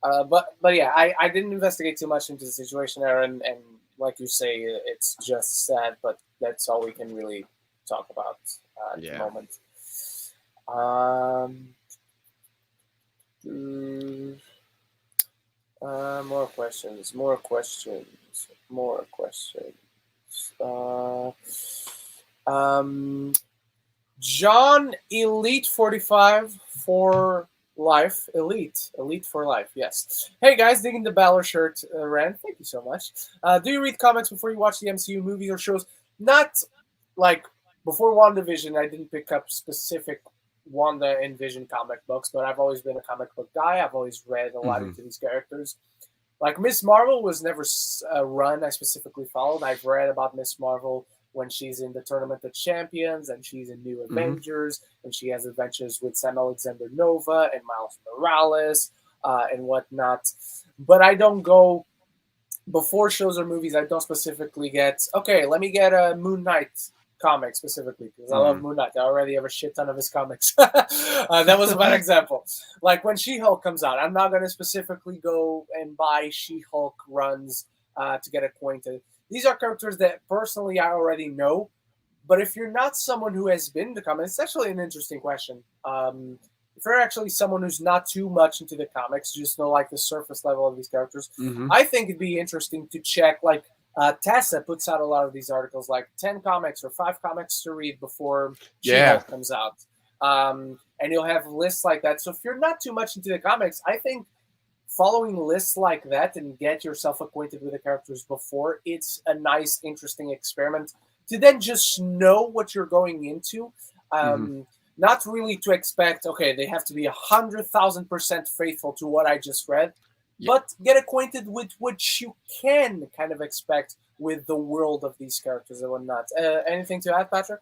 But yeah, I didn't investigate too much into the situation there, and like you say, it's just sad. But that's all we can really talk about at the Yeah. moment. More questions. Uh, John Elite 45 for life. Elite for life. Yes. Hey guys, digging the Balor shirt, Ren. Thank you so much. Do you read comics before you watch the MCU movies or shows? Not like before WandaVision. I didn't pick up specific Wanda and Vision comic books, but I've always been a comic book guy. I've always read a lot into these characters. Like Miss Marvel was never a run I specifically followed. I've read about Miss Marvel when she's in the Tournament of Champions and she's in New Avengers and she has adventures with Sam Alexander Nova and Miles Morales and whatnot. But I don't go before shows or movies. I don't specifically get, okay, let me get a Moon Knight comic specifically because I love Moon Knight. I already have a shit ton of his comics. That was a bad example. Like when She-Hulk comes out, I'm not going to specifically go and buy She-Hulk runs to get acquainted. These are characters that personally I already know. But if you're not someone who has been in the comics, it's actually an interesting question. If you're actually someone who's not too much into the comics, just know like the surface level of these characters, I think it'd be interesting to check like Tessa puts out a lot of these articles, like 10 comics or 5 comics to read before She-Hulk comes out. And you'll have lists like that. So if you're not too much into the comics, I think following lists like that and get yourself acquainted with the characters before, it's a nice, interesting experiment to then just know what you're going into. Not really to expect, okay, they have to be 100,000% faithful to what I just read, but get acquainted with what you can kind of expect with the world of these characters and whatnot. Anything to add, Patrick?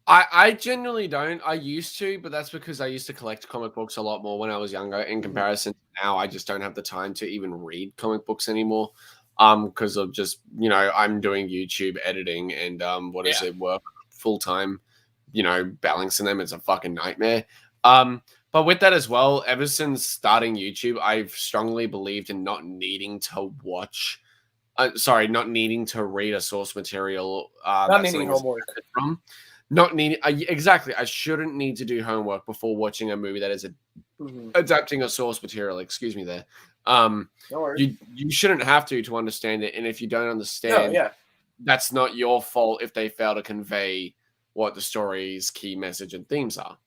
I generally don't. I used to, but that's because I used to collect comic books a lot more when I was younger. In comparison to now, I just don't have the time to even read comic books anymore. Because of just, I'm doing YouTube editing and work full time, balancing them. It's a fucking nightmare. But with that as well, ever since starting YouTube, I've strongly believed in not needing to watch. Not needing to read a source material. Not needing homework. From. Not needing exactly. I shouldn't need to do homework before watching a movie that is adapting a source material. Excuse me, there. No worries. You shouldn't have to understand it, and if you don't understand, that's not your fault if they fail to convey what the story's key message and themes are.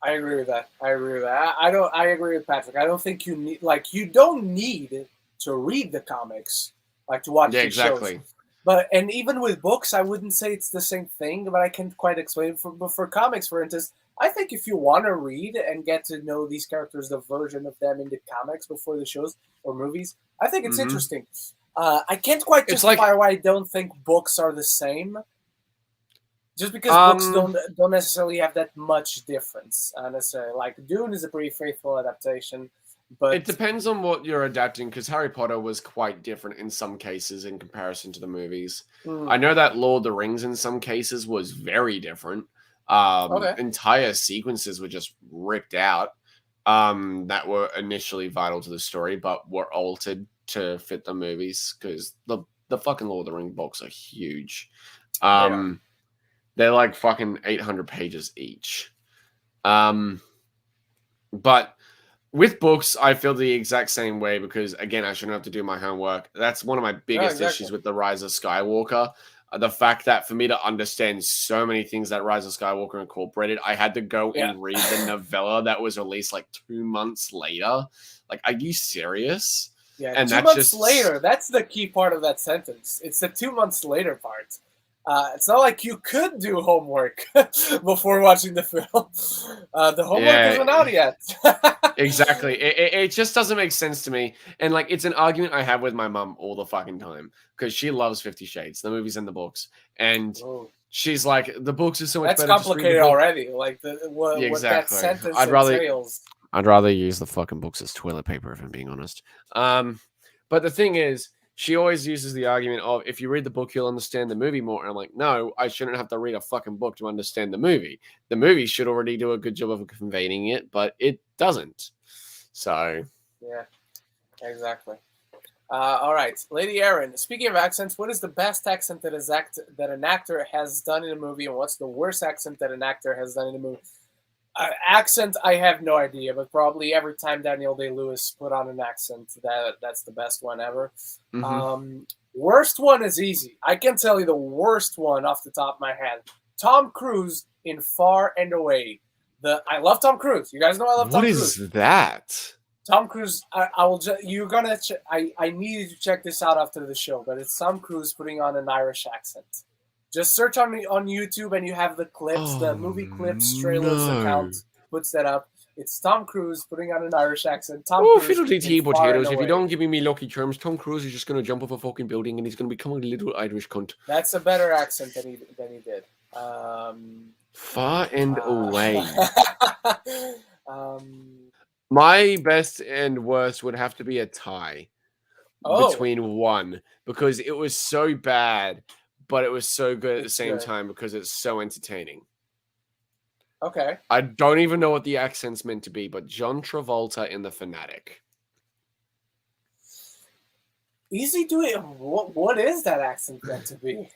I agree with that. I agree with Patrick. I don't think you need you don't need to read the comics to watch the shows. And even with books, I wouldn't say it's the same thing, but I can't quite explain. For comics, for instance, I think if you want to read and get to know these characters, the version of them in the comics before the shows or movies, I think it's interesting. I can't quite justify why I don't think books are the same. Just because books don't necessarily have that much difference, necessarily. Like Dune is a pretty faithful adaptation. But it depends on what you're adapting, because Harry Potter was quite different in some cases in comparison to the movies. I know that Lord of the Rings in some cases was very different. Entire sequences were just ripped out that were initially vital to the story, but were altered to fit the movies, because the fucking Lord of the Rings books are huge. They're like fucking 800 pages each. But with books, I feel the exact same way because, again, I shouldn't have to do my homework. That's one of my biggest issues with The Rise of Skywalker. The fact that for me to understand so many things that Rise of Skywalker incorporated, I had to go and read the novella that was released like 2 months later. Like, are you serious? Yeah, and 2 months later. That's the key part of that sentence. It's the 2 months later part. It's not like you could do homework before watching the film. The homework isn't out yet. Exactly. It just doesn't make sense to me. And like, it's an argument I have with my mum all the fucking time because she loves 50 Shades, the movies and the books. And she's like, the books are so much better. That's complicated already. Like what that sentence entails. I'd rather use the fucking books as toilet paper, if I'm being honest. But the thing is, she always uses the argument of, if you read the book, you'll understand the movie more. And I'm like, no, I shouldn't have to read a fucking book to understand the movie. The movie should already do a good job of conveying it, but it doesn't. So. Yeah, exactly. All right. Lady Erin, speaking of accents, what is the best accent that an actor has done in a movie, and what's the worst accent that an actor has done in a movie? Accent, I have no idea, but probably every time Daniel Day-Lewis put on an accent, that's the best one ever. Mm-hmm. Worst one is easy. I can tell you the worst one off the top of my head. Tom Cruise in Far and Away. I love Tom Cruise. You guys know I love Tom Cruise. What is that? Tom Cruise. I will. You're gonna. I need you to check this out after the show. But it's Tom Cruise putting on an Irish accent. Just search on YouTube and you have the clips, the movie clips trailers account puts that up. It's Tom Cruise putting on an Irish accent. Potatoes. If you don't give me Lucky Charms, Tom Cruise is just going to jump off a fucking building and he's going to become a little Irish cunt. That's a better accent than he did. Far and Away. My best and worst would have to be a tie between one, because it was so bad, but it was so good at the same time because it's so entertaining. Okay. I don't even know what the accent's meant to be, but John Travolta in The Fanatic. Easy doing. What is that accent meant to be?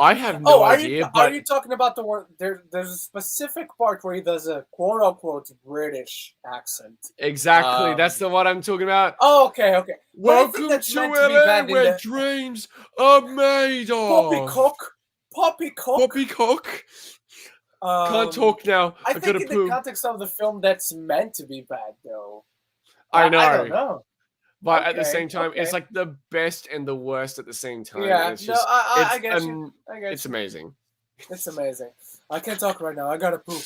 I have no idea. Are you talking about the one? There's a specific part where he does a quote unquote British accent. Exactly, that's the one I'm talking about. Oh, okay. Welcome to LA, where dreams are made of. Poppycock. Can't talk now. I think in the context of the film, that's meant to be bad, though. I know. I don't know. But at the same time, it's like the best and the worst at the same time. Yeah, it's just, I get you. It's amazing. It's amazing. I can't talk right now. I gotta poop.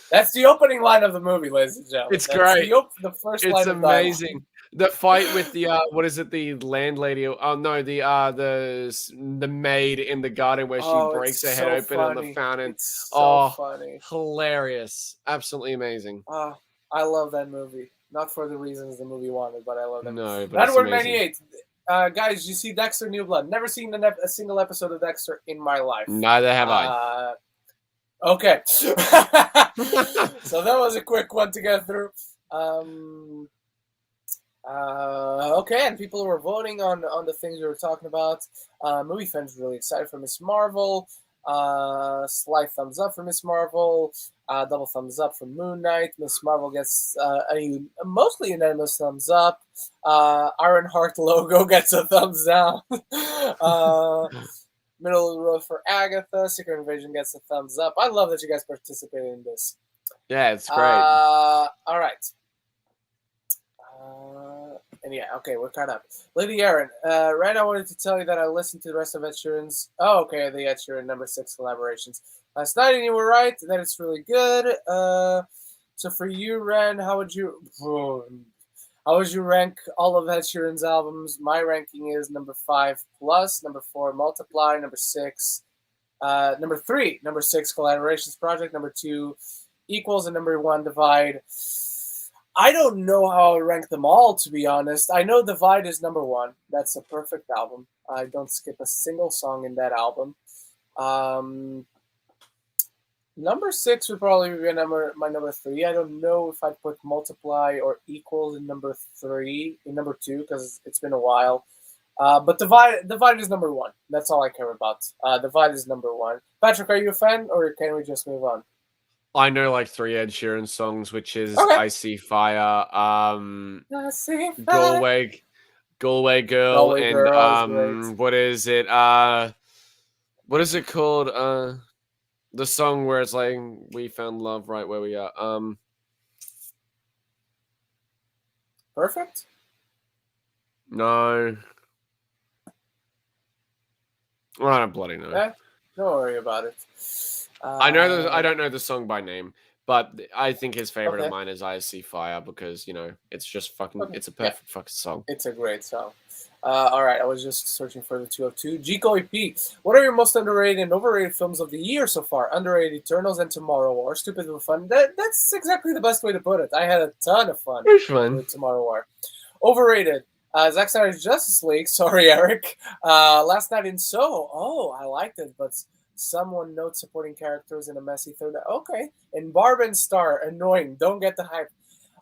That's the opening line of the movie, ladies and gentlemen. It's great. The first line. It's amazing. The fight with the the landlady? Oh no, the maid in the garden where she breaks her head open on the fountain. It's so funny. Hilarious. Absolutely amazing. I love that movie. Not for the reasons the movie wanted, but I love that. No, but Edward 98. Guys, you see Dexter New Blood. Never seen a single episode of Dexter in my life. Neither have I. Okay. So that was a quick one to get through. Okay, and people were voting on the things we were talking about. Movie fans really excited for Miss Marvel. Slight thumbs up for Miss Marvel. Double thumbs up for Moon Knight. Miss Marvel gets a mostly unanimous thumbs up. Ironheart logo gets a thumbs down. Middle of the road for Agatha. Secret Invasion gets a thumbs up. I love that you guys participated in this. Yeah, it's great. All right. And yeah, okay, we're caught up. Lady Erin, Ren, I wanted to tell you that I listened to the rest of Ed Sheeran's... Oh, okay, the Ed Sheeran number 6 collaborations last night, and you were right, that it's really good. So for you, Ren, how would you rank all of Ed Sheeran's albums? My ranking is number 5 Plus, number 4 Multiply, number 6, number 3, number 6 Collaborations Project, number 2 Equals, and number 1 Divide. I don't know how I rank them all, to be honest. I know Divide is number 1. That's a perfect album. I don't skip a single song in that album. Number 6 would probably be my number 3. I don't know if I'd put Multiply or Equals in number 2, because it's been a while. But Divide is number 1. That's all I care about. Divide is number 1. Patrick, are you a fan, or can we just move on? I know like 3 Ed Sheeran songs, which is I See Fire, Galway Girl Galway and Girl is great. what is it? What is it called? The song where it's like we found love right where we are. Perfect. No. I don't bloody know. Yeah, don't worry about it. I know I don't know the song by name, but I think his favorite of Okay. mine is "I See Fire" because it's just fucking. Okay. It's a perfect fucking song. It's a great song. All right, I was just searching for the 202. Gico EP, what are your most underrated and overrated films of the year so far? Underrated Eternals and Tomorrow War. Stupid but fun. That's exactly the best way to put it. I had a ton of fun Which one? with Tomorrow War. Overrated. Zack Snyder's Justice League. Sorry, Eric. Last Night in Soho. Oh, I liked it, but someone notes supporting characters in a messy third. Okay. And Barb and Star. Annoying. Don't get the hype.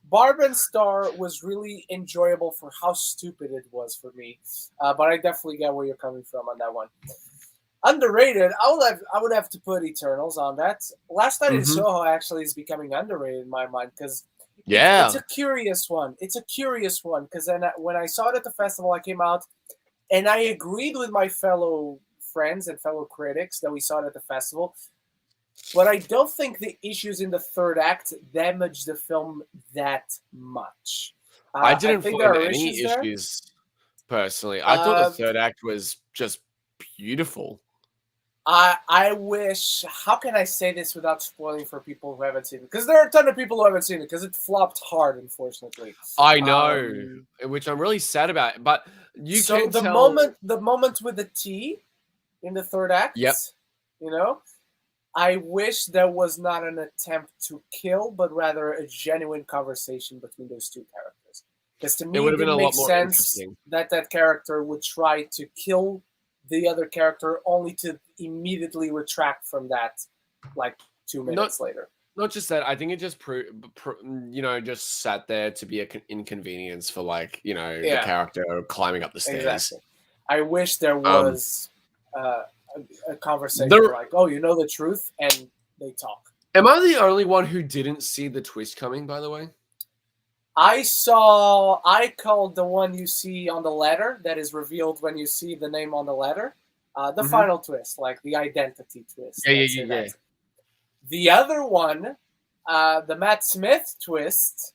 Barb and Star was really enjoyable for how stupid it was for me, but I definitely get where you're coming from on that one. Underrated, I would have to put Eternals on that. Last Night in Soho actually is becoming underrated in my mind because it's a curious one. It's a curious one because then when I saw it at the festival, I came out and I agreed with my fellow friends and fellow critics that we saw it at the festival. But I don't think the issues in the third act damage the film that much. I didn't think find there are any issues personally. I thought the third act was just beautiful. I wish. How can I say this without spoiling for people who haven't seen it? Because there are a ton of people who haven't seen it because it flopped hard, unfortunately. I know, which I'm really sad about. But the moment with the tea in the third act. Yep. I wish there was not an attempt to kill, but rather a genuine conversation between those two characters. Because to me, it didn't make sense that character would try to kill the other character only to immediately retract from that, like 2 minutes later. Not just that, I think it just just sat there to be an inconvenience for the character climbing up the stairs. Exactly. I wish there was a conversation like, oh, you know the truth, and they talk. Am I the only one who didn't see the twist coming, by the way? I called the one you see on the letter that is revealed when you see the name on the letter. The final twist, like the identity twist. Yeah. The other one, the Matt Smith twist.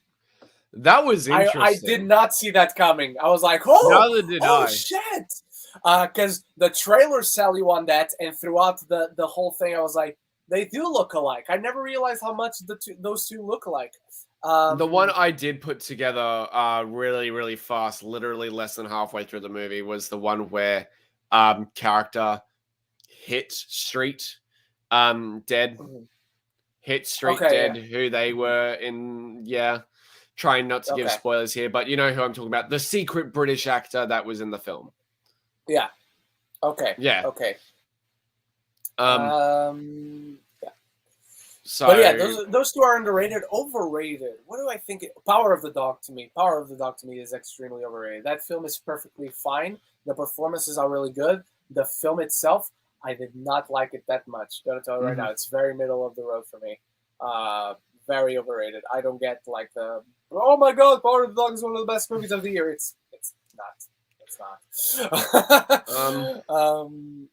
That was interesting. I did not see that coming. I was like, shit. Because the trailers sell you on that, and throughout the whole thing, I was like, they do look alike. I never realized how much those two look alike. The one I did put together really, really fast, literally less than halfway through the movie, was the one where character hit Street dead. Hit Street dead, who they were in, trying not to give spoilers here, but you know who I'm talking about. The secret British actor that was in the film. Yeah. Okay. Yeah. Okay. Yeah. So, but yeah, those two are underrated. Overrated. What do I think? Power of the Dog to me is extremely overrated. That film is perfectly fine. The performances are really good. The film itself, I did not like it that much. Gotta tell you right now, it's very middle of the road for me. Very overrated. I don't get like the oh my god, Power of the Dog is one of the best movies of the year. It's not. It's not.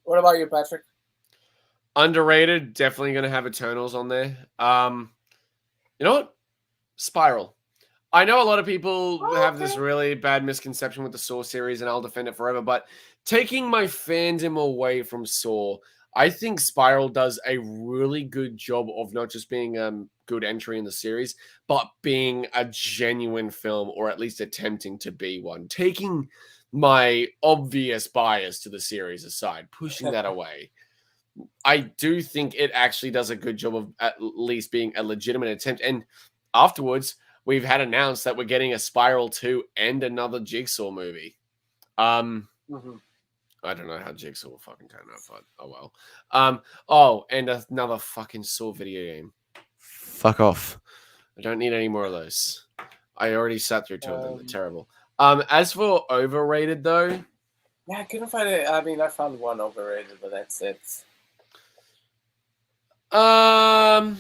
What about you, Patrick? Underrated, definitely going to have Eternals on there. You know what? Spiral. I know a lot of people have this really bad misconception with the Saw series, and I'll defend it forever, but taking my fandom away from Saw, I think Spiral does a really good job of not just being a good entry in the series, but being a genuine film, or at least attempting to be one. Taking my obvious bias to the series aside, pushing that away, I do think it actually does a good job of at least being a legitimate attempt. And afterwards, we've had announced that we're getting a Spiral 2 and another Jigsaw movie. I don't know how Jigsaw will fucking turn out, but oh well. And another fucking Saw video game. Fuck off. I don't need any more of those. I already sat through two of them. They're terrible. As for overrated, though... Yeah, I couldn't find it. I mean, I found one overrated, but that's it. I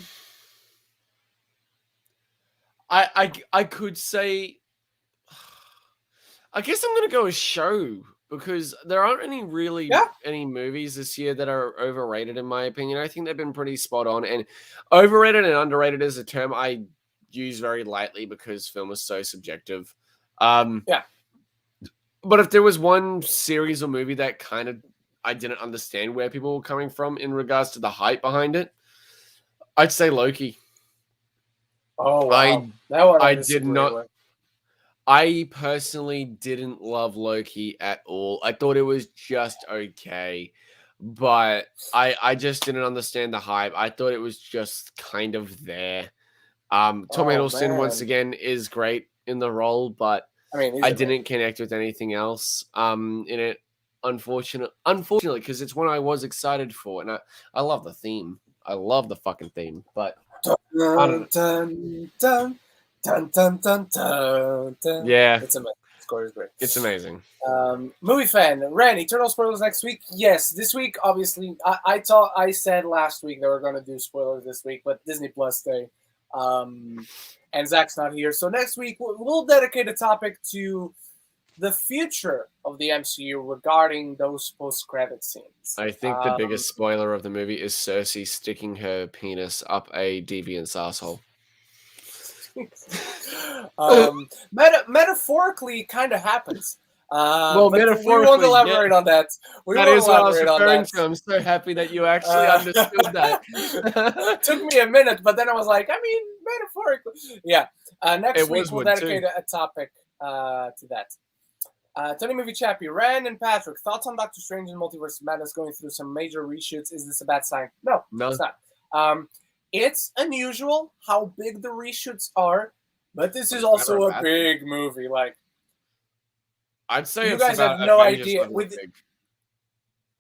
could say I guess I'm gonna go with show because there aren't any movies this year that are overrated in my opinion. I think they've been pretty spot on, and overrated and underrated is a term I use very lightly because film is so subjective. Yeah. But if there was one series or movie that kind of I didn't understand where people were coming from in regards to the hype behind it, I'd say Loki. Oh wow, that one I did disagree not. with. I personally didn't love Loki at all. I thought it was just okay, but I just didn't understand the hype. I thought it was just kind of there. Tom Hiddleston once man. again is great in the role, but I mean, I didn't connect with anything else in it. Unfortunately, because it's one I was excited for, and I love the theme. I love the fucking theme, but Dun, dun, dun, dun, dun, dun, dun, dun. Yeah. It's amazing. The score is great. It's amazing. Movie fan, Ren, Eternal spoilers next week? Yes. This week, obviously, I said last week that we're going to do spoilers this week, but Disney Plus Day. And Zach's not here. So next week, we'll dedicate a topic to the future of the MCU regarding those post-credit scenes. I think the biggest spoiler of the movie is Cersei sticking her penis up a deviant's asshole. Metaphorically, kind of happens. Well, metaphorically, we won't elaborate on that. That is what I was referring to. I'm so happy that you actually understood that. Took me a minute, but then I was like, I mean, metaphorically. Yeah. Next week, we'll dedicate a topic to that. Tony Movie Chappie, Ren and Patrick, thoughts on Doctor Strange and Multiverse of Madness going through some major reshoots? Is this a bad sign? No, it's not. It's unusual how big the reshoots are, but this is also a big movie. Like, I'd say you guys have no idea.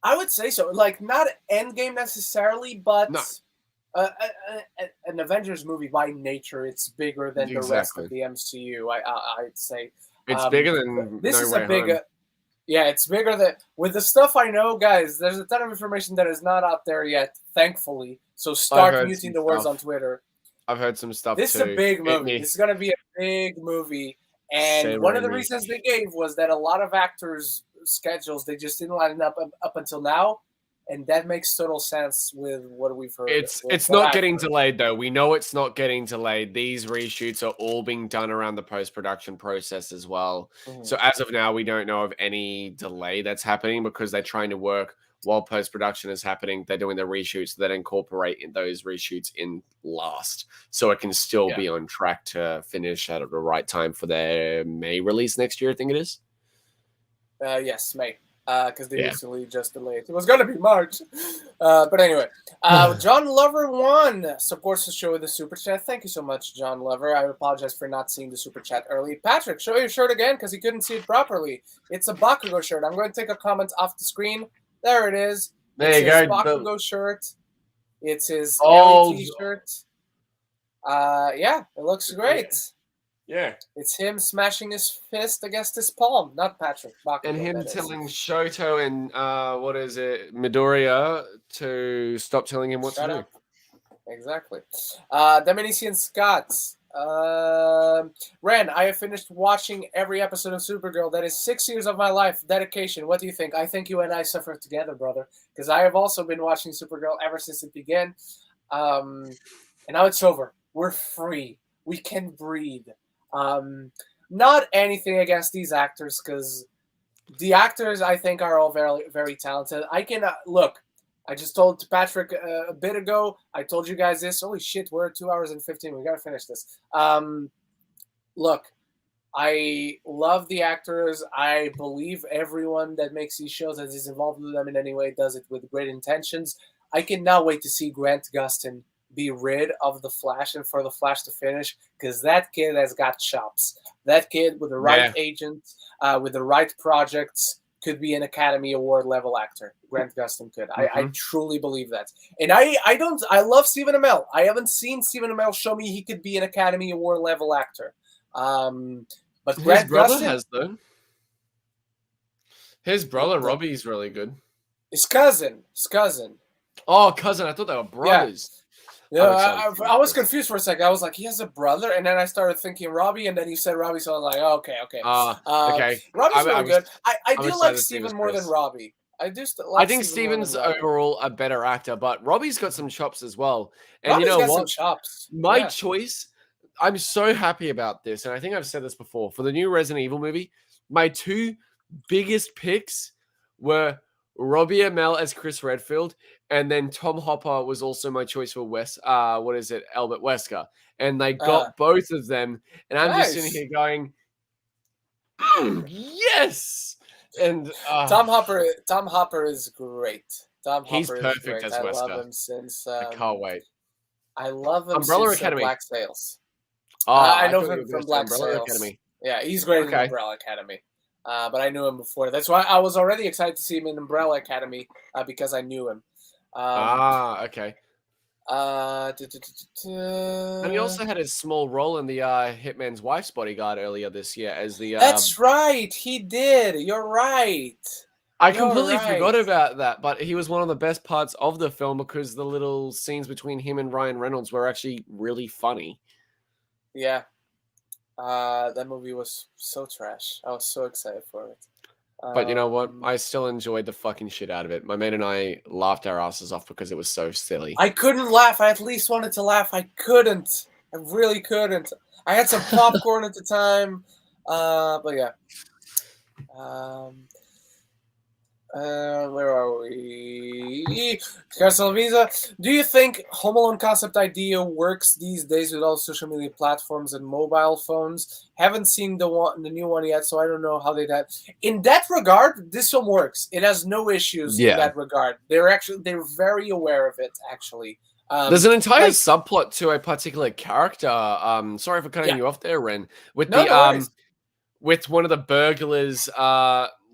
I would say so. Like, not Endgame necessarily, but an Avengers movie by nature, it's bigger than the rest of the MCU. I'd say it's bigger than this is a bigger. Yeah, it's bigger than with the stuff I know, guys. There's a ton of information that is not out there yet, thankfully. So start muting the words on Twitter. I've heard some stuff. This is a big movie. This is going to be a big movie. And one of the reasons they gave was that a lot of actors' schedules, they just didn't line up until now. And that makes total sense with what we've heard. It's not getting delayed, though. We know it's not getting delayed. These reshoots are all being done around the post-production process as well. Mm-hmm. So as of now, we don't know of any delay that's happening because they're trying to work while post-production is happening. They're doing the reshoots that incorporate those reshoots in last. So it can still be on track to finish at the right time for their May release next year, I think it is. Yes, May. Because they recently just delayed. It was going to be March. But anyway, John Lover 1 supports the show with a super chat. Thank you so much, John Lover. I apologize for not seeing the super chat early. Patrick, show your shirt again because he couldn't see it properly. It's a Bakugo shirt. I'm going to take a comment off the screen. There it is. There you go. Bakugo shirt. It's his LED shirt. Yeah, it looks great. Yeah. It's him smashing his fist against his palm, not Patrick. Bakugo, and him telling Shoto and Midoriya to stop telling him what to do. Exactly. Dominician Scott. Ren, I have finished watching every episode of Supergirl. That is 6 years of my life. Dedication. What do you think? I think you and I suffer together, brother. Because I have also been watching Supergirl ever since it began. And now it's over. We're free. We can breathe. Not anything against these actors, because the actors I think are all very, very talented. I can look. I just told Patrick a bit ago. I told you guys this. Holy shit, we're at 2 hours and 15. We gotta finish this. Look, I love the actors. I believe everyone that makes these shows that is involved with them in any way does it with great intentions. I cannot wait to see Grant Gustin be rid of the Flash and for the Flash to finish, because that kid has got chops. That kid with the right agent, with the right projects, could be an Academy Award level actor. Grant Gustin could. Mm-hmm. I truly believe that. And I love Stephen Amell. I haven't seen Stephen Amell show me he could be an Academy Award level actor. But Grant brother Gustin has though. His brother Robbie's really good. His cousin. Oh, cousin! I thought they were brothers. Yeah, excited to I was this. confused for a second. I was like, he has a brother, and then I started thinking Robbie, and then you said Robbie, so I was like, oh, okay. Okay. Robbie's really good. I I'm do excited like to see this, Steven more than Chris. Robbie. I do I like think Steven more than Steven's Robbie. overall a better actor, but Robbie's got some chops as well. And Robbie's you know got some what? chops. My Yeah. choice, I'm so happy about this, and I think I've said this before. For the new Resident Evil movie, my two biggest picks were Robbie Amell as Chris Redfield, and then Tom Hopper was also my choice for Albert Wesker. And they got both of them, and I'm just sitting Nice. here going, yes! And Tom Hopper is great. he's Hopper is perfect great. as I love Wesker. him since I can't wait. I love him Umbrella since Academy. Black Sails. Oh, I know thought you him were from gonna say Black Umbrella Sails. Academy. Yeah, he's great in Umbrella Academy. But I knew him before. That's why I was already excited to see him in Umbrella Academy because I knew him. Okay. And And he also had a small role in the Hitman's Wife's Bodyguard earlier this year as the. That's right, he did. You're right. I completely forgot about that, but he was one of the best parts of the film because the little scenes between him and Ryan Reynolds were actually really funny. Yeah. That movie was so trash. I was so excited for it. But you know what? I still enjoyed the fucking shit out of it. My mate and I laughed our asses off because it was so silly. I couldn't laugh. I at least wanted to laugh. I couldn't. I really couldn't. I had some popcorn at the time. But yeah. Where are we? Casalvisa, do you think Home Alone concept idea works these days with all social media platforms and mobile phones? Haven't seen the new one yet, so I don't know how they did. In that regard, this film works. It has no issues in that regard. They're very aware of it. Actually, there's an entire subplot to a particular character. Sorry for cutting you off there, Ren. With with one of the burglars.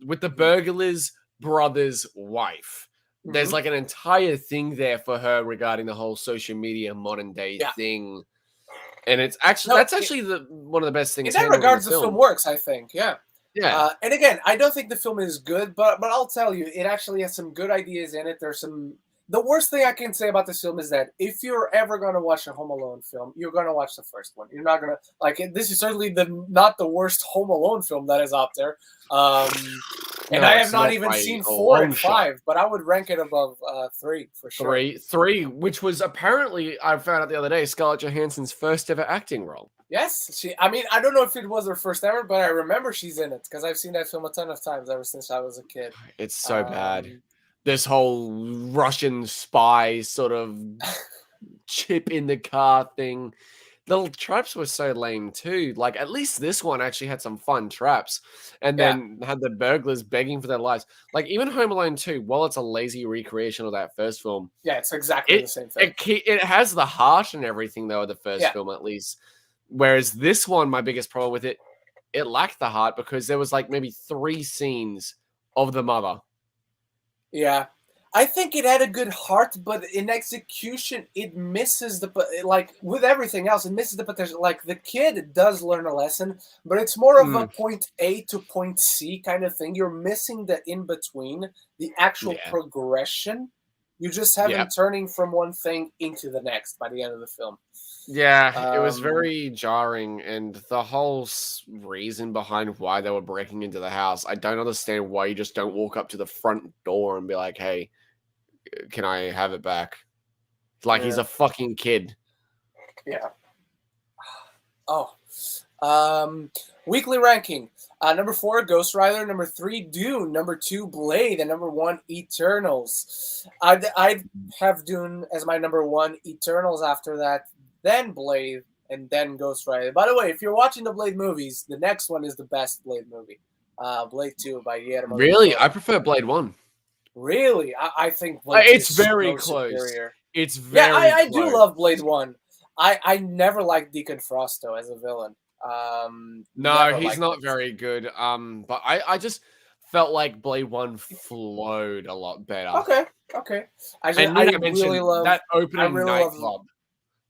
With the burglars' brother's wife. There's like an entire thing there for her regarding the whole social media modern day thing. And it's actually that's actually one of the best things. In that regards, the film works, I think. Yeah. And again, I don't think the film is good, but I'll tell you, it actually has some good ideas in it. There's some. The worst thing I can say about this film is that if you're ever going to watch a Home Alone film, you're going to watch the first one. You're not going to like it. This is certainly not the worst Home Alone film that is out there. And I have not even seen 4 and 5, but I would rank it above 3 for sure. 3, which was apparently, I found out the other day, Scarlett Johansson's first ever acting role. Yes, I mean, I don't know if it was her first ever, but I remember she's in it because I've seen that film a ton of times ever since I was a kid. It's so bad. This whole Russian spy sort of chip in the car thing. The traps were so lame too. Like, at least this one actually had some fun traps and then had the burglars begging for their lives. Like, even Home Alone 2, while it's a lazy recreation of that first film. Yeah, it's exactly the same thing. It has the heart and everything, though, of the first film, at least. Whereas this one, my biggest problem with it, it lacked the heart because there was like maybe 3 scenes of the mother. Yeah. I think it had a good heart, but in execution, it misses like with everything else, it misses the potential. Like the kid does learn a lesson, but it's more of a point A to point C kind of thing. You're missing the in between, the actual progression. You just have him turning from one thing into the next by the end of the film. Yeah, it was very jarring, and the whole reason behind why they were breaking into the house, I don't understand why you just don't walk up to the front door and be like, hey, can I have it back? Like, he's a fucking kid. Yeah. Weekly ranking. Number 4, Ghost Rider. Number 3, Dune. Number 2, Blade. And number 1, Eternals. I'd have Dune as my number 1, Eternals after that, then Blade, and then Ghost Rider. By the way, if you're watching the Blade movies, the next one is the best Blade movie. Blade 2 by Guillermo. Really? I prefer Blade 1. Really? I think Blade it's very close. Superior. It's very I do love Blade 1. I never liked Deacon Frost, though, as a villain. No, he's not very good. But I just felt like Blade 1 flowed a lot better. Okay. I really love that opening nightclub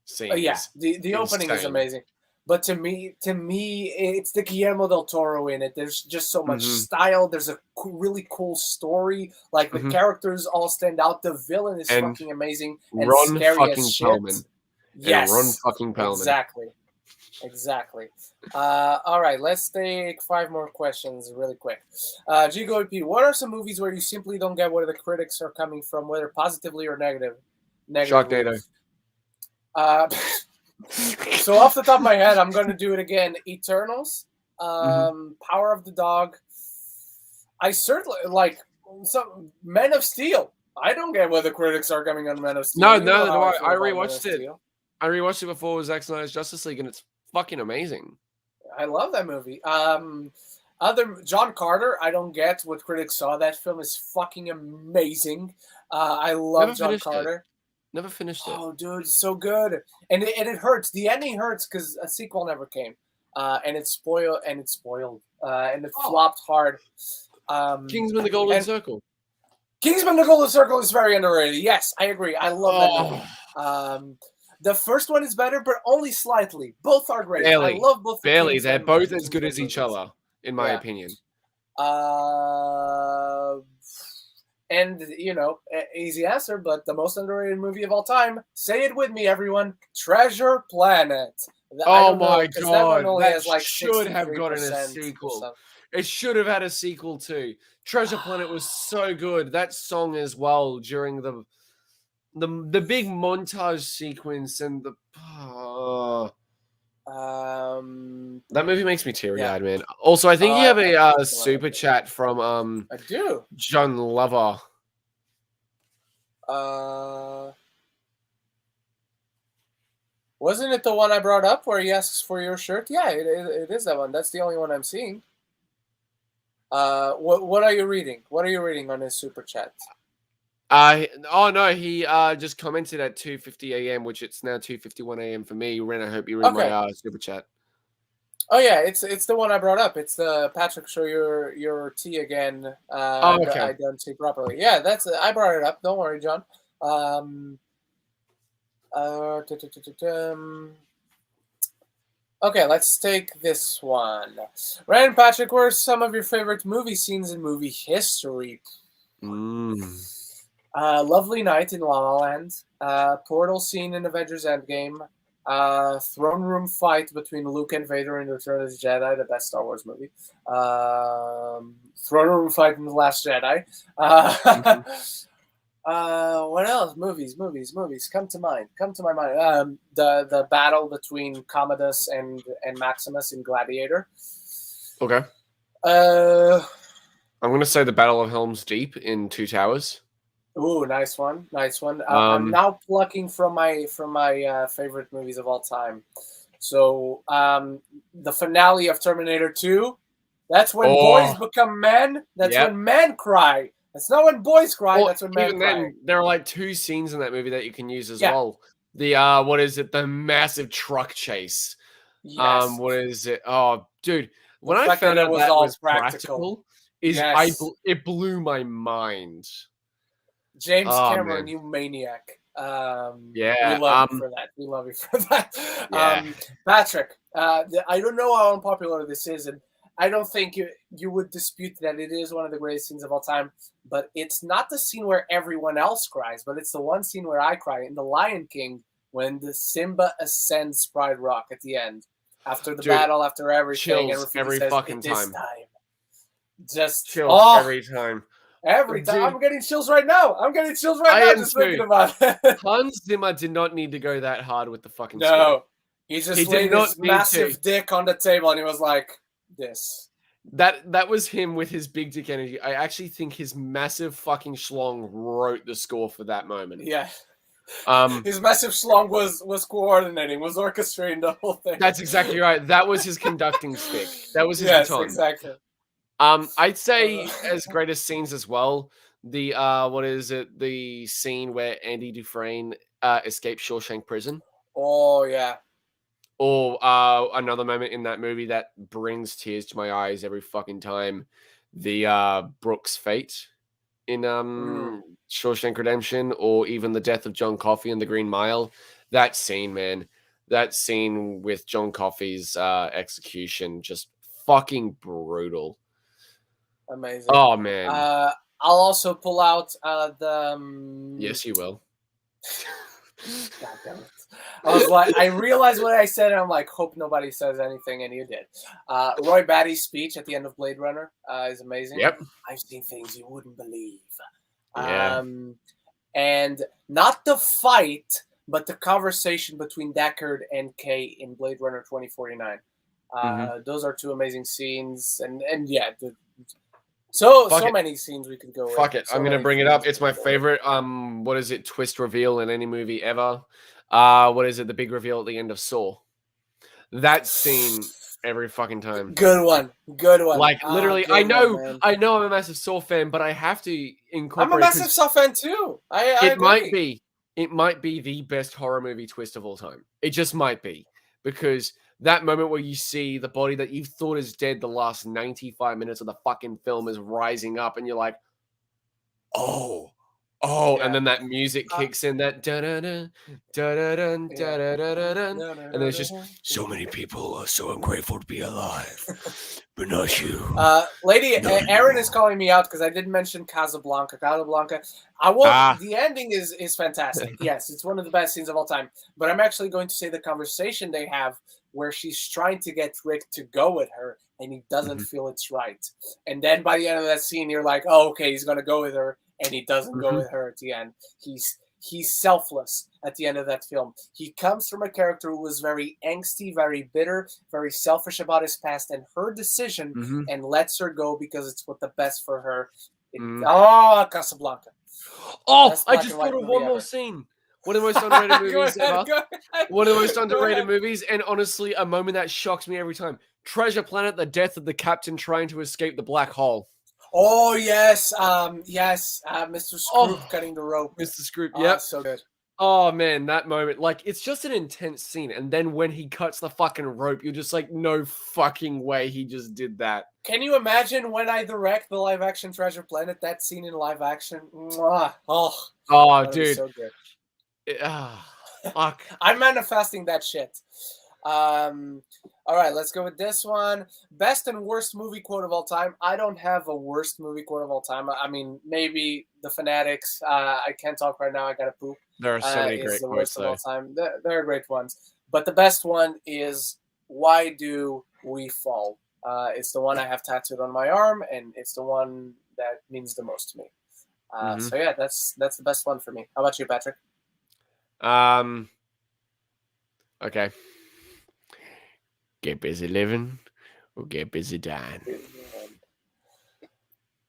scene. The opening is amazing. But to me, it's the Guillermo del Toro in it. There's just so much style. There's a really cool story. Like the characters all stand out. The villain is fucking amazing and Ron scary fucking as shit. Perlman. and Ron Yes, fucking Perlman. exactly. All right, let's take 5 more questions really quick. GGOP, what are some movies where you simply don't get where the critics are coming from, whether positively or negatively? Sharknado. So off the top of my head, I'm going to do it again. Eternals, Power of the Dog. I certainly like some Men of Steel. I don't get where the critics are coming on Men of Steel. No, I rewatched it. I rewatched it before Zack Snyder's Justice League, and it's fucking amazing. I love that movie. Other John Carter, I don't get what critics saw. That film is fucking amazing. I love John Carter. Never finished it. Oh, dude, so good. And it hurts. The ending hurts because a sequel never came. And it spoiled. And it flopped hard. Kingsman: The Golden Circle. Kingsman: The Golden Circle is very underrated. Yes, I agree. I love that movie. The first one is better, but only slightly. Both are great. Barely. I love both. Barely. They're both as good as each other, in my opinion. And, easy answer, but the most underrated movie of all time. Say it with me, everyone. Treasure Planet. Oh my god, that should have gotten a sequel. It should have had a sequel too. Treasure Planet was so good. That song as well during the big montage sequence and that movie makes me teary-eyed, man. Also, I think you have a super chat from I do. John Lover. Wasn't it the one I brought up where he asks for your shirt? Yeah, it is that one. That's the only one I'm seeing. What are you reading? What are you reading on his super chat? He just commented at 2:50 a.m., which it's now 2:51 a.m. for me. Ren, I hope you read my super chat. Oh yeah, it's the one I brought up. It's the Patrick, show your tea again. Okay. I don't see properly. Yeah, that's I brought it up. Don't worry, John. Okay, let's take this one. Ren, Patrick, what are some of your favorite movie scenes in movie history? Lovely Night in La La Land. Portal scene in Avengers Endgame. Throne room fight between Luke and Vader in Return of the Jedi, the best Star Wars movie. Throne room fight in The Last Jedi. What else? Movies. Come to my mind. The battle between Commodus and Maximus in Gladiator. Okay. I'm gonna say the Battle of Helm's Deep in Two Towers. Ooh, nice one. I'm now plucking from my favorite movies of all time. So, the finale of Terminator 2. That's when boys become men. That's when men cry. That's not when boys cry. That's when men cry. Then, there are like 2 scenes in that movie that you can use as well. The the massive truck chase. Yes. What is it? Oh, dude, when I found out that was practical, it blew my mind. James Cameron, you maniac. We love you for that. We love you for that. Patrick, I don't know how unpopular this is, and I don't think you would dispute that it is one of the greatest scenes of all time, but it's not the scene where everyone else cries, but it's the one scene where I cry in The Lion King when the Simba ascends Pride Rock at the end. After the battle, after everything. Chills every fucking time. Just chills every time. Every time. I'm getting chills right now. Just thinking about it. Hans Zimmer did not need to go that hard with the fucking score. No. He just laid his massive dick on the table and he was like, this. That was him with his big dick energy. I actually think his massive fucking schlong wrote the score for that moment. Yeah. His massive schlong was coordinating, was orchestrating the whole thing. That's exactly right. That was his conducting stick. That was his baton. Exactly. I'd say as greatest scenes as well. The the scene where Andy Dufresne escapes Shawshank Prison. Oh yeah. Or another moment in that movie that brings tears to my eyes every fucking time. The Brooks fate in Shawshank Redemption, or even the death of John Coffey in The Green Mile. That scene, man. That scene with John Coffey's execution, just fucking brutal. Amazing. Oh man. I'll also pull out the. Yes, you will. God damn it. I was like, I realized what I said, and I'm like, hope nobody says anything, and you did. Roy Batty's speech at the end of Blade Runner is amazing. Yep. I've seen things you wouldn't believe. Yeah. And not the fight, but the conversation between Deckard and Kay in Blade Runner 2049. Those are two amazing scenes, and yeah, so many scenes we could go with. Fuck it, I'm gonna bring it up. It's my favorite. What is it? Twist reveal in any movie ever. What is it? The big reveal at the end of Saw. That scene every fucking time. Good one. Like literally, I know I'm a massive Saw fan, but I have to incorporate. I'm a massive Saw fan too. I agree. It might be the best horror movie twist of all time. It just might be, because that moment where you see the body that you've thought is dead the last 95 minutes of the fucking film is rising up, and you're like, oh, yeah. And then that music kicks in, that da-da-da, da-da-da, da-da-da-da, and there's just, so many people are so ungrateful to be alive, but not you. Lady Aaron is calling me out because I didn't mention Casablanca. I won't. The ending is fantastic. Yes, it's one of the best scenes of all time. But I'm actually going to say the conversation they have where she's trying to get Rick to go with her, and he doesn't feel it's right. And then by the end of that scene, you're like, oh, okay, he's gonna go with her, and he doesn't go with her at the end. He's selfless at the end of that film. He comes from a character who was very angsty, very bitter, very selfish about his past and her decision, and lets her go because it's what the best for her. Casablanca. Oh, I just thought of one more scene. One of the most underrated movies ever. One of the most underrated movies, and honestly, a moment that shocks me every time. Treasure Planet, the death of the captain trying to escape the black hole. Oh, yes. Mr. Scroop cutting the rope. Mr. Scroop, yep. So good. Oh, man, that moment. Like, it's just an intense scene. And then when he cuts the fucking rope, you're just like, no fucking way he just did that. Can you imagine when I direct the live-action Treasure Planet, that scene in live action? Mwah. Oh, dude. So good. Fuck. I'm manifesting that shit. All right, let's go with this one. Best and worst movie quote of all time. I don't have a worst movie quote of all time. I mean, maybe The Fanatics. I can't talk right now. I gotta poop. There are so many great quotes of all time. There are great ones, but the best one is "Why do we fall?" It's the one I have tattooed on my arm, and it's the one that means the most to me. So yeah, that's the best one for me. How about you, Patrick? Okay. Get busy living or get busy dying.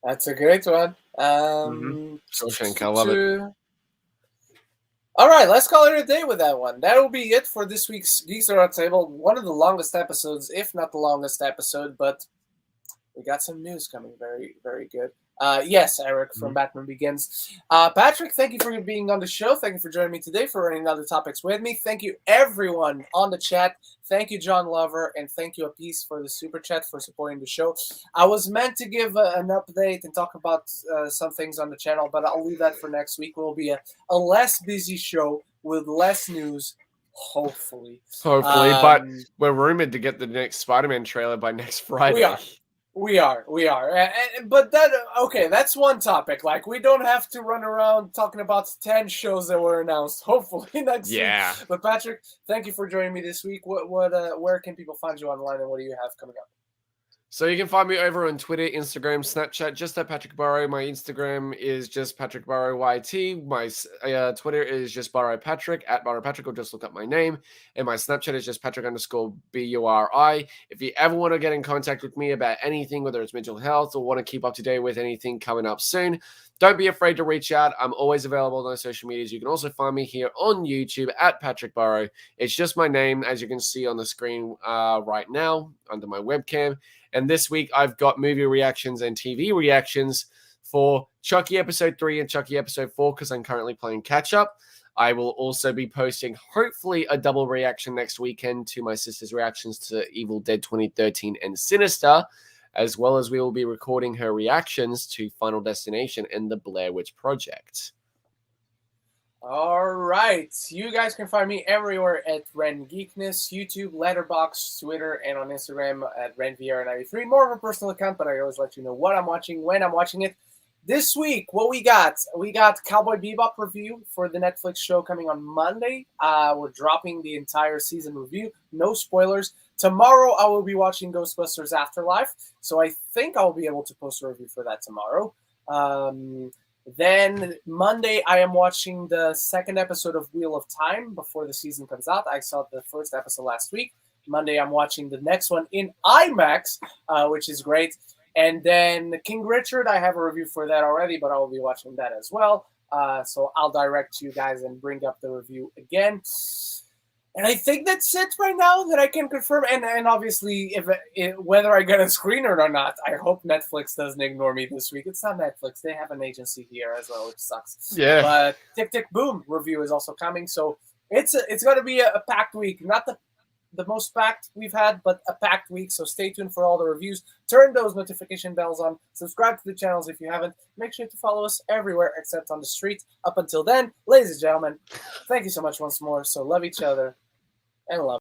That's a great one. Shawshank, I love it. All right, let's call it a day with that one. That'll be it for this week's Geeks Roundtable. One of the longest episodes, if not the longest episode, but we got some news coming. Very, very good. Yes, Eric from Batman Begins. Patrick, thank you for being on the show. Thank you for joining me today, for running other topics with me. Thank you, everyone on the chat. Thank you, John Lover, and thank you, Apis, for the super chat, for supporting the show. I was meant to give an update and talk about some things on the channel, but I'll leave that for next week. It will be a less busy show with less news, hopefully. But we're rumored to get the next Spider-Man trailer by next Friday. We are. But that's one topic. Like, we don't have to run around talking about 10 shows that were announced, hopefully next week. But Patrick, thank you for joining me this week. Where can people find you online, and what do you have coming up? So you can find me over on Twitter, Instagram, Snapchat, just at Patrick Barrow. My Instagram is just Patrick Barrow YT. My Twitter is just Barrow Patrick, at Barrow Patrick, or just look up my name. And my Snapchat is just Patrick_BURI. If you ever want to get in contact with me about anything, whether it's mental health or want to keep up to date with anything coming up soon, don't be afraid to reach out. I'm always available on social medias. You can also find me here on YouTube at Patrick Barrow. It's just my name, as you can see on the screen right now under my webcam. And this week, I've got movie reactions and TV reactions for Chucky Episode 3 and Chucky Episode 4, because I'm currently playing catch-up. I will also be posting, hopefully, a double reaction next weekend to my sister's reactions to Evil Dead 2013 and Sinister, as well as we will be recording her reactions to Final Destination and the Blair Witch Project. All right. You guys can find me everywhere at Ren Geekness, YouTube, Letterboxd, Twitter, and on Instagram at RenVR93. More of a personal account, but I always let you know what I'm watching, when I'm watching it. This week, what we got? We got Cowboy Bebop review for the Netflix show coming on Monday. We're dropping the entire season review. No spoilers. Tomorrow, I will be watching Ghostbusters Afterlife, so I think I'll be able to post a review for that tomorrow. Then Monday, I am watching the second episode of Wheel of Time before the season comes out. I saw the first episode last week. Monday, I'm watching the next one in IMAX, which is great. And then King Richard, I have a review for that already, but I will be watching that as well. So I'll direct you guys and bring up the review again. And I think that's it right now that I can confirm. And obviously, whether I get a screener or not, I hope Netflix doesn't ignore me this week. It's not Netflix. They have an agency here as well, which sucks. Yeah. But Tick Tick Boom review is also coming. So it's going to be a packed week. Not the most packed we've had, but a packed week. So stay tuned for all the reviews. Turn those notification bells on. Subscribe to the channels if you haven't. Make sure to follow us everywhere except on the street. Up until then, ladies and gentlemen, thank you so much once more. So love each other and love.